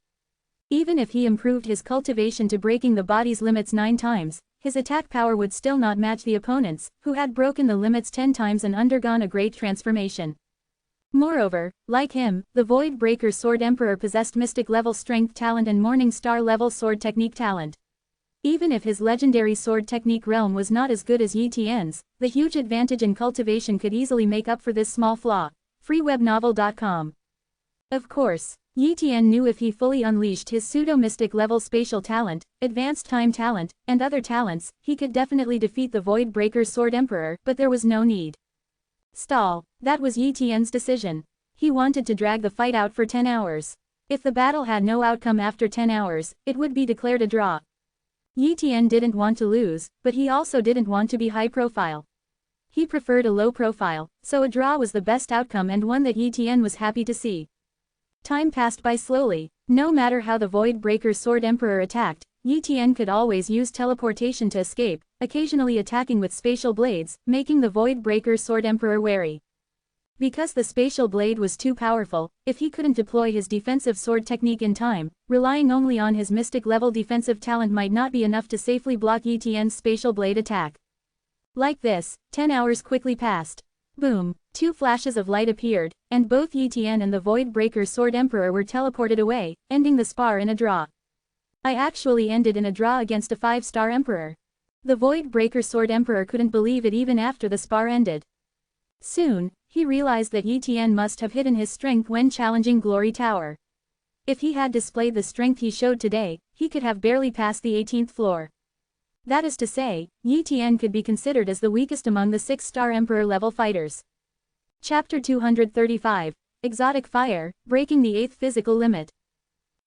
Even if he improved his cultivation to breaking the body's limits 9 times, his attack power would still not match the opponent's, who had broken the limits 10 times and undergone a great transformation. Moreover, like him, the Void Breaker Sword Emperor possessed Mystic-level Strength Talent and Morning Star-level Sword Technique Talent. Even if his legendary Sword Technique realm was not as good as Yi Tian's, the huge advantage in cultivation could easily make up for this small flaw. freewebnovel.com. Of course, Yi Tian knew if he fully unleashed his pseudo-mystic level spatial talent, advanced time talent, and other talents, he could definitely defeat the Void Breaker Sword Emperor, but there was no need. Stall. That was Yi Tian's decision. He wanted to drag the fight out for 10 hours. If the battle had no outcome after 10 hours, it would be declared a draw. Yi Tian didn't want to lose, but he also didn't want to be high profile. He preferred a low profile, so a draw was the best outcome and one that Yi Tian was happy to see. Time passed by slowly. No matter how the Void Breaker Sword Emperor attacked, Yi Tian could always use teleportation to escape, occasionally attacking with spatial blades, making the Void Breaker Sword Emperor wary. Because the spatial blade was too powerful, if he couldn't deploy his defensive sword technique in time, relying only on his mystic-level defensive talent might not be enough to safely block Yi Tian's spatial blade attack. Like this, 10 hours quickly passed. Boom! 2 flashes of light appeared, and both Yi Tian and the Void Breaker Sword Emperor were teleported away, ending the spar in a draw. I actually ended in a draw against a 5-star Emperor. The Void Breaker Sword Emperor couldn't believe it even after the spar ended. Soon, He realized that Yi Tian must have hidden his strength when challenging Glory Tower. If he had displayed the strength he showed today, he could have barely passed the 18th floor. That is to say, Yi Tian could be considered as the weakest among the 6-star Emperor-level fighters. Chapter 235, Exotic Fire, Breaking the 8th Physical Limit.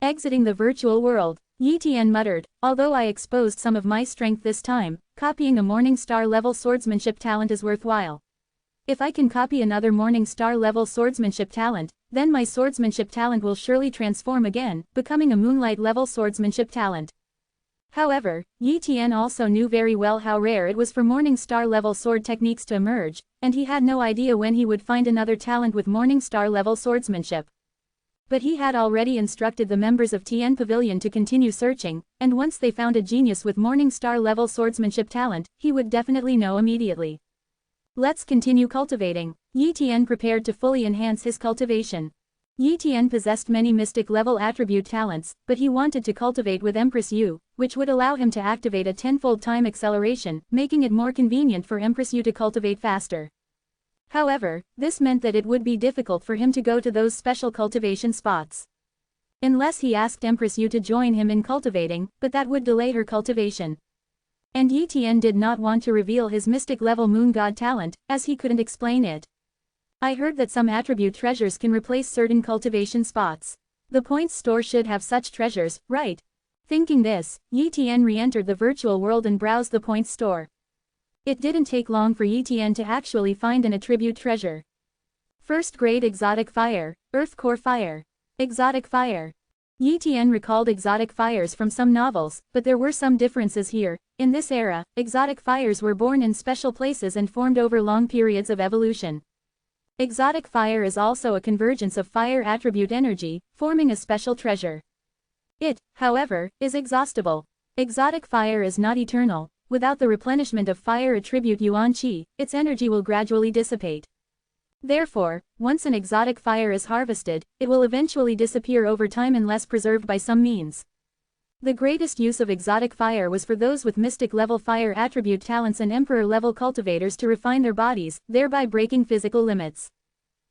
Exiting the virtual world, Yi Tian muttered, although I exposed some of my strength this time, copying a Morning Star-level swordsmanship talent is worthwhile. If I can copy another Morning Star-level swordsmanship talent, then my swordsmanship talent will surely transform again, becoming a Moonlight-level swordsmanship talent. However, Yi Tian also knew very well how rare it was for Morning Star-level sword techniques to emerge, and he had no idea when he would find another talent with Morning Star-level swordsmanship. But he had already instructed the members of Tian Pavilion to continue searching, and once they found a genius with Morning Star-level swordsmanship talent, he would definitely know immediately. Let's continue cultivating. Yi Tian prepared to fully enhance his cultivation. Yi Tian possessed many mystic-level attribute talents, but he wanted to cultivate with Empress Yu, which would allow him to activate a 10-fold time acceleration, making it more convenient for Empress Yu to cultivate faster. However, this meant that it would be difficult for him to go to those special cultivation spots. Unless he asked Empress Yu to join him in cultivating, but that would delay her cultivation. And Yi Tian did not want to reveal his mystic-level moon god talent, as he couldn't explain it. I heard that some attribute treasures can replace certain cultivation spots. The points store should have such treasures, right? Thinking this, Yi Tian re-entered the virtual world and browsed the points store. It didn't take long for Yi Tian to actually find an attribute treasure. First grade exotic fire, earth core fire. Exotic fire. Yi Tian recalled exotic fires from some novels, but there were some differences here. In this era, exotic fires were born in special places and formed over long periods of evolution. Exotic fire is also a convergence of fire attribute energy, forming a special treasure. It, however, is exhaustible. Exotic fire is not eternal. Without the replenishment of fire attribute Yuan Qi, its energy will gradually dissipate. Therefore, once an exotic fire is harvested, it will eventually disappear over time unless preserved by some means. The greatest use of exotic fire was for those with mystic-level fire attribute talents and emperor-level cultivators to refine their bodies, thereby breaking physical limits.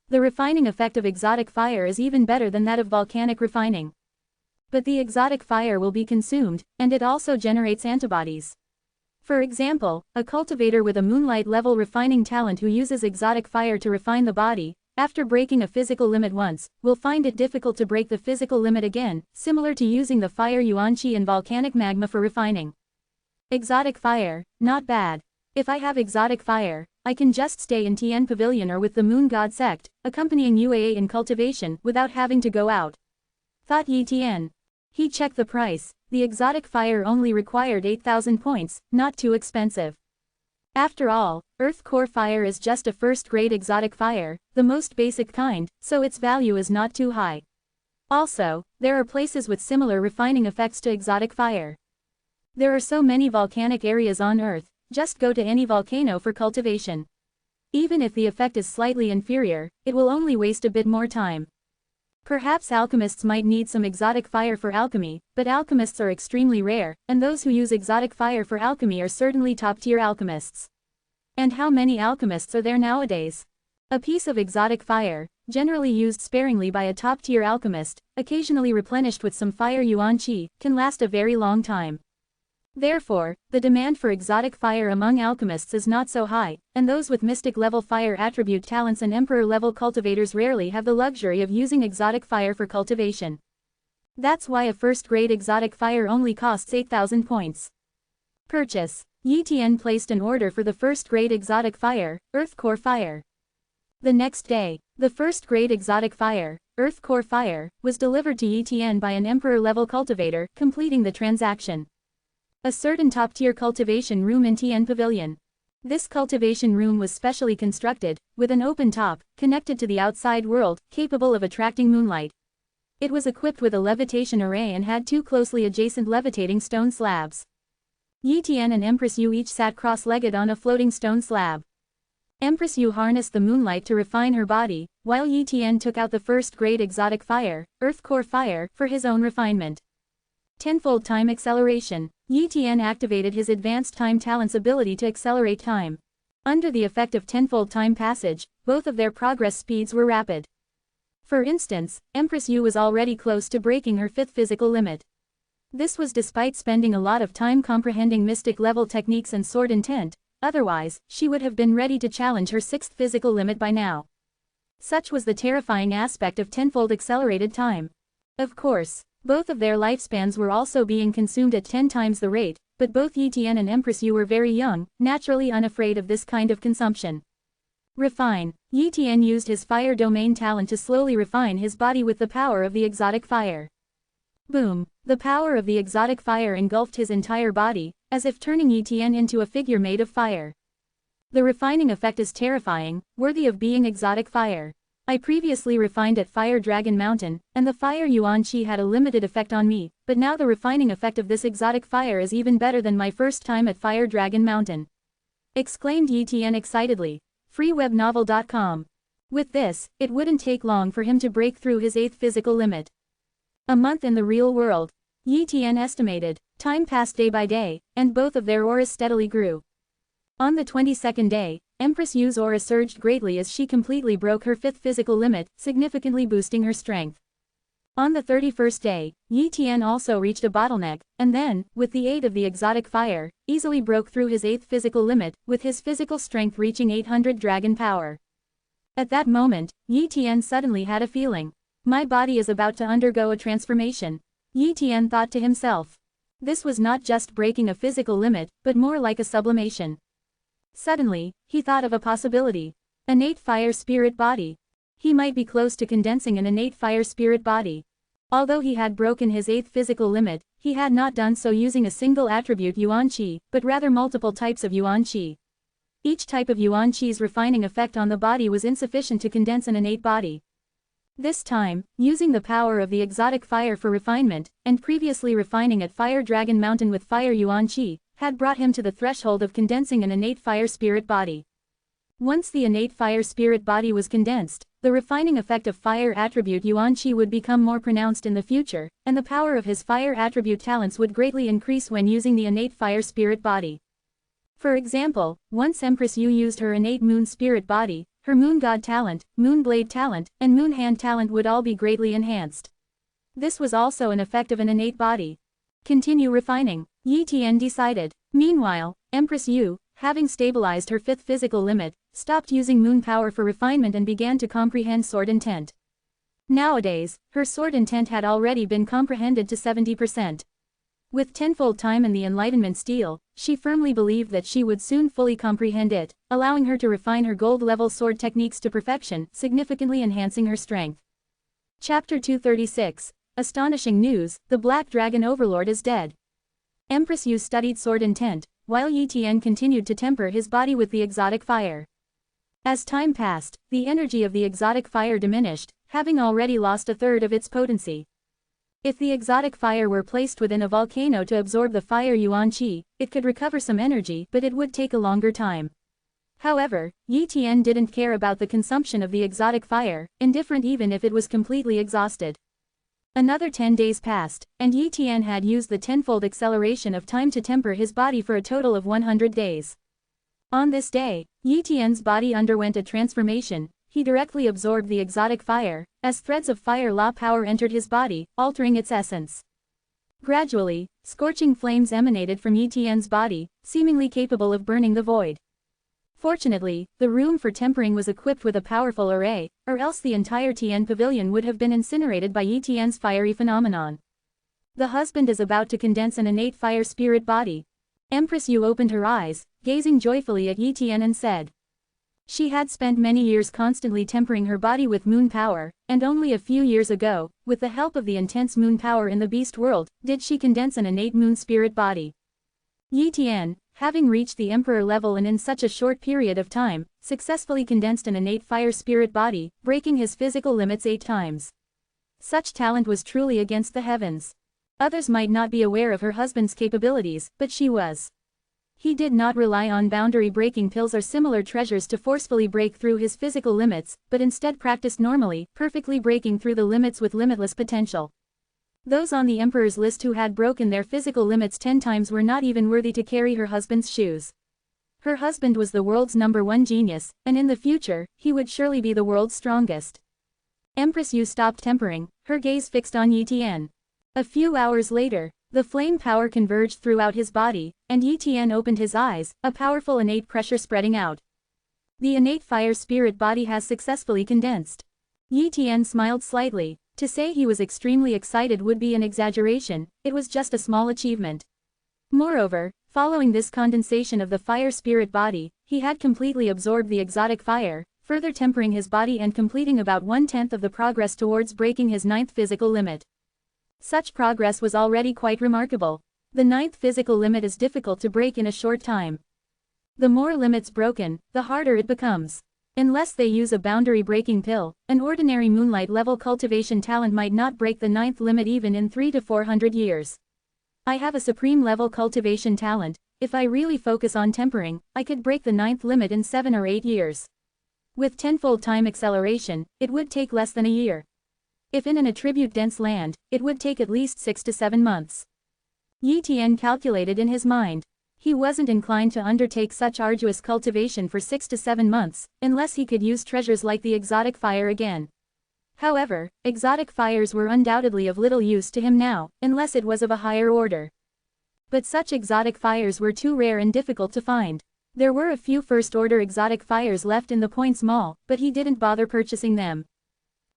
The refining effect of exotic fire is even better than that of volcanic refining. But the exotic fire will be consumed, and it also generates antibodies. For example, a cultivator with a moonlight-level refining talent who uses exotic fire to refine the body, after breaking a physical limit once, will find it difficult to break the physical limit again, similar to using the fire Yuan Qi and volcanic magma for refining. Exotic fire, not bad. If I have exotic fire, I can just stay in Tian Pavilion or with the Moon God sect, accompanying UAA in cultivation without having to go out. Thought Yi Tian. He checked the price. The exotic fire only required 8,000 points, not too expensive. After all, Earth Core Fire is just a first-grade exotic fire, the most basic kind, so its value is not too high. Also, there are places with similar refining effects to exotic fire. There are so many volcanic areas on Earth, just go to any volcano for cultivation. Even if the effect is slightly inferior, it will only waste a bit more time. Perhaps alchemists might need some exotic fire for alchemy, but alchemists are extremely rare, and those who use exotic fire for alchemy are certainly top-tier alchemists. And how many alchemists are there nowadays? A piece of exotic fire, generally used sparingly by a top-tier alchemist, occasionally replenished with some fire Yuan Qi, can last a very long time. Therefore, the demand for exotic fire among alchemists is not so high, and those with mystic-level fire attribute talents and emperor-level cultivators rarely have the luxury of using exotic fire for cultivation. That's why a first-grade exotic fire only costs 8,000 points. Purchase. Yi Tian placed an order for the first-grade exotic fire, Earth Core Fire. The next day, the first-grade exotic fire, Earth Core Fire, was delivered to Yi Tian by an emperor-level cultivator, completing the transaction. A certain top-tier cultivation room in Tian Pavilion. This cultivation room was specially constructed, with an open top, connected to the outside world, capable of attracting moonlight. It was equipped with a levitation array and had two closely adjacent levitating stone slabs. Yi Tian and Empress Yu each sat cross-legged on a floating stone slab. Empress Yu harnessed the moonlight to refine her body, while Yi Tian took out the first-grade exotic fire, Earth Core Fire, for his own refinement. Tenfold time acceleration. Yi Tian activated his advanced time talent's ability to accelerate time. Under the effect of tenfold time passage, both of their progress speeds were rapid. For instance, Empress Yu was already close to breaking her 5th physical limit. This was despite spending a lot of time comprehending mystic level techniques and sword intent, otherwise, she would have been ready to challenge her 6th physical limit by now. Such was the terrifying aspect of tenfold accelerated time. Of course, both of their lifespans were also being consumed at 10 times the rate, but both Yi Tian and Empress Yu were very young, naturally unafraid of this kind of consumption. Refine. Yi Tian used his fire domain talent to slowly refine his body with the power of the exotic fire. Boom! The power of the exotic fire engulfed his entire body, as if turning Yi Tian into a figure made of fire. The refining effect is terrifying, worthy of being exotic fire. I previously refined at Fire Dragon Mountain, and the fire Yuan Qi had a limited effect on me, but now the refining effect of this exotic fire is even better than my first time at Fire Dragon Mountain. Exclaimed Yi Tian excitedly. freewebnovel.com. With this, it wouldn't take long for him to break through his 8th physical limit. A month in the real world. Yi Tian estimated. Time passed day by day, and both of their auras steadily grew. On the 22nd day, Empress Yu's aura surged greatly as she completely broke her 5th physical limit, significantly boosting her strength. On the 31st day, Yi Tian also reached a bottleneck, and then, with the aid of the exotic fire, easily broke through his 8th physical limit, with his physical strength reaching 800 dragon power. At that moment, Yi Tian suddenly had a feeling. My body is about to undergo a transformation. Yi Tian thought to himself. This was not just breaking a physical limit, but more like a sublimation. Suddenly, he thought of a possibility. Innate fire spirit body. He might be close to condensing an innate fire spirit body. Although he had broken his 8th physical limit, he had not done so using a single attribute Yuan Qi, but rather multiple types of Yuan Qi. Each type of Yuan Qi's refining effect on the body was insufficient to condense an innate body. This time, using the power of the exotic fire for refinement, and previously refining at Fire Dragon Mountain with Fire Yuan Qi, had brought him to the threshold of condensing an innate fire spirit body. Once the innate fire spirit body was condensed, the refining effect of fire attribute Yuan Qi would become more pronounced in the future, and the power of his fire attribute talents would greatly increase when using the innate fire spirit body. For example, once Empress Yu used her innate moon spirit body, her moon god talent, moon blade talent, and moon hand talent would all be greatly enhanced. This was also an effect of an innate body. Continue refining, Yi Tian decided. Meanwhile, Empress Yu, having stabilized her 5th physical limit, stopped using moon power for refinement and began to comprehend sword intent. Nowadays, her sword intent had already been comprehended to 70%. With tenfold time in the Enlightenment steel, she firmly believed that she would soon fully comprehend it, allowing her to refine her gold-level sword techniques to perfection, significantly enhancing her strength. Chapter 236. Astonishing news, the Black Dragon Overlord is dead. Empress Yu studied sword intent, while Yi Tian continued to temper his body with the exotic fire. As time passed, the energy of the exotic fire diminished, having already lost a third of its potency. If the exotic fire were placed within a volcano to absorb the fire Yuan Qi, it could recover some energy, but it would take a longer time. However, Yi Tian didn't care about the consumption of the exotic fire, indifferent even if it was completely exhausted. Another 10 days passed, and Yi Tian had used the tenfold acceleration of time to temper his body for a total of 100 days. On this day, Yi Tian's body underwent a transformation. He directly absorbed the exotic fire, as threads of fire law power entered his body, altering its essence. Gradually, scorching flames emanated from Yi Tian's body, seemingly capable of burning the void. Fortunately, the room for tempering was equipped with a powerful array, or else the entire Tian pavilion would have been incinerated by Yi Tian's fiery phenomenon. The husband is about to condense an innate fire spirit body. Empress Yu opened her eyes, gazing joyfully at Yi Tian and said. She had spent many years constantly tempering her body with moon power, and only a few years ago, with the help of the intense moon power in the beast world, did she condense an innate moon spirit body. Yi Tian, having reached the emperor level and in such a short period of time, successfully condensed an innate fire spirit body, breaking his physical limits 8 times. Such talent was truly against the heavens. Others might not be aware of her husband's capabilities, but she was. He did not rely on boundary-breaking pills or similar treasures to forcefully break through his physical limits, but instead practiced normally, perfectly breaking through the limits with limitless potential. Those on the emperor's list who had broken their physical limits 10 times were not even worthy to carry her husband's shoes. Her husband was the world's #1 genius, and in the future, he would surely be the world's strongest. Empress Yu stopped tempering, her gaze fixed on Yi Tian. A few hours later, the flame power converged throughout his body, and Yi Tian opened his eyes, a powerful innate pressure spreading out. The innate fire spirit body has successfully condensed. Yi Tian smiled slightly. To say he was extremely excited would be an exaggeration, it was just a small achievement. Moreover, following this condensation of the fire spirit body, he had completely absorbed the exotic fire, further tempering his body and completing about 1/10 of the progress towards breaking his 9th physical limit. Such progress was already quite remarkable. The 9th physical limit is difficult to break in a short time. The more limits broken, the harder it becomes. Unless they use a boundary-breaking pill, an ordinary moonlight-level cultivation talent might not break the 9th limit even in 300 to 400 years. I have a supreme-level cultivation talent. If I really focus on tempering, I could break the 9th limit in 7 or 8 years. With tenfold time acceleration, it would take less than a year. If in an attribute-dense land, it would take at least 6 to 7 months. Yi Tian calculated in his mind. He wasn't inclined to undertake such arduous cultivation for 6 to 7 months, unless he could use treasures like the exotic fire again. However, exotic fires were undoubtedly of little use to him now, unless it was of a higher order. But such exotic fires were too rare and difficult to find. There were a few first-order exotic fires left in the Points Mall, but he didn't bother purchasing them.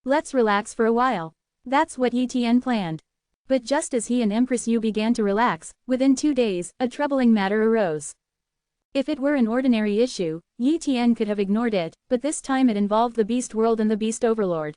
Let's relax for a while. That's what Yi Tian planned. But just as he and Empress Yu began to relax, within 2 days, a troubling matter arose. If it were an ordinary issue, Yi Tian could have ignored it, but this time it involved the Beast World and the Beast Overlord.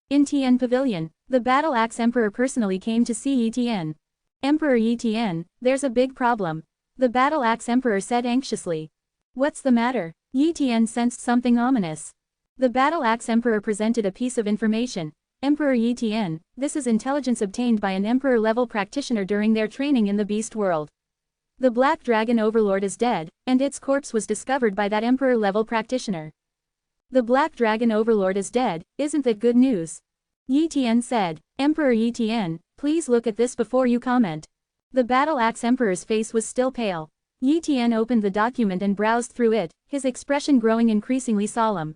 In Tian Pavilion, the Battle Axe Emperor personally came to see Yi Tian. Emperor Yi Tian, there's a big problem. The Battle Axe Emperor said anxiously. What's the matter? Yi Tian sensed something ominous. The Battle Axe Emperor presented a piece of information. Emperor Yi Tian, this is intelligence obtained by an Emperor-level practitioner during their training in the Beast World. The Black Dragon Overlord is dead, and its corpse was discovered by that Emperor-level practitioner. The Black Dragon Overlord is dead, isn't that good news? Yi Tian said. Emperor Yi Tian, please look at this before you comment. The Battle Axe Emperor's face was still pale. Yi Tian opened the document and browsed through it, his expression growing increasingly solemn.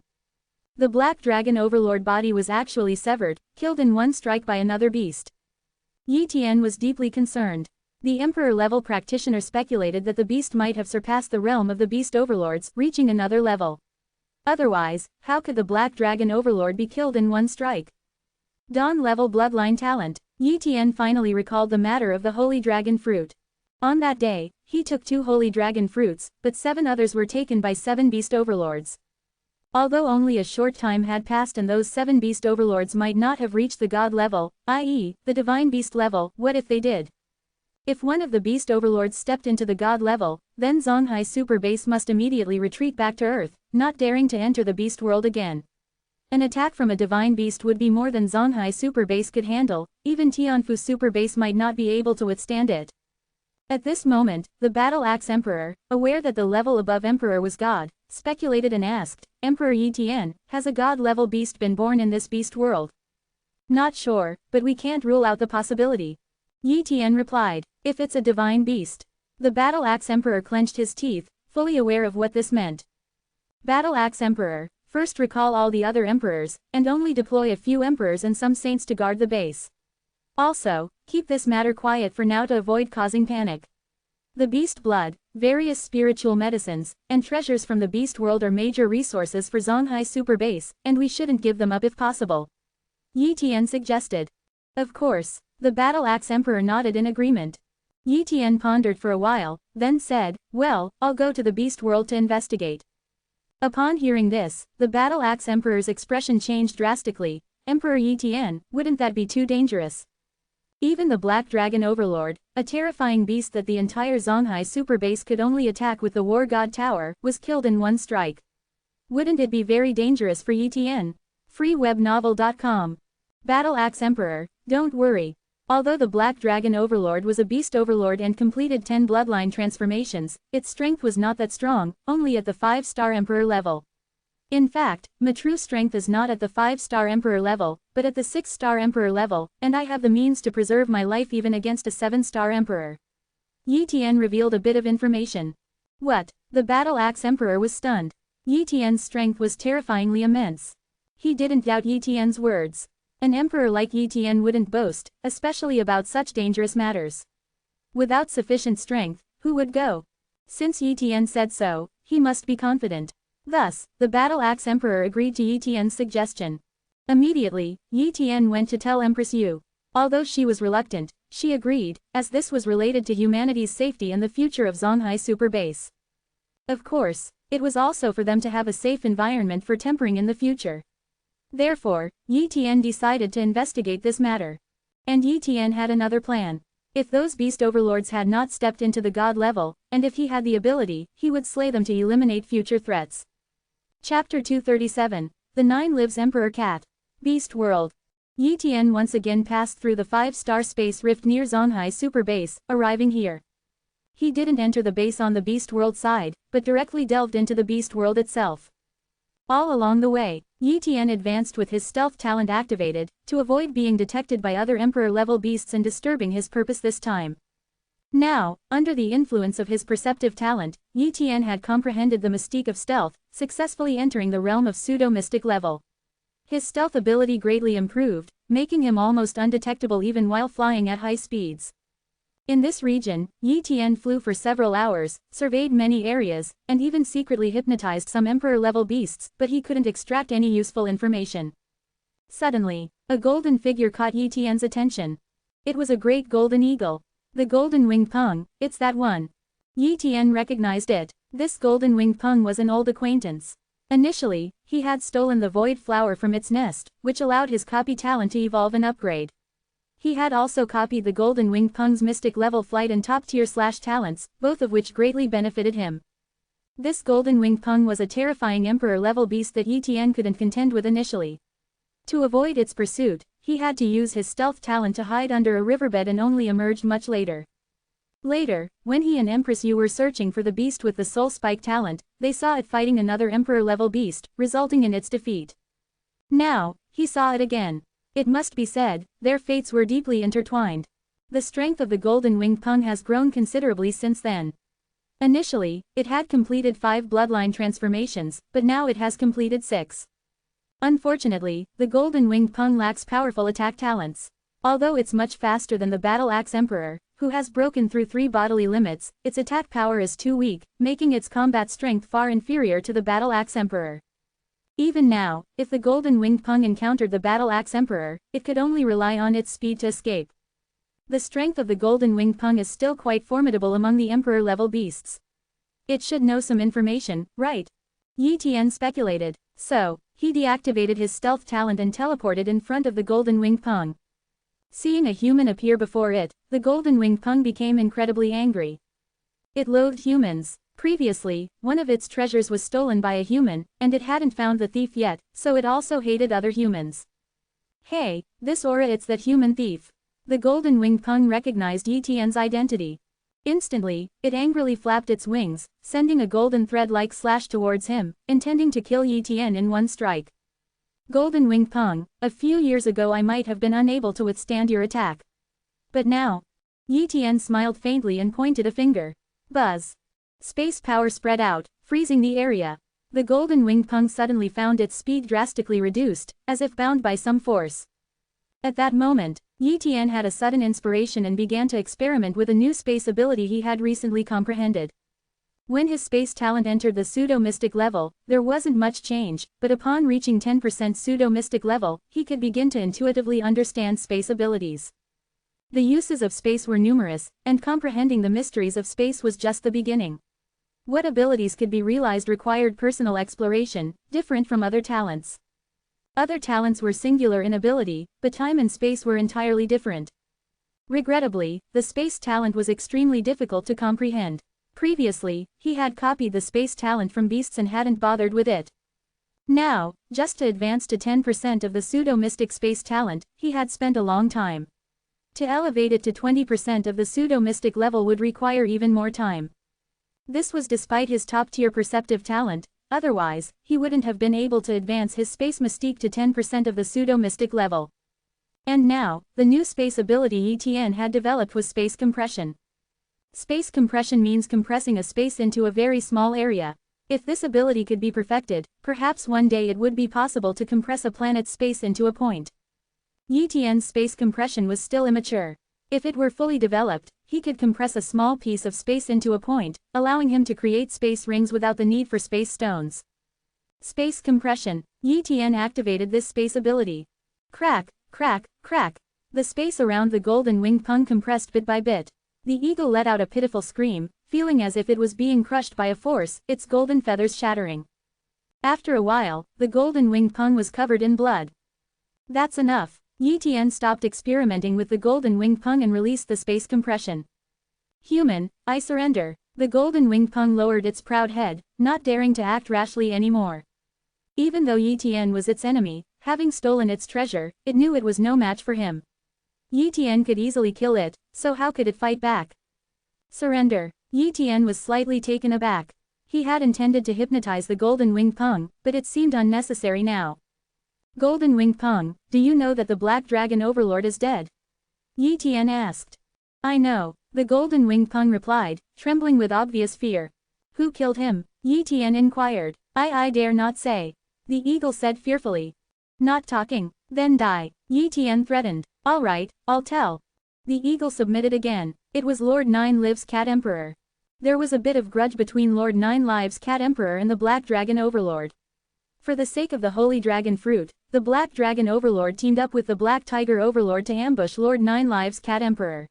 The Black Dragon Overlord body was actually severed, killed in one strike by another beast. Yi Tian was deeply concerned. The Emperor-level practitioner speculated that the beast might have surpassed the realm of the Beast Overlords, reaching another level. Otherwise, how could the Black Dragon Overlord be killed in one strike? Dawn-level bloodline talent. Yi Tian finally recalled the matter of the Holy Dragon Fruit. On that day, he took 2 Holy Dragon Fruits, but 7 others were taken by 7 Beast Overlords. Although only a short time had passed and those 7 Beast Overlords might not have reached the God level, i.e., the Divine Beast level, what if they did? If one of the Beast Overlords stepped into the God level, then Zonghai Super Base must immediately retreat back to Earth, not daring to enter the Beast World again. An attack from a Divine Beast would be more than Zonghai Super Base could handle, even Tianfu Super Base might not be able to withstand it. At this moment, the Battle Axe Emperor, aware that the level above Emperor was God, speculated and asked, Emperor Yi Tian, has a God-level beast been born in this Beast World? Not sure, but we can't rule out the possibility. Yi Tian replied, if it's a divine beast. The Battle Axe Emperor clenched his teeth, fully aware of what this meant. Battle Axe Emperor, first recall all the other emperors, and only deploy a few emperors and some saints to guard the base. Also, keep this matter quiet for now to avoid causing panic. The beast blood, various spiritual medicines, and treasures from the Beast World are major resources for Zonghai Super Base, and we shouldn't give them up if possible. Yi Tian suggested. Of course, the Battle Axe Emperor nodded in agreement. Yi Tian pondered for a while, then said, well, I'll go to the Beast World to investigate. Upon hearing this, the Battle Axe Emperor's expression changed drastically. Emperor Yi Tian, wouldn't that be too dangerous? Even the Black Dragon Overlord, a terrifying beast that the entire Zonghai Super Base could only attack with the War God Tower, was killed in one strike. Wouldn't it be very dangerous for Yi Tian? freewebnovel.com. Battle Axe Emperor, don't worry. Although the Black Dragon Overlord was a Beast Overlord and completed 10 bloodline transformations, its strength was not that strong, only at the 5-star Emperor level. In fact, my true strength is not at the 5-star Emperor level, but at the 6-star Emperor level, and I have the means to preserve my life even against a 7-star Emperor. Yi Tian revealed a bit of information. What? The Battle Axe Emperor was stunned. Yi Tian's strength was terrifyingly immense. He didn't doubt Yi Tian's words. An emperor like Yi Tian wouldn't boast, especially about such dangerous matters. Without sufficient strength, who would go? Since Yi Tian said so, he must be confident. Thus, the Battle Axe Emperor agreed to Yi Tian's suggestion. Immediately, Yi Tian went to tell Empress Yu. Although she was reluctant, she agreed, as this was related to humanity's safety and the future of Zonghai Super Base. Of course, it was also for them to have a safe environment for tempering in the future. Therefore, Yi Tian decided to investigate this matter. And Yi Tian had another plan. If those beast overlords had not stepped into the god level, and if he had the ability, he would slay them to eliminate future threats. Chapter 237. The Nine Lives Emperor Cat. Beast World. Yi Tian once again passed through the 5-star space rift near Zonghai Super Base, arriving here. He didn't enter the base on the Beast World side, but directly delved into the Beast World itself. All along the way, Yi Tian advanced with his stealth talent activated, to avoid being detected by other Emperor-level beasts and disturbing his purpose this time. Now, under the influence of his perceptive talent, Yi Tian had comprehended the mystique of stealth, successfully entering the realm of pseudo-mystic level. His stealth ability greatly improved, making him almost undetectable even while flying at high speeds. In this region, Yi Tian flew for several hours, surveyed many areas, and even secretly hypnotized some Emperor-level beasts, but he couldn't extract any useful information. Suddenly, a golden figure caught Yi Tian's attention. It was a great golden eagle. The golden-winged pung, it's that one. Yi Tian recognized it. This golden-winged pung was an old acquaintance. Initially, he had stolen the void flower from its nest, which allowed his copy talent to evolve and upgrade. He had also copied the golden-winged pung's mystic level flight and top-tier slash talents, both of which greatly benefited him. This golden-winged pung was a terrifying emperor-level beast that Yi Tian couldn't contend with initially. To avoid its pursuit, he had to use his stealth talent to hide under a riverbed and only emerged much later. Later, when he and Empress Yu were searching for the beast with the soul spike talent, they saw it fighting another emperor-level beast, resulting in its defeat. Now, he saw it again. It must be said, their fates were deeply intertwined. The strength of the golden-winged pung has grown considerably since then. Initially, it had completed 5 bloodline transformations, but now it has completed 6. Unfortunately, the golden-winged pung lacks powerful attack talents. Although it's much faster than the Battle Axe Emperor, who has broken through 3 bodily limits, its attack power is too weak, making its combat strength far inferior to the Battle Axe Emperor. Even now, if the golden-winged pung encountered the Battle Axe Emperor, it could only rely on its speed to escape. The strength of the golden-winged pung is still quite formidable among the Emperor-level beasts. It should know some information, right? Yi Tian speculated. So, he deactivated his stealth talent and teleported in front of the golden-winged pung. Seeing a human appear before it, the golden-winged pung became incredibly angry. It loathed humans. Previously, one of its treasures was stolen by a human, and it hadn't found the thief yet, so it also hated other humans. Hey, this aura, it's that human thief. The golden-winged pung recognized Yi Tian's identity. Instantly, it angrily flapped its wings, sending a golden thread-like slash towards him, intending to kill Yi Tian in one strike. Golden-winged pung, a few years ago I might have been unable to withstand your attack. But now. Yi Tian smiled faintly and pointed a finger. Buzz. Space power spread out, freezing the area. The golden-winged pung suddenly found its speed drastically reduced, as if bound by some force. At that moment, Yi Tian had a sudden inspiration and began to experiment with a new space ability he had recently comprehended. When his space talent entered the pseudo-mystic level, there wasn't much change, but upon reaching 10% pseudo-mystic level, he could begin to intuitively understand space abilities. The uses of space were numerous, and comprehending the mysteries of space was just the beginning. What abilities could be realized required personal exploration, different from other talents. Other talents were singular in ability, but time and space were entirely different. Regrettably, the space talent was extremely difficult to comprehend. Previously, he had copied the space talent from beasts and hadn't bothered with it. Now, just to advance to 10% of the pseudo-mystic space talent, he had spent a long time. To elevate it to 20% of the pseudo-mystic level would require even more time. This was despite his top-tier perceptive talent, otherwise, he wouldn't have been able to advance his space mystique to 10% of the pseudo-mystic level. And now, the new space ability Yi Tian had developed was space compression. Space compression means compressing a space into a very small area. If this ability could be perfected, perhaps one day it would be possible to compress a planet's space into a point. Yi Tian's space compression was still immature. If it were fully developed, he could compress a small piece of space into a point, allowing him to create space rings without the need for space stones. Space compression. Yi Tian activated this space ability. Crack, crack, crack. The space around the golden winged pung compressed bit by bit. The eagle let out a pitiful scream, feeling as if it was being crushed by a force, its golden feathers shattering. After a while, the golden winged pung was covered in blood. That's enough. Yi Tian stopped experimenting with the golden winged pung and released the space compression. Human, I surrender. The golden winged pung lowered its proud head, not daring to act rashly anymore. Even though Yi Tian was its enemy, having stolen its treasure, it knew it was no match for him. Yi Tian could easily kill it, so how could it fight back? Surrender. Yi Tian was slightly taken aback. He had intended to hypnotize the golden winged pung, but it seemed unnecessary now. Golden winged pung, do you know that the black dragon overlord is dead? Yi Tian asked. I know, the golden winged pung replied, trembling with obvious fear. Who killed him? Yi Tian inquired. I dare not say. The eagle said fearfully. Not talking, then die, Yi Tian threatened. All right, I'll tell. The eagle submitted again. It was Lord Nine Lives Cat Emperor. There was a bit of grudge between Lord Nine Lives Cat Emperor and the Black Dragon Overlord. For the sake of the Holy Dragon Fruit, the Black Dragon Overlord teamed up with the Black Tiger Overlord to ambush Lord Nine Lives Cat Emperor.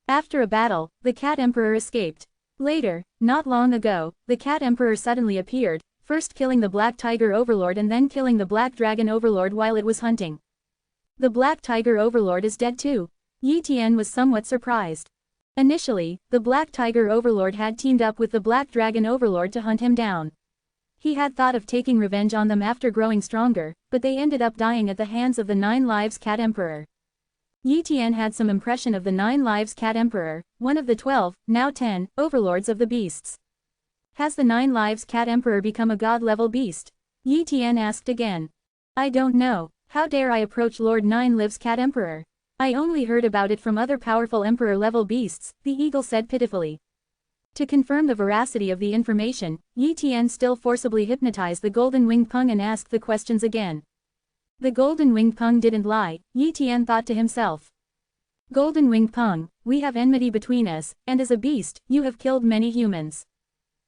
After a battle, the Cat Emperor escaped. Later, not long ago, the Cat Emperor suddenly appeared, first killing the Black Tiger Overlord and then killing the Black Dragon Overlord while it was hunting. The Black Tiger Overlord is dead too. Yi Tian was somewhat surprised. Initially, the Black Tiger Overlord had teamed up with the Black Dragon Overlord to hunt him down. He had thought of taking revenge on them after growing stronger, but they ended up dying at the hands of the Nine Lives Cat Emperor. Yi Tian had some impression of the Nine Lives Cat Emperor, one of the 12, now 10, overlords of the beasts. Has the Nine Lives Cat Emperor become a god-level beast? Yi Tian asked again. I don't know, how dare I approach Lord Nine Lives Cat Emperor? I only heard about it from other powerful emperor-level beasts, the eagle said pitifully. To confirm the veracity of the information, Yi Tian still forcibly hypnotized the golden winged pung and asked the questions again. The golden winged pung didn't lie, Yi Tian thought to himself. Golden winged pung, we have enmity between us, and as a beast, you have killed many humans.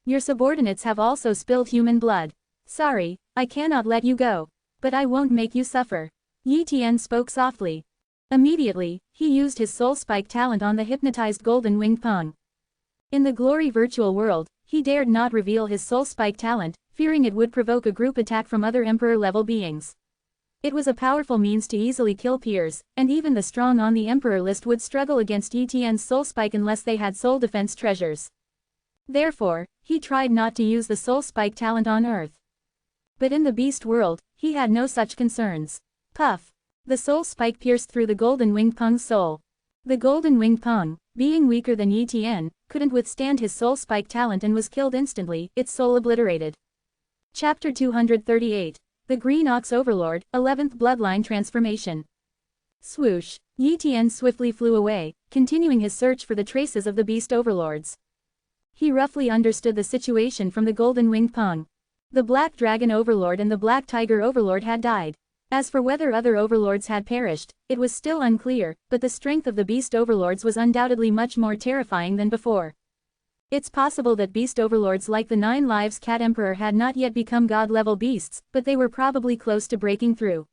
Your subordinates have also spilled human blood. Sorry, I cannot let you go. But I won't make you suffer. Yi Tian spoke softly. Immediately, he used his soul spike talent on the hypnotized golden winged pung. In the glory virtual world, he dared not reveal his soul spike talent, fearing it would provoke a group attack from other emperor-level beings. It was a powerful means to easily kill peers, and even the strong on the emperor list would struggle against Yi Tian's soul spike unless they had soul defense treasures. Therefore, he tried not to use the soul spike talent on Earth. But in the beast world, he had no such concerns. Puff! The soul spike pierced through the golden winged pung's soul. The golden winged pung, being weaker than Yi Tian, couldn't withstand his soul spike talent and was killed instantly, its soul obliterated. Chapter 238. The Green Ox Overlord, 11th Bloodline Transformation. Swoosh! Yi Tian swiftly flew away, continuing his search for the traces of the beast overlords. He roughly understood the situation from the golden winged pung. The Black Dragon Overlord and the Black Tiger Overlord had died. As for whether other overlords had perished, it was still unclear, but the strength of the beast overlords was undoubtedly much more terrifying than before. It's possible that beast overlords like the Nine Lives Cat Emperor had not yet become god-level beasts, but they were probably close to breaking through.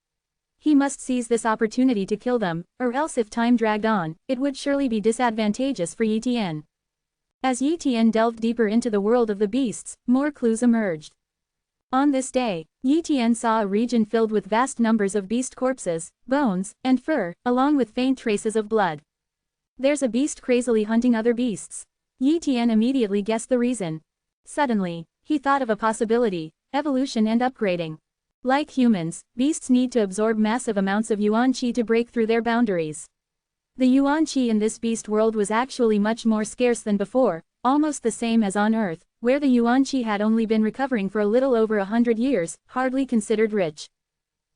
He must seize this opportunity to kill them, or else if time dragged on, it would surely be disadvantageous for Yi Tian. As Yi Tian delved deeper into the world of the beasts, more clues emerged. On this day, Yi Tian saw a region filled with vast numbers of beast corpses, bones, and fur, along with faint traces of blood. There's a beast crazily hunting other beasts. Yi Tian immediately guessed the reason. Suddenly, he thought of a possibility: evolution and upgrading. Like humans, beasts need to absorb massive amounts of yuan qi to break through their boundaries. The yuan qi in this beast world was actually much more scarce than before, almost the same as on Earth, where the yuan qi had only been recovering for a little over 100 years, hardly considered rich.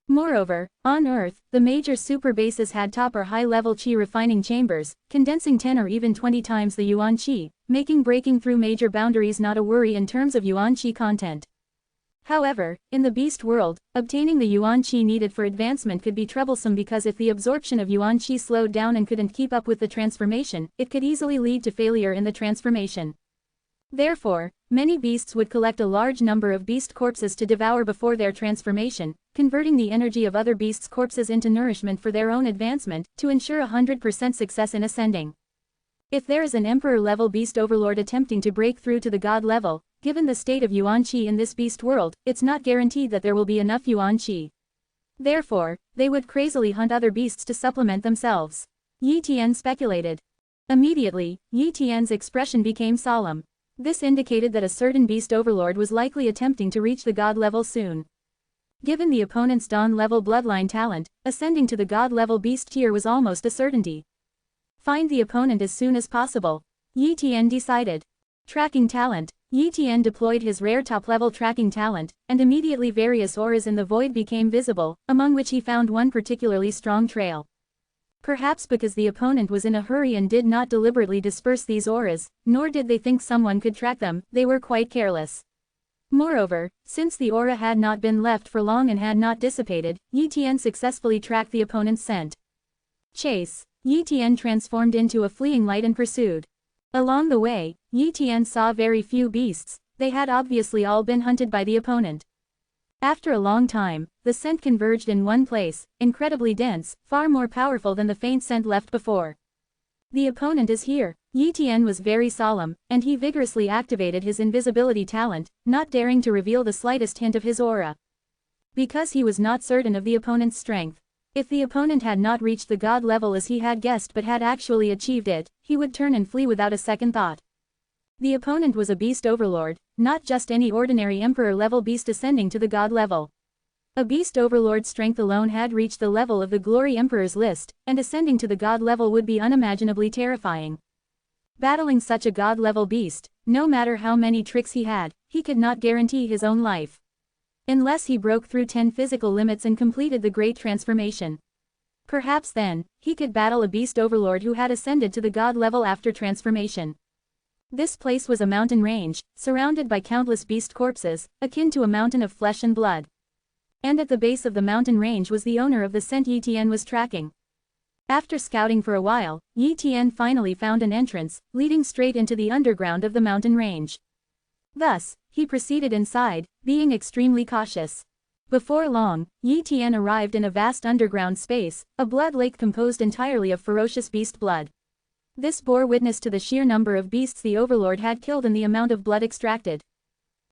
Moreover, on Earth, the major super bases had top or high-level qi refining chambers, condensing 10 or even 20 times the yuan qi, making breaking through major boundaries not a worry in terms of yuan qi content. However, in the beast world, obtaining the yuan qi needed for advancement could be troublesome because if the absorption of yuan qi slowed down and couldn't keep up with the transformation, it could easily lead to failure in the transformation. Therefore, many beasts would collect a large number of beast corpses to devour before their transformation, converting the energy of other beasts' corpses into nourishment for their own advancement, to ensure 100% success in ascending. If there is an emperor-level beast overlord attempting to break through to the god level, given the state of yuan qi in this beast world, it's not guaranteed that there will be enough yuan qi. Therefore, they would crazily hunt other beasts to supplement themselves. Yi Tian speculated. Immediately, Yi Tian's expression became solemn. This indicated that a certain beast overlord was likely attempting to reach the god level soon. Given the opponent's dawn-level bloodline talent, ascending to the god-level beast tier was almost a certainty. Find the opponent as soon as possible, Yi Tian decided. Tracking talent. Yi Tian deployed his rare top-level tracking talent, and immediately various auras in the void became visible, among which he found one particularly strong trail. Perhaps because the opponent was in a hurry and did not deliberately disperse these auras, nor did they think someone could track them, they were quite careless. Moreover, since the aura had not been left for long and had not dissipated, Yi Tian successfully tracked the opponent's scent. Chase. Yi Tian transformed into a fleeing light and pursued. Along the way, Yi Tian saw very few beasts, they had obviously all been hunted by the opponent. After a long time, the scent converged in one place, incredibly dense, far more powerful than the faint scent left before. The opponent is here. Yi Tian was very solemn, and he vigorously activated his invisibility talent, not daring to reveal the slightest hint of his aura. Because he was not certain of the opponent's strength. If the opponent had not reached the god level as he had guessed but had actually achieved it, he would turn and flee without a second thought. The opponent was a beast overlord, not just any ordinary emperor-level beast ascending to the god level. A beast overlord's strength alone had reached the level of the Glory Emperor's list, and ascending to the god level would be unimaginably terrifying. Battling such a god-level beast, no matter how many tricks he could not guarantee his own life. Unless he broke through 10 physical limits and completed the great transformation. Perhaps then, he could battle a beast overlord who had ascended to the god level after transformation. This place was a mountain range, surrounded by countless beast corpses, akin to a mountain of flesh and blood. And at the base of the mountain range was the owner of the scent Yi Tian was tracking. After scouting for a while, Yi Tian finally found an entrance, leading straight into the underground of the mountain range. Thus, he proceeded inside, being extremely cautious. Before long, Yi Tian arrived in a vast underground space, a blood lake composed entirely of ferocious beast blood. This bore witness to the sheer number of beasts the overlord had killed and the amount of blood extracted.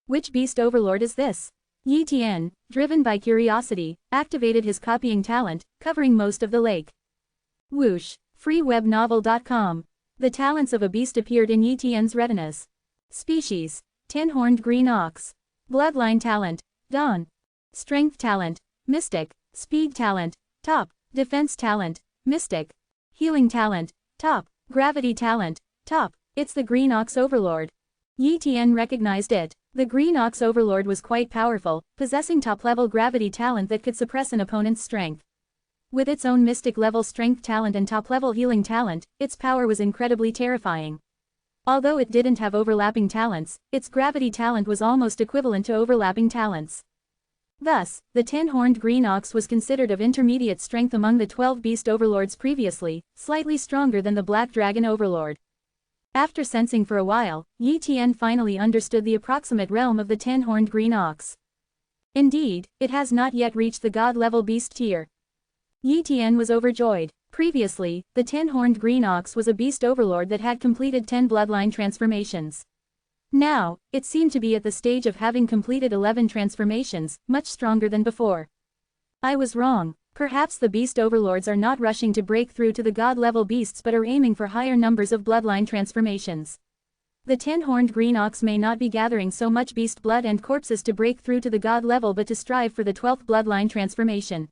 Which beast overlord is this? Yi Tian, driven by curiosity, activated his copying talent, covering most of the lake. Whoosh. freewebnovel.com. The talents of a beast appeared in Yi Tian's retinas. Species. Tin-horned green ox. Bloodline talent. Dawn. Strength talent. Mystic. Speed talent. Top. Defense talent. Mystic. Healing talent. Top. Gravity talent. Top. It's the green ox overlord. Yi Tian recognized it. The green ox overlord was quite powerful, possessing top-level gravity talent that could suppress an opponent's strength. With its own mystic-level strength talent and top-level healing talent, its power was incredibly terrifying. Although it didn't have overlapping talents, its gravity talent was almost equivalent to overlapping talents. Thus, the tin-horned green ox was considered of intermediate strength among the 12 beast overlords previously, slightly stronger than the black dragon overlord. After sensing for a while, Yi Tian finally understood the approximate realm of the tin-horned green ox. Indeed, it has not yet reached the god-level beast tier. Yi Tian was overjoyed. Previously, the tin-horned green ox was a beast overlord that had completed 10 bloodline transformations. Now, it seemed to be at the stage of having completed 11 transformations, much stronger than before. I was wrong. Perhaps the beast overlords are not rushing to break through to the god-level beasts but are aiming for higher numbers of bloodline transformations. The tin-horned green ox may not be gathering so much beast blood and corpses to break through to the god level but to strive for the 12th bloodline transformation.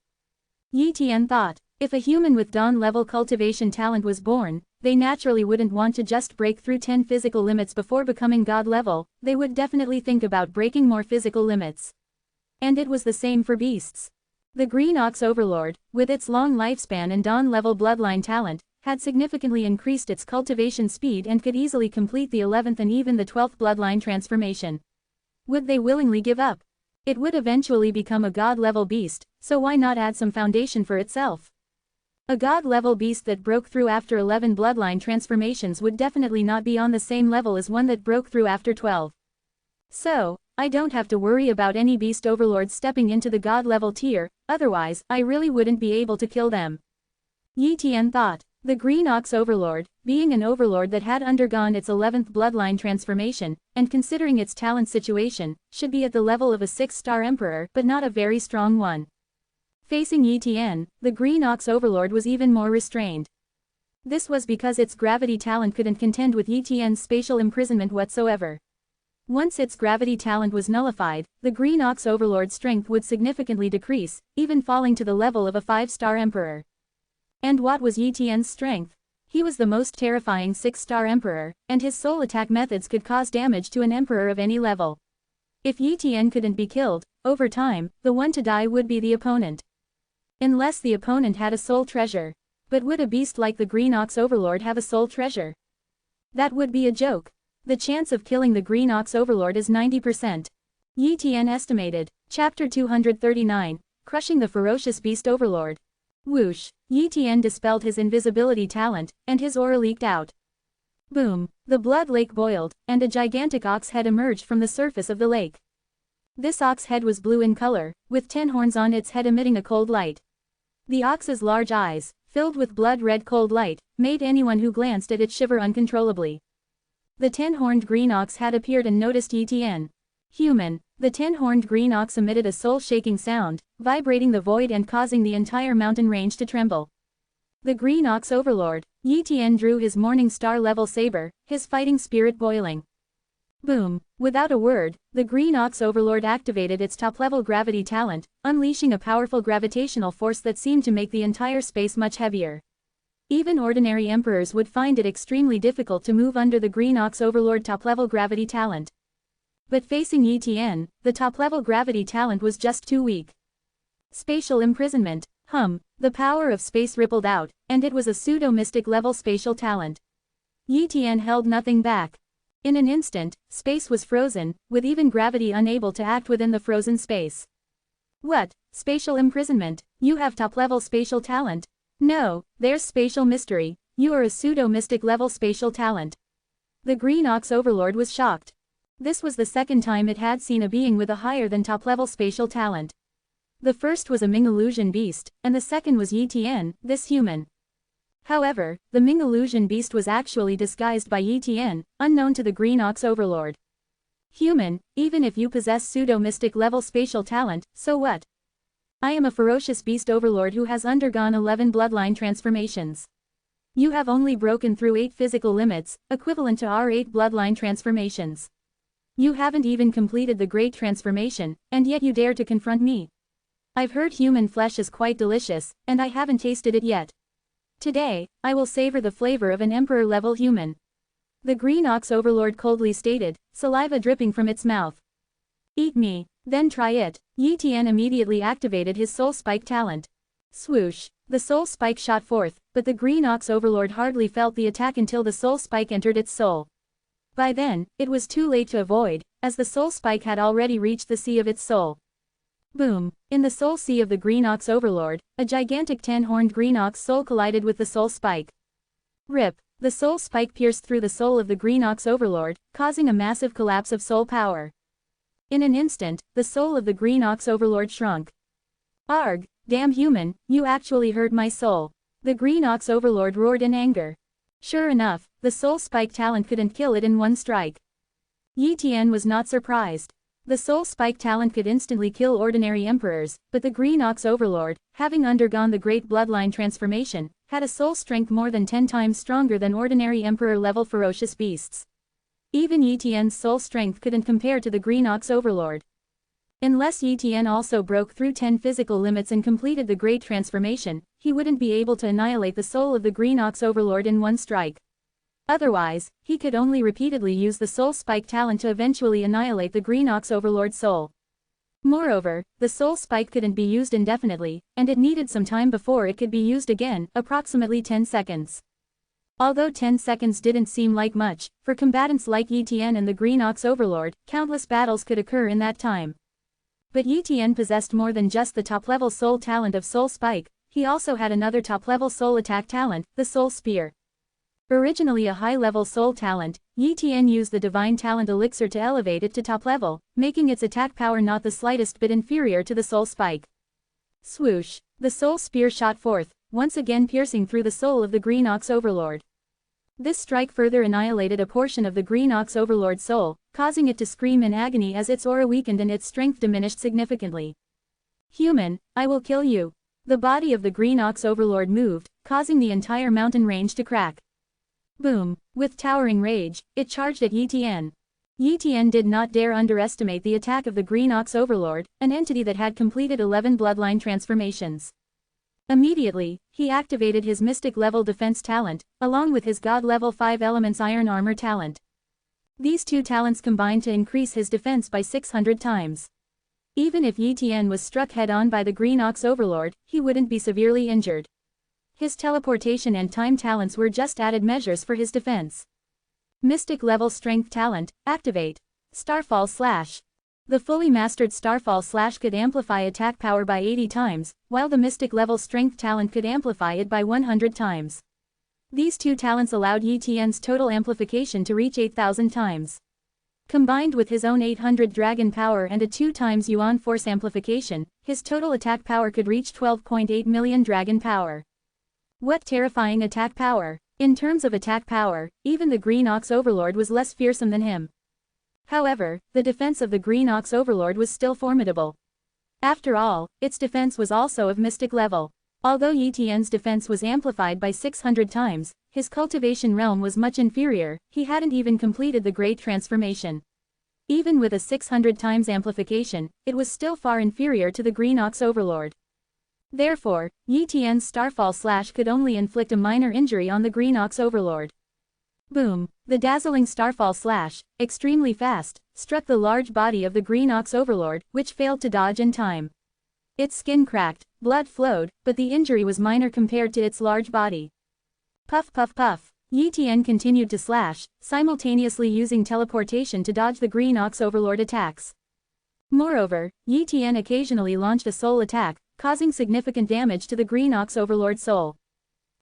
Yi Tian thought. If a human with dawn-level cultivation talent was born, they naturally wouldn't want to just break through 10 physical limits before becoming god level, they would definitely think about breaking more physical limits. And it was the same for beasts. The green ox overlord, with its long lifespan and dawn-level bloodline talent, had significantly increased its cultivation speed and could easily complete the 11th and even the 12th bloodline transformation. Would they willingly give up? It would eventually become a god-level beast, so why not add some foundation for itself? A god-level beast that broke through after 11 bloodline transformations would definitely not be on the same level as one that broke through after 12. So, I don't have to worry about any beast overlords stepping into the god-level tier, otherwise, I really wouldn't be able to kill them. Yi Tian thought. The Green Ox Overlord, being an overlord that had undergone its 11th bloodline transformation, and considering its talent situation, should be at the level of a 6-star emperor but not a very strong one. Facing Yi Tian, the Green Ox Overlord was even more restrained. This was because its gravity talent couldn't contend with Yi Tian's spatial imprisonment whatsoever. Once its gravity talent was nullified, the Green Ox Overlord's strength would significantly decrease, even falling to the level of a 5-star emperor. And what was Yi Tian's strength? He was the most terrifying 6-star emperor, and his soul attack methods could cause damage to an emperor of any level. If Yi Tian couldn't be killed, over time, the one to die would be the opponent. Unless the opponent had a soul treasure. But would a beast like the Green Ox Overlord have a soul treasure? That would be a joke. The chance of killing the Green Ox Overlord is 90%. Yi Tian estimated. Chapter 239, Crushing the Ferocious Beast Overlord. Whoosh! Yi Tian dispelled his invisibility talent, and his aura leaked out. Boom! The blood lake boiled, and a gigantic ox head emerged from the surface of the lake. This ox head was blue in color, with 10 horns on its head emitting a cold light. The ox's large eyes, filled with blood-red cold light, made anyone who glanced at it shiver uncontrollably. The 10-horned green ox had appeared and noticed Yi Tian. Human. The 10-horned green ox emitted a soul-shaking sound, vibrating the void and causing the entire mountain range to tremble. The Green Ox Overlord. Yi Tian drew his Morning Star level saber, his fighting spirit boiling. Boom! Without a word, the Green Ox Overlord activated its top-level gravity talent, unleashing a powerful gravitational force that seemed to make the entire space much heavier. Even ordinary emperors would find it extremely difficult to move under the Green Ox Overlord top-level gravity talent. But facing Yi Tian, the top-level gravity talent was just too weak. Spatial imprisonment. The power of space rippled out, and it was a pseudo-mystic level spatial talent. Yi Tian held nothing back. In an instant, space was frozen, with even gravity unable to act within the frozen space. What? Spatial imprisonment? You have top-level spatial talent? No, there's spatial mystery. You are a pseudo-mystic level spatial talent. The Green Ox Overlord was shocked. This was the second time it had seen a being with a higher than top-level spatial talent. The first was a Ming illusion beast, and the second was Yi Tian, this human. However, the Ming illusion beast was actually disguised by Yi Tian, unknown to the Green Ox Overlord. Human, even if you possess pseudo-mystic level spatial talent, so what? I am a ferocious beast overlord who has undergone 11 bloodline transformations. You have only broken through 8 physical limits, equivalent to our 8 bloodline transformations. You haven't even completed the Great Transformation, and yet you dare to confront me. I've heard human flesh is quite delicious, and I haven't tasted it yet. Today, I will savor the flavor of an emperor-level human. The Green Ox Overlord coldly stated, saliva dripping from its mouth. Eat me, then try it. Yi Tian immediately activated his Soul Spike talent. Swoosh! The Soul Spike shot forth, but the Green Ox Overlord hardly felt the attack until the Soul Spike entered its soul. By then, it was too late to avoid, as the Soul Spike had already reached the sea of its soul. Boom! In the Soul Sea of the Green Ox Overlord, a gigantic 10-horned Green Ox soul collided with the Soul Spike. Rip! The Soul Spike pierced through the soul of the Green Ox Overlord, causing a massive collapse of soul power. In an instant, the soul of the Green Ox Overlord shrunk. Arg! Damn human, you actually hurt my soul. The Green Ox Overlord roared in anger. Sure enough, the Soul Spike talent couldn't kill it in one strike. Yi Tian was not surprised. The Soul Spike talent could instantly kill ordinary emperors, but the Green Ox Overlord, having undergone the Great Bloodline Transformation, had a soul strength more than 10 times stronger than ordinary emperor-level ferocious beasts. Even Yi Tian's soul strength couldn't compare to the Green Ox Overlord. Unless Yi Tian also broke through 10 physical limits and completed the Great Transformation, he wouldn't be able to annihilate the soul of the Green Ox Overlord in one strike. Otherwise, he could only repeatedly use the Soul Spike talent to eventually annihilate the Green Ox Overlord's soul. Moreover, the Soul Spike couldn't be used indefinitely, and it needed some time before it could be used again, approximately 10 seconds. Although 10 seconds didn't seem like much, for combatants like Etn and the Green Ox Overlord, countless battles could occur in that time. But Etn possessed more than just the top-level soul talent of Soul Spike, he also had another top-level soul attack talent, the Soul Spear. Originally a high-level soul talent, Etn used the Divine Talent Elixir to elevate it to top level, making its attack power not the slightest bit inferior to the Soul Spike. Swoosh! The Soul Spear shot forth, once again piercing through the soul of the Green Ox Overlord. This strike further annihilated a portion of the Green Ox Overlord's soul, causing it to scream in agony as its aura weakened and its strength diminished significantly. Human, I will kill you. The body of the Green Ox Overlord moved, causing the entire mountain range to crack. Boom! With towering rage, it charged at Etn. Etn did not dare underestimate the attack of the Green Ox Overlord, an entity that had completed 11 bloodline transformations. Immediately, he activated his Mystic-level defense talent, along with his God-level 5 Elements Iron Armor talent. These two talents combined to increase his defense by 600 times. Even if Etn was struck head-on by the Green Ox Overlord, he wouldn't be severely injured. His teleportation and time talents were just added measures for his defense. Mystic-level strength talent, activate. Starfall Slash. The fully mastered Starfall Slash could amplify attack power by 80 times, while the Mystic-level strength talent could amplify it by 100 times. These two talents allowed Etn's total amplification to reach 8,000 times. Combined with his own 800 dragon power and a 2 times Yuan force amplification, his total attack power could reach 12.8 million dragon power. What terrifying attack power! In terms of attack power, even the Green Ox Overlord was less fearsome than him. However, the defense of the Green Ox Overlord was still formidable. After all, its defense was also of mystic level. Although Etn's defense was amplified by 600 times, his cultivation realm was much inferior, he hadn't even completed the Great Transformation. Even with a 600 times amplification, it was still far inferior to the Green Ox Overlord. Therefore, Etn's Starfall Slash could only inflict a minor injury on the Green Ox Overlord. Boom! The dazzling Starfall Slash, extremely fast, struck the large body of the Green Ox Overlord, which failed to dodge in time. Its skin cracked, blood flowed, but the injury was minor compared to its large body. Puff puff puff. Etn continued to slash, simultaneously using teleportation to dodge the Green Ox Overlord attacks. Moreover, Etn occasionally launched a soul attack, causing significant damage to the Green Ox Overlord's soul.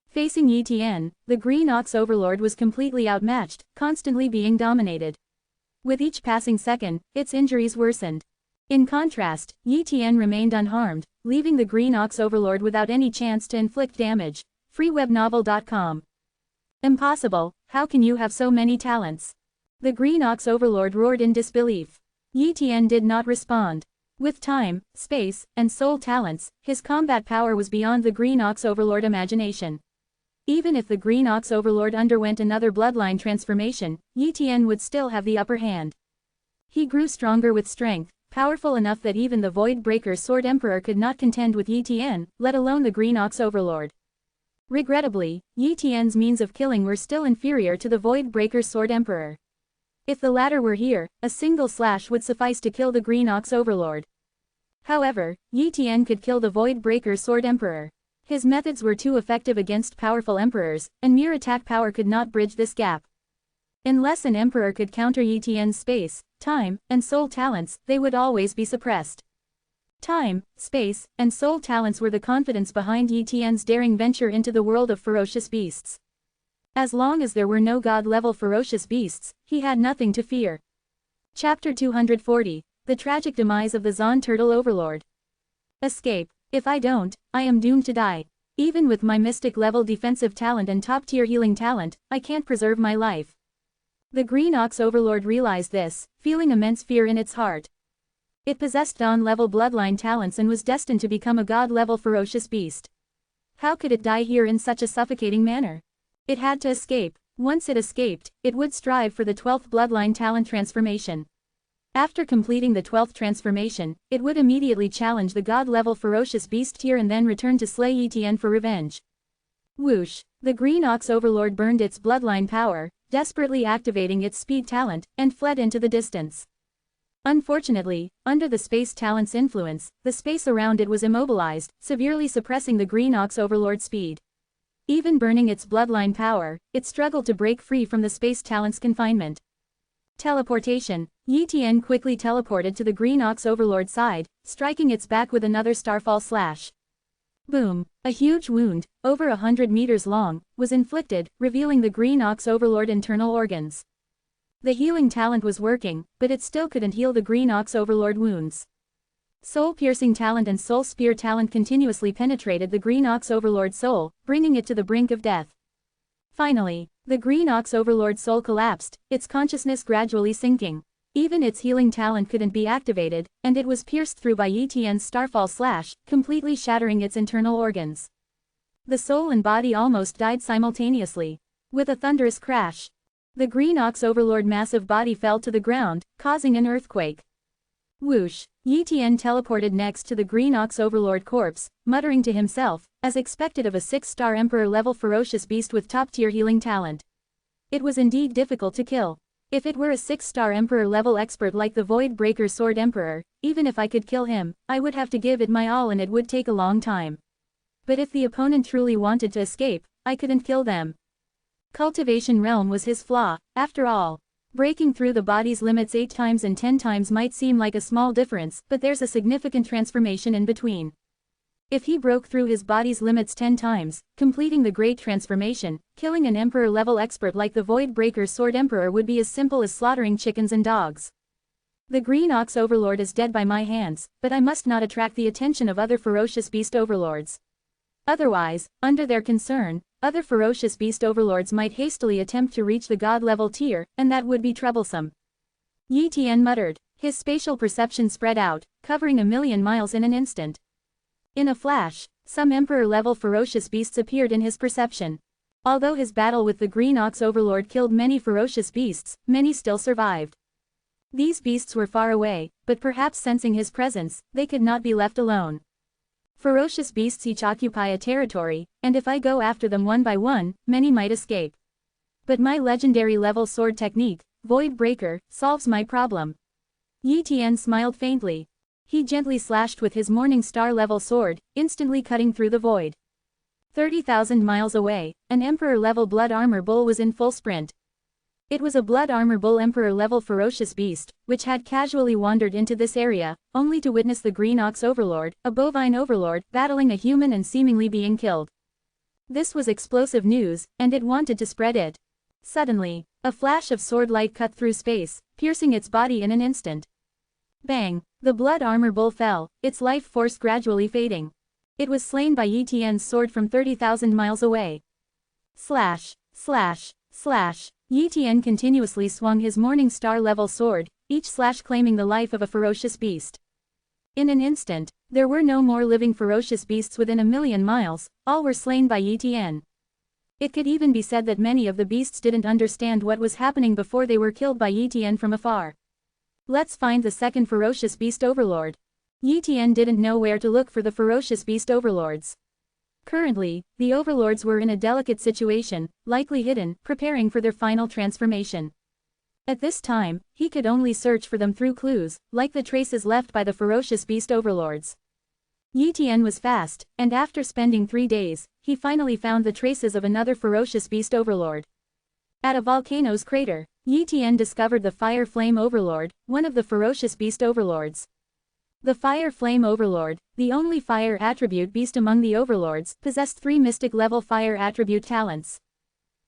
Facing Etn, the Green Ox Overlord was completely outmatched, constantly being dominated. With each passing second, its injuries worsened. In contrast, Etn remained unharmed, leaving the Green Ox Overlord without any chance to inflict damage. freewebnovel.com. Impossible, how can you have so many talents? The Green Ox Overlord roared in disbelief. Etn did not respond. With time, space, and soul talents, his combat power was beyond the Green Ox Overlord imagination. Even if the Green Ox Overlord underwent another bloodline transformation, Etn would still have the upper hand. He grew stronger with strength, powerful enough that even the Void Breaker Sword Emperor could not contend with Etn, let alone the Green Ox Overlord. Regrettably, Etn's means of killing were still inferior to the Void Breaker Sword Emperor. If the latter were here, a single slash would suffice to kill the Green Ox Overlord. However, Etn could kill the Void Breaker Sword Emperor. His methods were too effective against powerful emperors, and mere attack power could not bridge this gap. Unless an emperor could counter Etn's space, time, and soul talents, they would always be suppressed. Time, space, and soul talents were the confidence behind Etn's daring venture into the world of ferocious beasts. As long as there were no god-level ferocious beasts, he had nothing to fear. Chapter 240, The Tragic Demise of the Zon Turtle Overlord. Escape. If I don't, I am doomed to die. Even with my mystic-level defensive talent and top-tier healing talent, I can't preserve my life. The Green Ox Overlord realized this, feeling immense fear in its heart. It possessed Dawn-level bloodline talents and was destined to become a god-level ferocious beast. How could it die here in such a suffocating manner? It had to escape. Once it escaped, it would strive for the 12th bloodline talent transformation. After completing the 12th transformation, it would immediately challenge the god-level ferocious beast tier and then return to slay Etn for revenge. Whoosh! The Green Ox Overlord burned its bloodline power, desperately activating its speed talent, and fled into the distance. Unfortunately, under the space talent's influence, the space around it was immobilized, severely suppressing the Green Ox Overlord's speed. Even burning its bloodline power, it struggled to break free from the space talent's confinement. Teleportation. Yi Tian quickly teleported to the Green Ox Overlord's side, striking its back with another starfall slash. Boom! A huge wound, over 100 meters long, was inflicted, revealing the Green Ox Overlord's internal organs. The healing talent was working, but it still couldn't heal the Green Ox Overlord wounds. Soul-piercing talent and soul spear talent continuously penetrated the Green Ox Overlord's soul, bringing it to the brink of death. Finally, the Green Ox Overlord's soul collapsed, its consciousness gradually sinking. Even its healing talent couldn't be activated, and it was pierced through by Yi Tian's starfall slash, completely shattering its internal organs. The soul and body almost died simultaneously. With a thunderous crash, the Green Ox Overlord's massive body fell to the ground, causing an earthquake. Whoosh! Yi Tian teleported next to the Green Ox Overlord corpse, muttering to himself, as expected of a 6-star Emperor-level ferocious beast with top-tier healing talent. It was indeed difficult to kill. If it were a 6-star Emperor-level expert like the Void Breaker Sword Emperor, even if I could kill him, I would have to give it my all and it would take a long time. But if the opponent truly wanted to escape, I couldn't kill them. Cultivation Realm was his flaw, after all. Breaking through the body's limits 8 times and 10 times might seem like a small difference, but there's a significant transformation in between. If he broke through his body's limits 10 times, completing the Great Transformation, killing an Emperor-level expert like the Void Breaker Sword Emperor would be as simple as slaughtering chickens and dogs. The Green Ox Overlord is dead by my hands, but I must not attract the attention of other ferocious beast overlords. Otherwise, under their concern, other ferocious beast overlords might hastily attempt to reach the god-level tier, and that would be troublesome. Yi Tian muttered. His spatial perception spread out, covering 1,000,000 miles in an instant. In a flash, some Emperor-level ferocious beasts appeared in his perception. Although his battle with the Green Ox Overlord killed many ferocious beasts, many still survived. These beasts were far away, but perhaps sensing his presence, they could not be left alone. Ferocious beasts each occupy a territory, and if I go after them one by one, many might escape. But my legendary level sword technique, Void Breaker, solves my problem. Yi Tian smiled faintly. He gently slashed with his Morning Star level sword, instantly cutting through the void. 30,000 miles away, an Emperor-level Blood Armor Bull was in full sprint. It was a Blood Armor Bull Emperor-level ferocious beast, which had casually wandered into this area, only to witness the Green Ox Overlord, a bovine overlord, battling a human and seemingly being killed. This was explosive news, and it wanted to spread it. Suddenly, a flash of sword light cut through space, piercing its body in an instant. Bang! The Blood Armor Bull fell, its life force gradually fading. It was slain by Yi Tian's sword from 30,000 miles away. Slash! Slash! Slash! Yi Tian continuously swung his Morning Star level sword, each slash claiming the life of a ferocious beast. In an instant, there were no more living ferocious beasts within 1,000,000 miles, all were slain by Yi Tian. It could even be said that many of the beasts didn't understand what was happening before they were killed by Yi Tian from afar. Let's find the second ferocious beast overlord. Yi Tian didn't know where to look for the ferocious beast overlords. Currently, the overlords were in a delicate situation, likely hidden, preparing for their final transformation. At this time, he could only search for them through clues, like the traces left by the ferocious beast overlords. Yi Tian was fast, and after spending 3 days, he finally found the traces of another ferocious beast overlord. At a volcano's crater, Yi Tian discovered the Fire Flame Overlord, one of the ferocious beast overlords. The Fire Flame Overlord, the only fire attribute beast among the overlords, possessed 3 mystic-level fire attribute talents.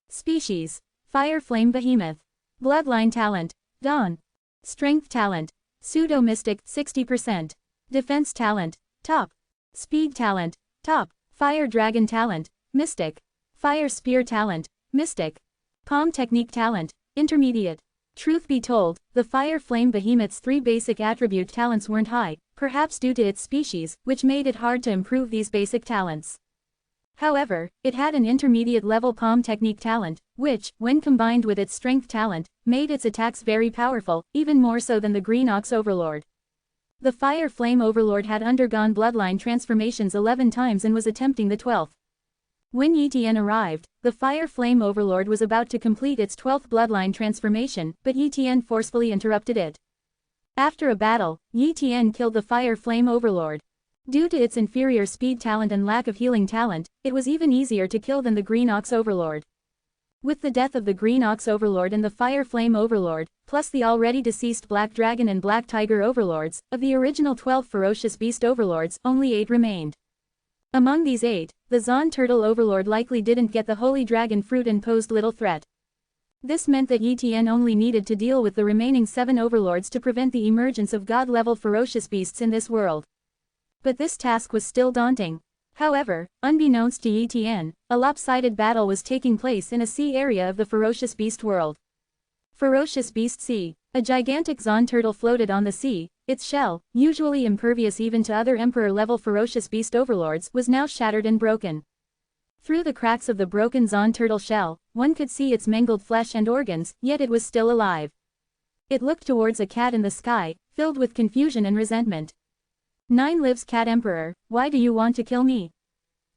Species: Fire Flame Behemoth. Bloodline talent: Dawn. Strength talent: Pseudo-Mystic, 60%. Defense talent: Top. Speed talent: Top. Fire Dragon talent: Mystic. Fire Spear talent: Mystic. Palm Technique talent: Intermediate. Truth be told, the Fire Flame Behemoth's 3 basic attribute talents weren't high, perhaps due to its species, which made it hard to improve these basic talents. However, it had an intermediate-level Palm Technique talent, which, when combined with its Strength talent, made its attacks very powerful, even more so than the Green Ox Overlord. The Fire Flame Overlord had undergone bloodline transformations 11 times and was attempting the 12th. When Yi Tian arrived, the Fire Flame Overlord was about to complete its 12th bloodline transformation, but Yi Tian forcefully interrupted it. After a battle, Yi Tian killed the Fire Flame Overlord. Due to its inferior speed talent and lack of healing talent, it was even easier to kill than the Green Ox Overlord. With the death of the Green Ox Overlord and the Fire Flame Overlord, plus the already deceased Black Dragon and Black Tiger Overlords, of the original 12 Ferocious Beast Overlords, only 8 remained. Among these 8, the Zon Turtle Overlord likely didn't get the Holy Dragon Fruit and posed little threat. This meant that ETN only needed to deal with the remaining 7 Overlords to prevent the emergence of God-level ferocious beasts in this world. But this task was still daunting. However, unbeknownst to ETN, a lopsided battle was taking place in a sea area of the Ferocious Beast world. Ferocious Beast Sea. A gigantic Zon turtle floated on the sea. Its shell, usually impervious even to other Emperor-level Ferocious Beast Overlords, was now shattered and broken. Through the cracks of the broken Zon turtle shell, one could see its mangled flesh and organs, yet it was still alive. It looked towards a cat in the sky, filled with confusion and resentment. 9 lives Cat Emperor, why do you want to kill me?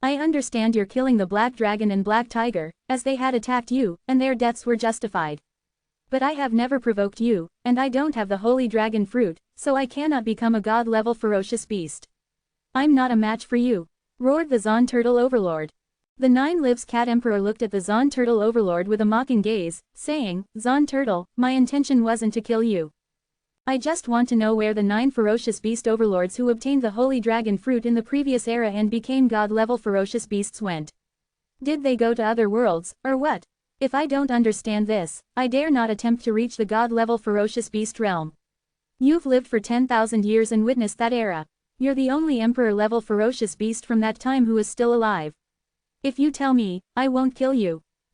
I understand you're killing the Black Dragon and Black Tiger, as they had attacked you, and their deaths were justified. But I have never provoked you, and I don't have the Holy Dragon Fruit, so I cannot become a god-level ferocious beast. I'm not a match for you, roared the Zon Turtle Overlord. The 9 lives Cat Emperor looked at the Zon Turtle Overlord with a mocking gaze, saying, Zon Turtle, my intention wasn't to kill you. I just want to know where the 9 ferocious beast overlords who obtained the Holy Dragon Fruit in the previous era and became god-level ferocious beasts went. Did they go to other worlds, or what? If I don't understand this, I dare not attempt to reach the god-level ferocious beast realm. You've lived for 10,000 years and witnessed that era. You're the only Emperor-level ferocious beast from that time who is still alive. If you tell me, I won't kill you.